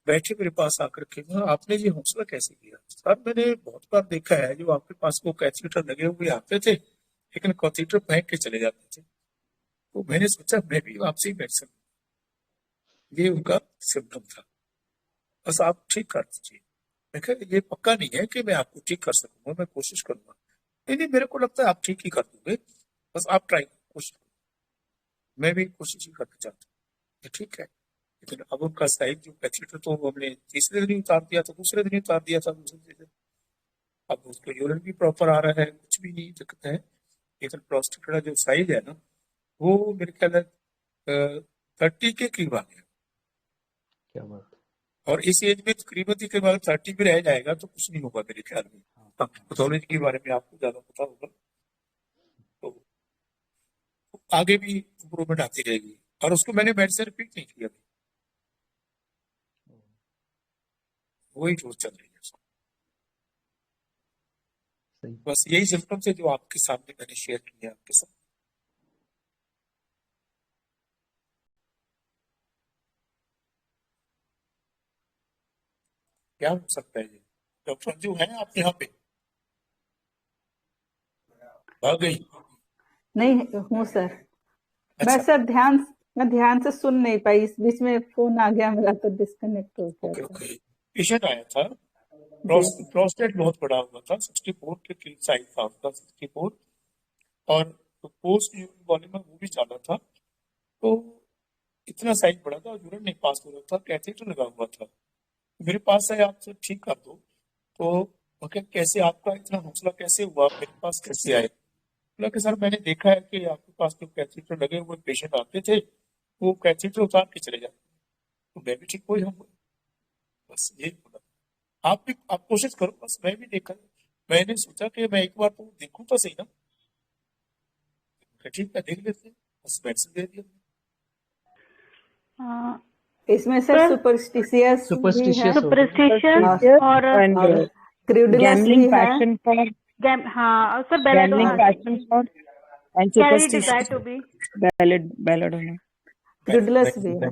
बैठे मेरे पास आकर के, आपने ये हौसला कैसे किया? सर मैंने बहुत बार देखा है, जो आपके पास वो कैथेटर लगे हुए आते थे, लेकिन कैथेटर फेंक के चले जाते थे। तो मैंने सोचा मैं भी आपसे ही बैठ सकूं। ये उनका सिम्टम था, बस आप ठीक कर दीजिए। मैं कहा ये पक्का नहीं है कि मैं आपको ठीक कर सकूंगा, मैं कोशिश करूंगा। नहीं, मेरे को लगता है आप ठीक ही कर दोगे, बस आप ट्राई कोशिश करो। मैं भी कोशिश ही करना चाहता हूँ। ठीक है, लेकिन अब उनका साइज जो कैथेटर, तो हमने तीसरे दिन ही उतार दिया था, दूसरे दिन ही उतार दिया था, दूसरे दिन। अब उसका यूरिन भी प्रॉपर आ रहा है, कुछ भी नहीं दिक्कत है। लेकिन प्रोस्टेट का जो साइज है ना, वो मेरे ख्याल है 30 के करीब आ गया। क्या बात। और इस एज में तकरीबन 30 भी रह जाएगा तो कुछ नहीं होगा मेरे ख्याल में। पैथोलॉजी के बारे में आपको ज्यादा पता होगा, तो आगे भी इम्प्रूवमेंट आती रहेगी। और उसको मैंने मेडिसिन रिपीट नहीं किया, वही रोज चल रही है उसको। बस यही सिम्टम्स है जो आपके सामने मैंने शेयर किया आपके साथ। क्या हो सकता है ये? डॉक्टर अंजू है आप यहाँ पे? भाग गई? नहीं हूँ सर। अच्छा। मैं सर ध्यान से सुन नहीं पाई, इस बीच में फोन आ गया मेरा तो डिस्कनेक्ट हो गया। ओके। पेशेंट आया था, प्रोस्टेट बहुत बड़ा हुआ था, 64 के करीब साइज था उसका, 64। और तो पोस्ट यूरिन वॉल्यूम में वो भी ज्यादा था, तो इतना साइज बड़ा था, यूरिन नहीं पास हो रहा था, कैथेटर लगा हुआ था। मेरे पास है, आप ठीक कर दो। तो ओके, कैसे आपका इतना हौसला कैसे हुआ, मेरे पास कैसे आए? बोला कि सर मैंने देखा है कि आपके पास जो कैथेटर लगे हुए पेशेंट आते थे, वो कैथेटर उतार के चले जाते, तो मैं भी ठीक हो जाऊंगा। बस यही बोला। आप कोशिश करो, बस मैं भी देखा, मैंने सोचा कि मैं एक बार तो देखूं तो सही ना। ठीक है, देख लेते हैं, बस मेडिसिन दे दिया। इसमें सर सुपरस्टिशियस भी है, सुपरस्टिशन और क्रूडुलस भी है। हाँ सर, क्रूडुलस भी है।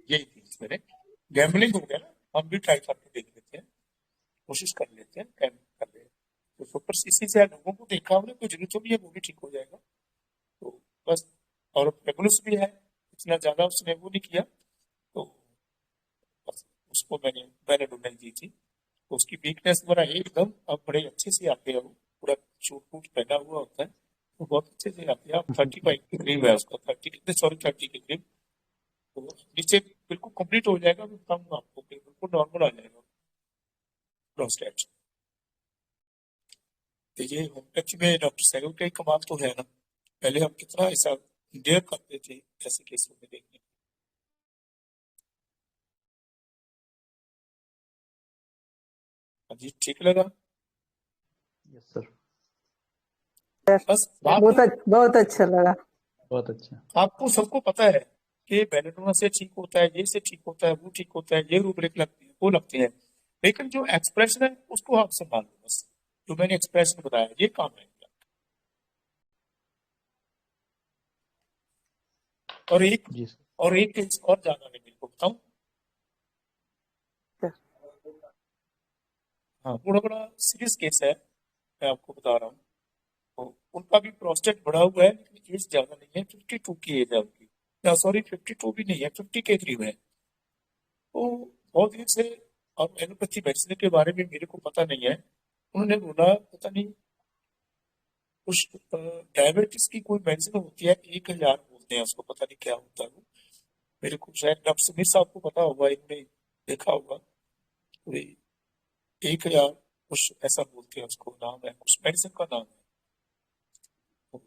यही थी मेरे, गैम्बलिंग हो गया ना, हम भी ट्राई करके देख लेते हैं, कोशिश कर लेते हैं, कर ले कुछ सुपरस्टिशन से लोगों को देखा हमने, कोई जरूरत तो नहीं है, वो भी ठीक हो जाएगा। तो बस, और रेगुलस भी है, इतना ज्यादा उसने वो नहीं किया, तो बस उसको मैंने बेनाडोनाइल दी थी। तो उसकी वीकनेस वगैरह एकदम अब बड़े अच्छे से आते हैं, वो पूरा सूट वूट पहना हुआ होता है, तो बहुत अच्छे से आते हैं। अब 35 के करीब है उसका, 30 के करीब, तो नीचे बिल्कुल कंप्लीट हो जाएगा, मैं बताऊंगा आपको, बिल्कुल नॉर्मल आ जाएगा प्रोस्टेट। तो ये होम्योपैथी में डॉक्टर सैगल का ही कमाल तो है ना, पहले हम कितना ऐसा डेयर करते थे ऐसे केसों में देखने। जी ठीक लगा? यस सर, बस बात बहुत अच्छा लगा। बहुत अच्छा। आपको सबको पता है कि बेलेडोना से ठीक होता है, ये से ठीक होता है, वो ठीक होता है, ये रूपरेख लगती है, वो लगती है, लेकिन जो एक्सप्रेशन है उसको आप संभाल लो। बस जो मैंने एक्सप्रेशन बताया, ये काम है। और एक जी सर, और एक केस और जाना है, मेरे को बताऊं। हाँ, बड़ा बड़ा सीरियस केस है, मैं आपको बता रहा हूँ। तो उनका भी प्रोस्टेट बढ़ा हुआ है, लेकिन एज ज्यादा नहीं है, 52 की एज है उनकी, या सॉरी 52 भी नहीं है, 50 के करीब है। तो बहुत दिन से, और एलोपैथी मेडिसिन के बारे में मेरे को पता नहीं है, उन्होंने बोला पता नहीं कुछ डायबिटीज की कोई मेडिसिन होती है, 1000 बोलते हैं उसको, पता नहीं क्या होता है वो, मेरे को शायद डॉक्टर समीर साहब को पता होगा, इन्होंने देखा होगा। तो 1000 कुछ ऐसा बोलते हैं उसको, नाम है कुछ मेडिसिन का नाम है। तो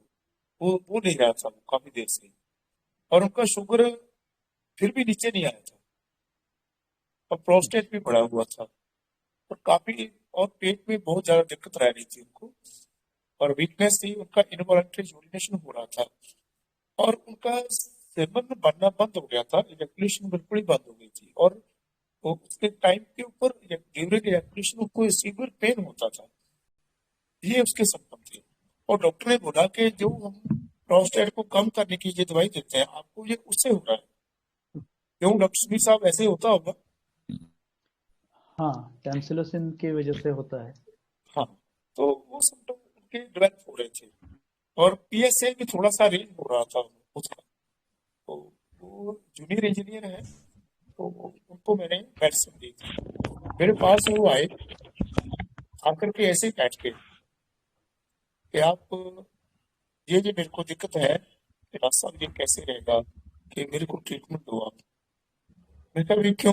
वो नहीं रहा था वो काफी देर से, और उनका शुगर फिर भी नीचे नहीं आया था, और प्रोस्टेट भी बढ़ा हुआ था, और काफी, और पेट में बहुत ज्यादा दिक्कत रह रही थी उनको, और वीकनेस थी, उनका इनवॉलंटरी यूरिनेशन हो रहा था, और उनका सेवन बनना बंद हो गया था, इजैकुलेशन बिल्कुल ही बंद हो गई थी, और वो उसके टाइम के ऊपर ड्यूरिंग इजैकुलेशन उनको सीवियर पेन होता था। ये उसके सिम्टम थे, और डॉक्टर ने बोला कि जो हम प्रोस्टेट को कम करने की ये दवाई देते हैं आपको, ये उससे हो रहा है। क्यों डॉक्टर समीर साहब, ऐसे होता होगा? हाँ, टैमसिलोसिन की वजह से होता है। हाँ, तो वो सिम्टम उनके डेवलप हो रहे थे, और पीएसए भी थोड़ा सा रेंज हो रहा था उसका। तो वो जूनियर इंजीनियर है, तो उनको मैंने मेडिसिन दी थी। मेरे पास वो आए आकर के ऐसे बैठ के कि आप ये मेरे को दिक्कत है कि डॉक्टर साहब ये कैसे रहेगा, कि मेरे को ट्रीटमेंट दो आप। मैं कहा क्यों?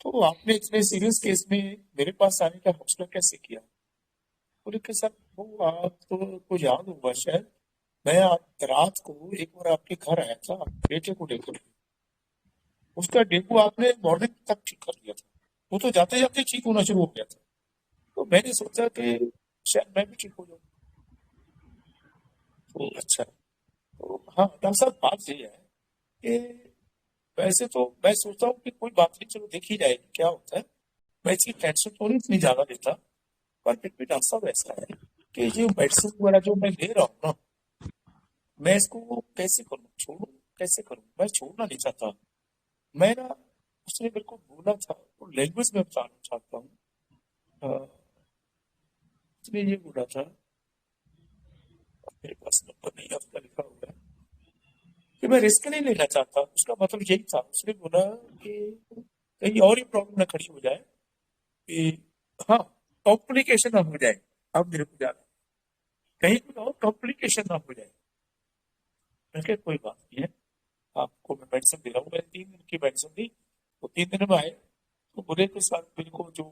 तो आपने इतने सीरियस केस में मेरे पास आने का हौसला कैसे किया? बोले कि सर वो आपको याद होगा शायद, मैं रात को एक बार आपके घर आया था बेटे को लेकर, उसका डेंगू आपने मॉर्निंग तक ठीक कर दिया था, वो तो जाते जाते ठीक होना शुरू हो गया था। तो मैंने सोचा कि शायद मैं भी ठीक हो जाऊँ। तो अच्छा, तो हाँ डॉक्टर साहब, बात ये है कि वैसे तो मैं सोचता हूँ कि कोई बात नहीं, चलो देखी जाएगी क्या होता है, मैं इसकी टेंशन तो नहीं इतनी ज्यादा लेता, पर फिर भी डॉक्टर साहब ऐसा है कि ये मेडिसिन वगैरह जो मैं ले रहा हूँ ना, मैं इसको कैसे करूँ, छोड़ू कैसे करूँ? मैं छोड़ना नहीं चाहता। मैं ना, उसने मेरे को बोला था, तो लैंग्वेज में बताना चाहता हूँ, उसने ये बोला था, मेरे पास नंबर नहीं आपका लिखा हुआ है, कि मैं रिस्क नहीं लेना चाहता। उसका मतलब यही था, उसने बोला कि कहीं और ही प्रॉब्लम ना खड़ी हो जाए, कि हाँ कॉम्प्लिकेशन ना हो जाए, अब मेरे को जाना, कहीं कोई और कॉम्प्लिकेशन ना हो जाए। मैं कहा कोई बात नहीं है, आपको मैं मेडिसिन दे रहा हूँ। मैंने 3 दिन की मेडिसिन दी, तो 3 दिन में आए, तो बुरे के साथ मेरे को जो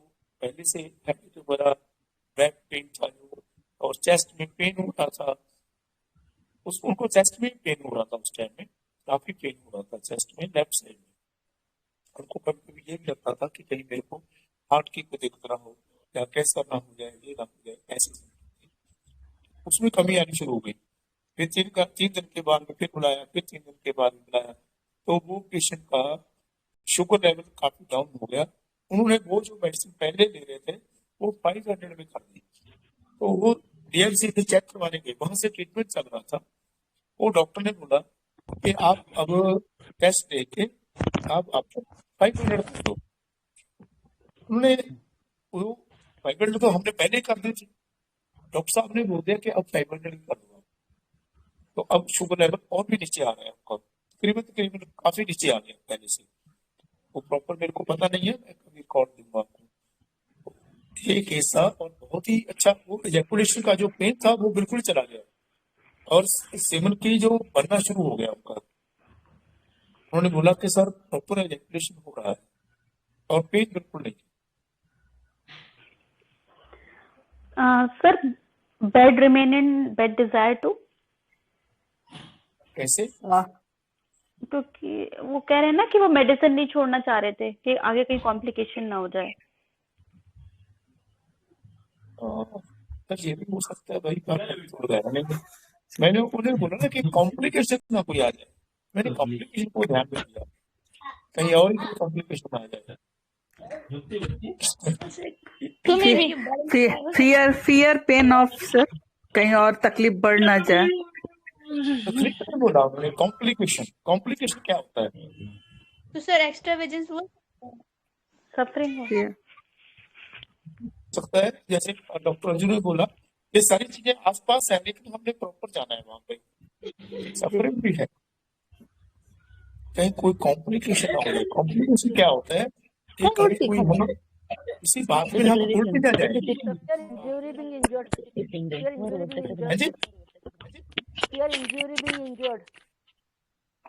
पहले से है, जो मेरा बैक पेन था जो, और चेस्ट में पेन हो रहा था, उनको चेस्ट में पेन हो रहा था उस टाइम में, काफी पेन हो रहा था चेस्ट में, लेफ्ट साइड में। उनको कभी कभी ये भी लगता था कि कहीं मेरे को हार्ट की कोई दिक्कत ना हो, या कैंसर ना हो जाए, ये ना हो जाए, ऐसे उसमें कमी आनी शुरू हो गई। फिर 3 दिन के बाद में फिर बुलाया, फिर 3 दिन के बाद में बुलाया, तो वो पेशेंट का शुगर लेवल काफी डाउन हो गया। उन्होंने वो जो मेडिसिन पहले ले रहे थे वो 500 में कर दी, तो वो डीएमसी से चेक करवाने गए, वहां से ट्रीटमेंट चल रहा था। वो डॉक्टर ने बोला कि आप अब टेस्ट देके आप आपको 500 कर दो। उन्होंने वो 500 तो हमने पहले कर दी थी, डॉक्टर साहब ने बोल दिया कि अब फाइब्रोनेल कर दो, तो अब शुगर लेवल और भी नीचे आ रहा है आपका, तकरीबन काफी नीचे आ गया पहले से। वो प्रॉपर मेरे को पता नहीं है, मैं कभी रिकॉर्ड दूंगा आपको। एक ऐसा और बहुत ही अच्छा, वो इजैकुलेशन का जो पेन था वो बिल्कुल चला गया, और सेमन की जो बनना शुरू हो गया आपका। उन्होंने बोला कि सर प्रॉपर इजैकुलेशन हो रहा है और पेन बिल्कुल नहीं। Sir bed remain in bed desire to, कैसे? क्योंकि वो कह रहे हैं ना कि वो मेडिसिन नहीं छोड़ना चाह रहे थे कि आगे कहीं कॉम्प्लिकेशन ना हो जाए। तो ये भी हो सकता है भाई, छोड़ गया नहीं। मैंने उन्हें बोला ना कि कॉम्प्लिकेशन ना कोई आ जाए, मैंने कॉम्प्लिकेशन को ध्यान में दिया, कहीं और ही कॉम्प्लिकेशन आ जाए। फियर पेन ऑफ सर, कहीं और तकलीफ बढ़ ना जाए। तकलीफ नहीं बोला उन्होंने, कॉम्प्लिकेशन। कॉम्प्लिकेशन क्या होता है? तो सर एक्स्ट्रा वेजेस वो सफरिंग हो सकता है, जैसे डॉक्टर अर्जुन ने बोला, ये सारी चीजें आसपास है, लेकिन हमने प्रॉपर जाना है वहां पे। सफरिंग भी है, कहीं कोई कॉम्प्लिकेशन ना हो जाए। कॉम्प्लिकेशन क्या होता है कि कभी कोई हम इसी बात में हम उल्ट ना जाए।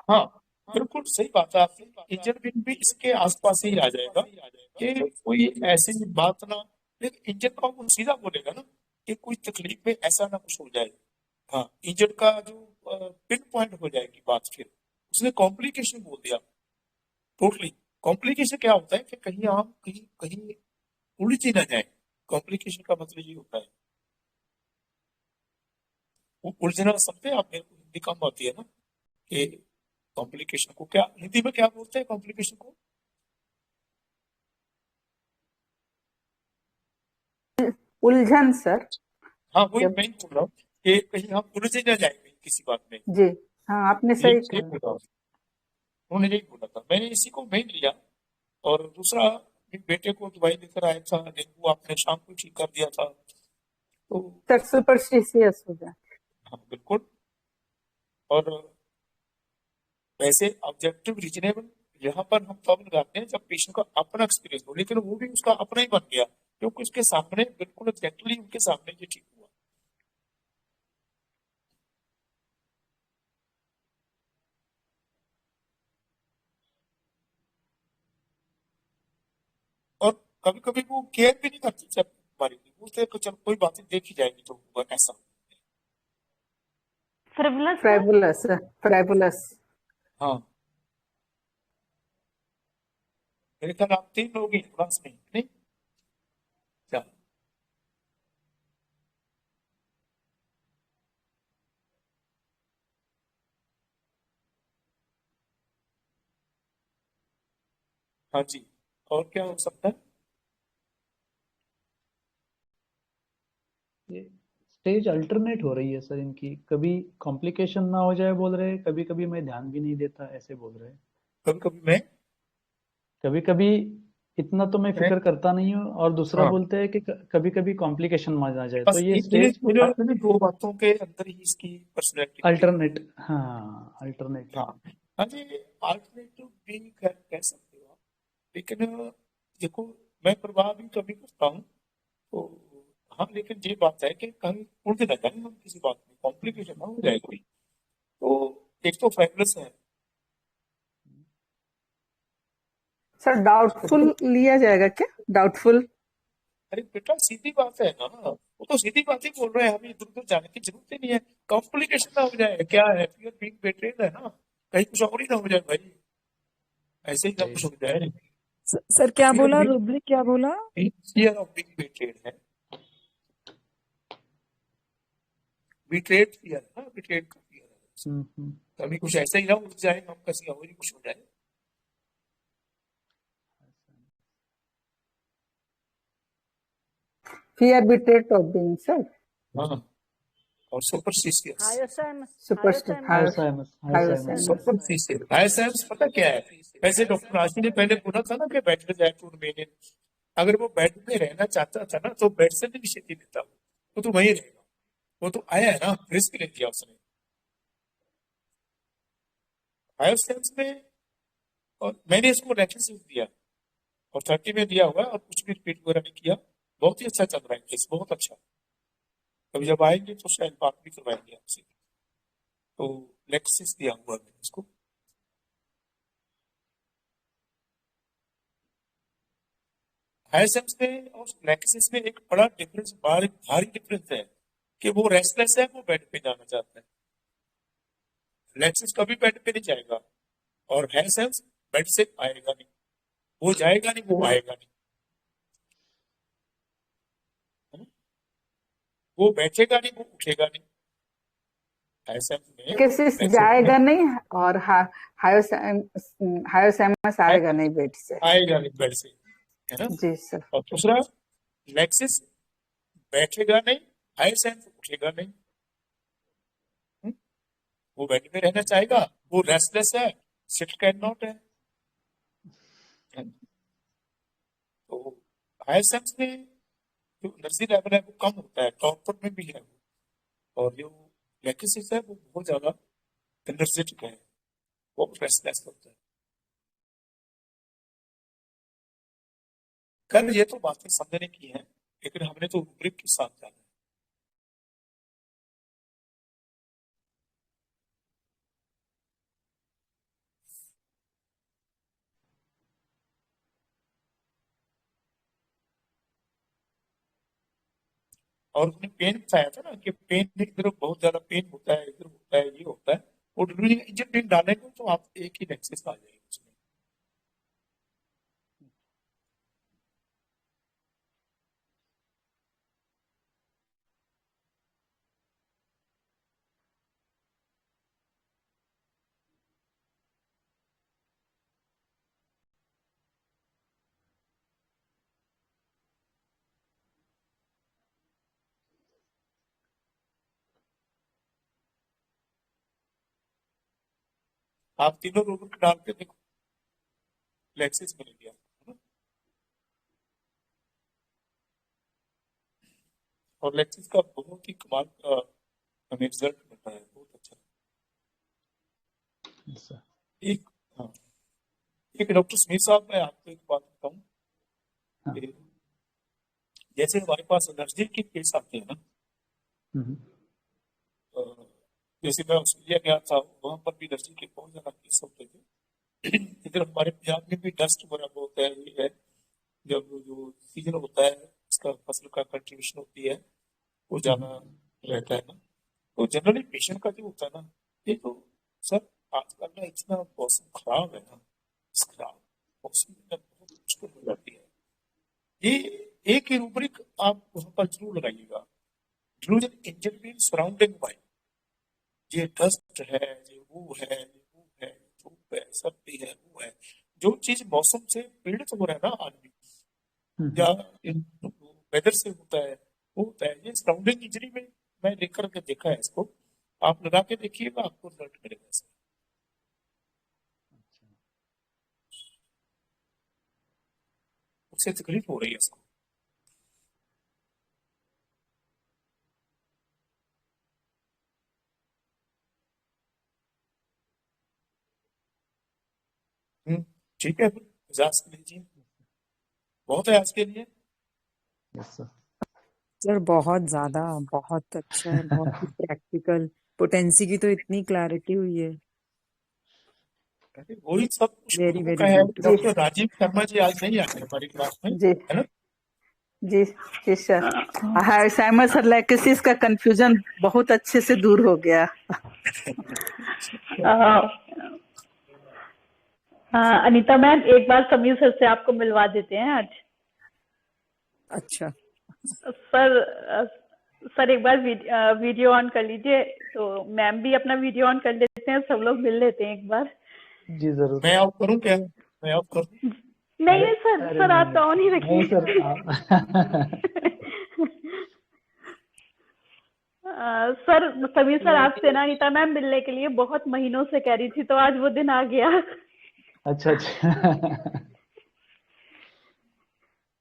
हाँ बिल्कुल सही बात है आपकी, इंजन बिन भी इसके आसपास ही आ जाएगा कि कोई ऐसी बात ना, लेकिन इंजन का वो सीधा बोलेगा ना कि कोई तकलीफ में ऐसा ना कुछ हो जाए। हाँ, इंजन का जो पिन पॉइंट हो जाएगी बात, फिर उसने कॉम्प्लिकेशन बोल दिया टोटली। कॉम्प्लिकेशन क्या होता है कि कहीं आप कहीं उलझ ही ना जाए, कॉम्प्लिकेशन का मतलब ये होता है। वो उलझना समझते हैं आप, मेरे को हिंदी कम आती है ना, कि कॉम्प्लिकेशन को क्या हिंदी में क्या बोलते हैं कॉम्प्लिकेशन को? उलझन सर। हाँ वही मैं बोल रहा हूँ कि कहीं हम उलझ ना जाएंगे किसी बात में। जी हाँ, आपने सही कहा। उन्होंने यही बोला था, मैंने इसी को मेन लिया। और दूसरा, बेटे को दवाई लेकर आया था, डेंगू आपने शाम को ठीक कर दिया था, तो सर सुपरस्टिशियस हो जाए। हाँ बिल्कुल। और वैसे ऑब्जेक्टिव रीजनेबल यहाँ पर हम तब लगाते हैं जब पेशेंट का अपना एक्सपीरियंस हो, लेकिन वो भी उसका अपना ही बन गया, क्योंकि उसके सामने बिल्कुल एग्जैक्टली उनके सामने ये ठीक हुआ। और कभी कभी वो केयर भी नहीं करती जब हमारी, बोलते चल कोई बात नहीं देखी जाएगी जो हुआ ऐसा। फ्रेबुलस। हाँ मेरे ख्याल आप 3 लोग ही क्लास में, नहीं? क्या? हाँ जी, और क्या हो सकता है? ये स्टेज अल्टरनेट हो रही है सर इनकी, कभी कॉम्प्लिकेशन ना हो जाए बोल रहे हैं, कभी कभी मैं ध्यान भी नहीं देता ऐसे बोल रहे हैं। कभी कभी इतना तो मैं फिक्र करता नहीं हूँ, और दूसरा हाँ। बोलते हैं कि कभी कभी कॉम्प्लिकेशन मान आ जाए, बस तो ये स्टेज 2 बातों के अंदर ही इसकी पर्सनैलिटी अल्टरनेट। हाँ अल्टरनेट। हाँ जी, अल्टरनेटिव भी कह सकते हो आप, लेकिन देखो मैं प्रभाव भी कभी करता हूँ, तो हाँ लेकिन ये बात है कि कहीं उल्ट ना जाए हम किसी बात में, कॉम्प्लिकेशन ना हो जाए कोई। तो एक तो फ्रेगनेस है सर, डाउटफुल लिया जाएगा क्या? डाउटफुल? अरे बेटा सीधी बात है ना, वो तो सीधी बात ही बोल रहे हैं, हमें इधर उधर जाने की जरूरत ही नहीं है। कॉम्प्लिकेशन ना हो जाए, क्या है, फियर बीइंग बेट्रेड है ना, कहीं कुछ और ही ना हो जाए भाई, ऐसे ही ना कुछ हो जाए। सर क्या बोला रुब्लिक, क्या बोला? फियर ऑफ बीइंग बेट्रेड है, बिट्रेड फियर है ना, बिट्रेड का फियर है। कभी कुछ ऐसा ही ना उठ जाए, हम कहीं और ही कुछ हो जाए। Fear betrayed of being sir. हाँ, और सुपरस्टिशियस। सुपरस्टिशियस पता क्या है? वैसे डॉक्टर राशि ने पहले बोला था ना कि बेड में जाए टू रिमेन, अगर वो बेड में रहना चाहता था ना तो बेड से नहीं निषेध देता, वो तो वहीं रहेगा। वो तो आया है ना, रिस्क ले लिया उसने हायर सेंस में, और मैंने इसको रेफरेंस दिया और 30 में दिया हुआ है और कुछ भी रिपीट वगैरह नहीं किया। बहुत ही अच्छा चल रहा है केस, बहुत अच्छा। कभी जब आएंगे तो शायद बात भी करवाएंगे आपसे। तो लेक्सिस दिया हुआ है इसको। हायर सेंस में और लेक्सिस में एक बड़ा डिफरेंस, भारी डिफरेंस है कि वो रेस्टलेस है, वो बेड पे जाना चाहता है। लेक्सिस कभी बेड पे नहीं जाएगा और हायर सेंस बेड से आएगा नहीं, वो जाएगा नहीं, वो आएगा नहीं, है ना? वो बैठेगा नहीं, वो उठेगा नहीं। हायर सेंस में केसिस जाएगा नहीं और हायोसैमस आएगा नहीं बेड से, आएगा नहीं बेड से, है ना? जी सर। और दूसरा लेक्सिस बैठेगा नहीं, हायर सेंस उठेगा नहीं। वो बेड में रहना चाहेगा, वो रेस्टलेस है, सिट कैन नॉट है। तो हायर सेंस में जो एनर्जी लेवल है वो कम होता है, टॉपर में भी है वो, और जो लेक्सिस है वो बहुत ज्यादा एनर्जेटिक है, वो रेस्टलेस होता है। कर ये तो बातें समझने की है, लेकिन हमने तो रूब्रिक के साथ जाना है। और उसने पेन बताया था ना कि पेन इधर बहुत ज्यादा पेन होता है, इधर होता है, ये होता है, और इंजन पेन डालेंगे तो आप एक ही लेक्सिस आ जाएगी उसमें। आप तीनों रूब्रिक डाल के देखो, लेक्सिस मिल गया, है ना? और लेक्सिस का बहुत ही कमाल का हमें रिजल्ट मिलता है, बहुत अच्छा। एक हाँ, एक डॉक्टर स्मिथ साहब, मैं आपको एक बात बताऊं, जैसे हमारे पास एनर्जी के केस आते हैं ना, जैसे मैं ऑस्ट्रेलिया गया था, वहां पर भी एनर्जी के बहुत ज्यादा केस होते थे। इधर हमारे पंजाब में भी डस्ट वगैरह बहुत है, ये है, जब जो सीजन होता है इसका, फसल का कंट्रीब्यूशन होती है, वो ज्यादा रहता है ना। तो जनरली पेशेंट का जो होता है ना, ये तो सर आजकल ना इतना मौसम खराब है ना, इस खराब मौसम में बहुत मुश्किल हो जाती है। ये एक ही रूब्रिक आप वहां पर जरूर लगाइएगा, delusion engine been surrounding by, ये डस्ट है, ये वो है, ये वो है, धूप है, सर्दी है, वो है, जो चीज मौसम से पीड़ित हो रहा है ना आदमी, या वेदर से होता है, वो होता है। ये सराउंडिंग इंजरी में मैं लेकर के देखा है इसको, आप लगा के देखिएगा, आपको रिजल्ट मिलेगा इसका। उससे तकलीफ हो रही है इसको। ठीक है, फिर इजाजत लीजिए, बहुत है आज के लिए। सर बहुत ज्यादा, बहुत अच्छा है, बहुत ही प्रैक्टिकल। पोटेंसी की तो इतनी क्लैरिटी हुई है, वही सब कुछ वेरी लोगों वेरी का है। ब्यूटीफुल। डॉक्टर राजीव शर्मा जी आज नहीं आते हमारी क्लास में, जी है ना? जी जी सर, हायोसैमस और लेक्सिस का कंफ्यूजन बहुत अच्छे से दूर हो गया। हाँ अनीता मैम, एक बार समीर सर से आपको मिलवा देते हैं आज। अच्छा सर एक बार वीडियो ऑन कर लीजिए, तो मैम भी अपना वीडियो ऑन कर लेते हैं, सब लोग मिल लेते हैं एक बार। जी जरूर। मैं ऑफ करूं क्या? मैं ऑफ करूं? नहीं सर, अरे सर नहीं आप तो ऑन ही नहीं रखिए। सर समीर सर आपसे ना अनीता मैम मिलने के लिए बहुत महीनों से कह रही थी, तो आज वो दिन आ गया। अच्छा अच्छा।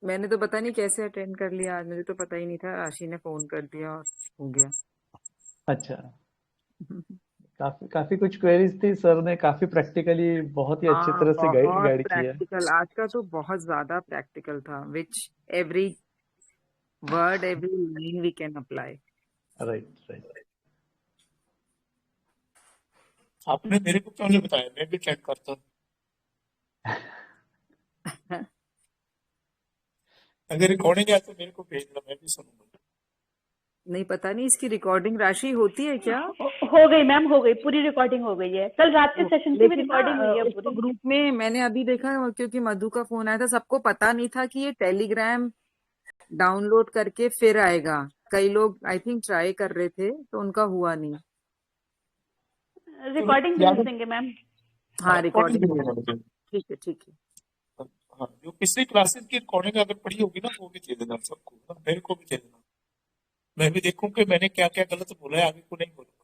मैंने तो पता नहीं कैसे अटेंड कर लिया आज, मुझे तो पता ही नहीं था, आशी ने फोन कर दिया और हो गया। अच्छा, काफी काफी कुछ क्वेरीज थी, सर ने काफी प्रैक्टिकली बहुत ही अच्छी हाँ, तरह से बहुत गाइड किया। प्रैक्टिकल, आज का तो बहुत ज्यादा प्रैक्टिकल था, which every word every line we can apply. Right right. आपने मेरे को क्यों नहीं बताया, मैं भी चेक करता हूँ। अगर रिकॉर्डिंग है तो मेरे को भेजना, मैं भी सुनूंगा। नहीं, पता नहीं इसकी रिकॉर्डिंग राशि होती है क्या? हो गई मैम, हो गई, पूरी रिकॉर्डिंग हो गई है। कल रात के सेशन की भी लेकिन ना रिकॉर्डिंग हुई है उसको पूरी। ग्रुप में मैंने अभी देखा, क्योंकि मधु का फोन आया था, सबको पता नहीं था कि ये टेलीग्राम डाउनलोड करके फिर आएगा। कई लोग आई थिंक ट्राई कर रहे थे तो उनका हुआ नहीं। रिकॉर्डिंग भेज देंगे मैम। हाँ, रिकॉर्डिंग रिकॉर्डिंग ठीक है, ठीक है। हाँ, जो पिछली क्लासेस की रिकॉर्डिंग अगर पढ़ी होगी ना तो वो भी दे देना सबको, ना मेरे को भी दे देना। मैं भी देखूं कि मैंने क्या क्या गलत बोला है, आगे को नहीं बोलूंगा।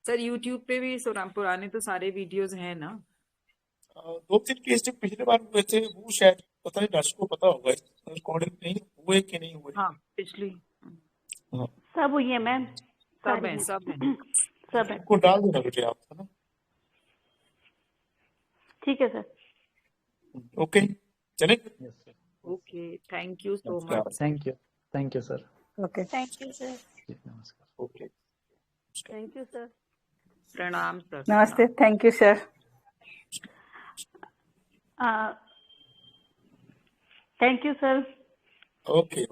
सर यूट्यूब पे भी पुराने तो सारे वीडियोस हैं ना? 2-3 केस जो पिछले बार हुए थे वो शायद पता नहीं, दर्शक को पता होगा रिकॉर्डिंग नहीं हुए कि नहीं हुए। हाँ, पिछली हाँ, सब हुई है मैम, सब है, सब है। सब है। को डाल देना बेटे आप, है ना? ठीक है सर। ओके, चले। Yes sir. Okay, thank you so नमस्कार। Much. Thank you sir. Okay, thank you sir. जी, नमस्कार। Okay, thank you sir. प्रणाम सर। नमस्ते, thank you sir. Thank you sir. Okay.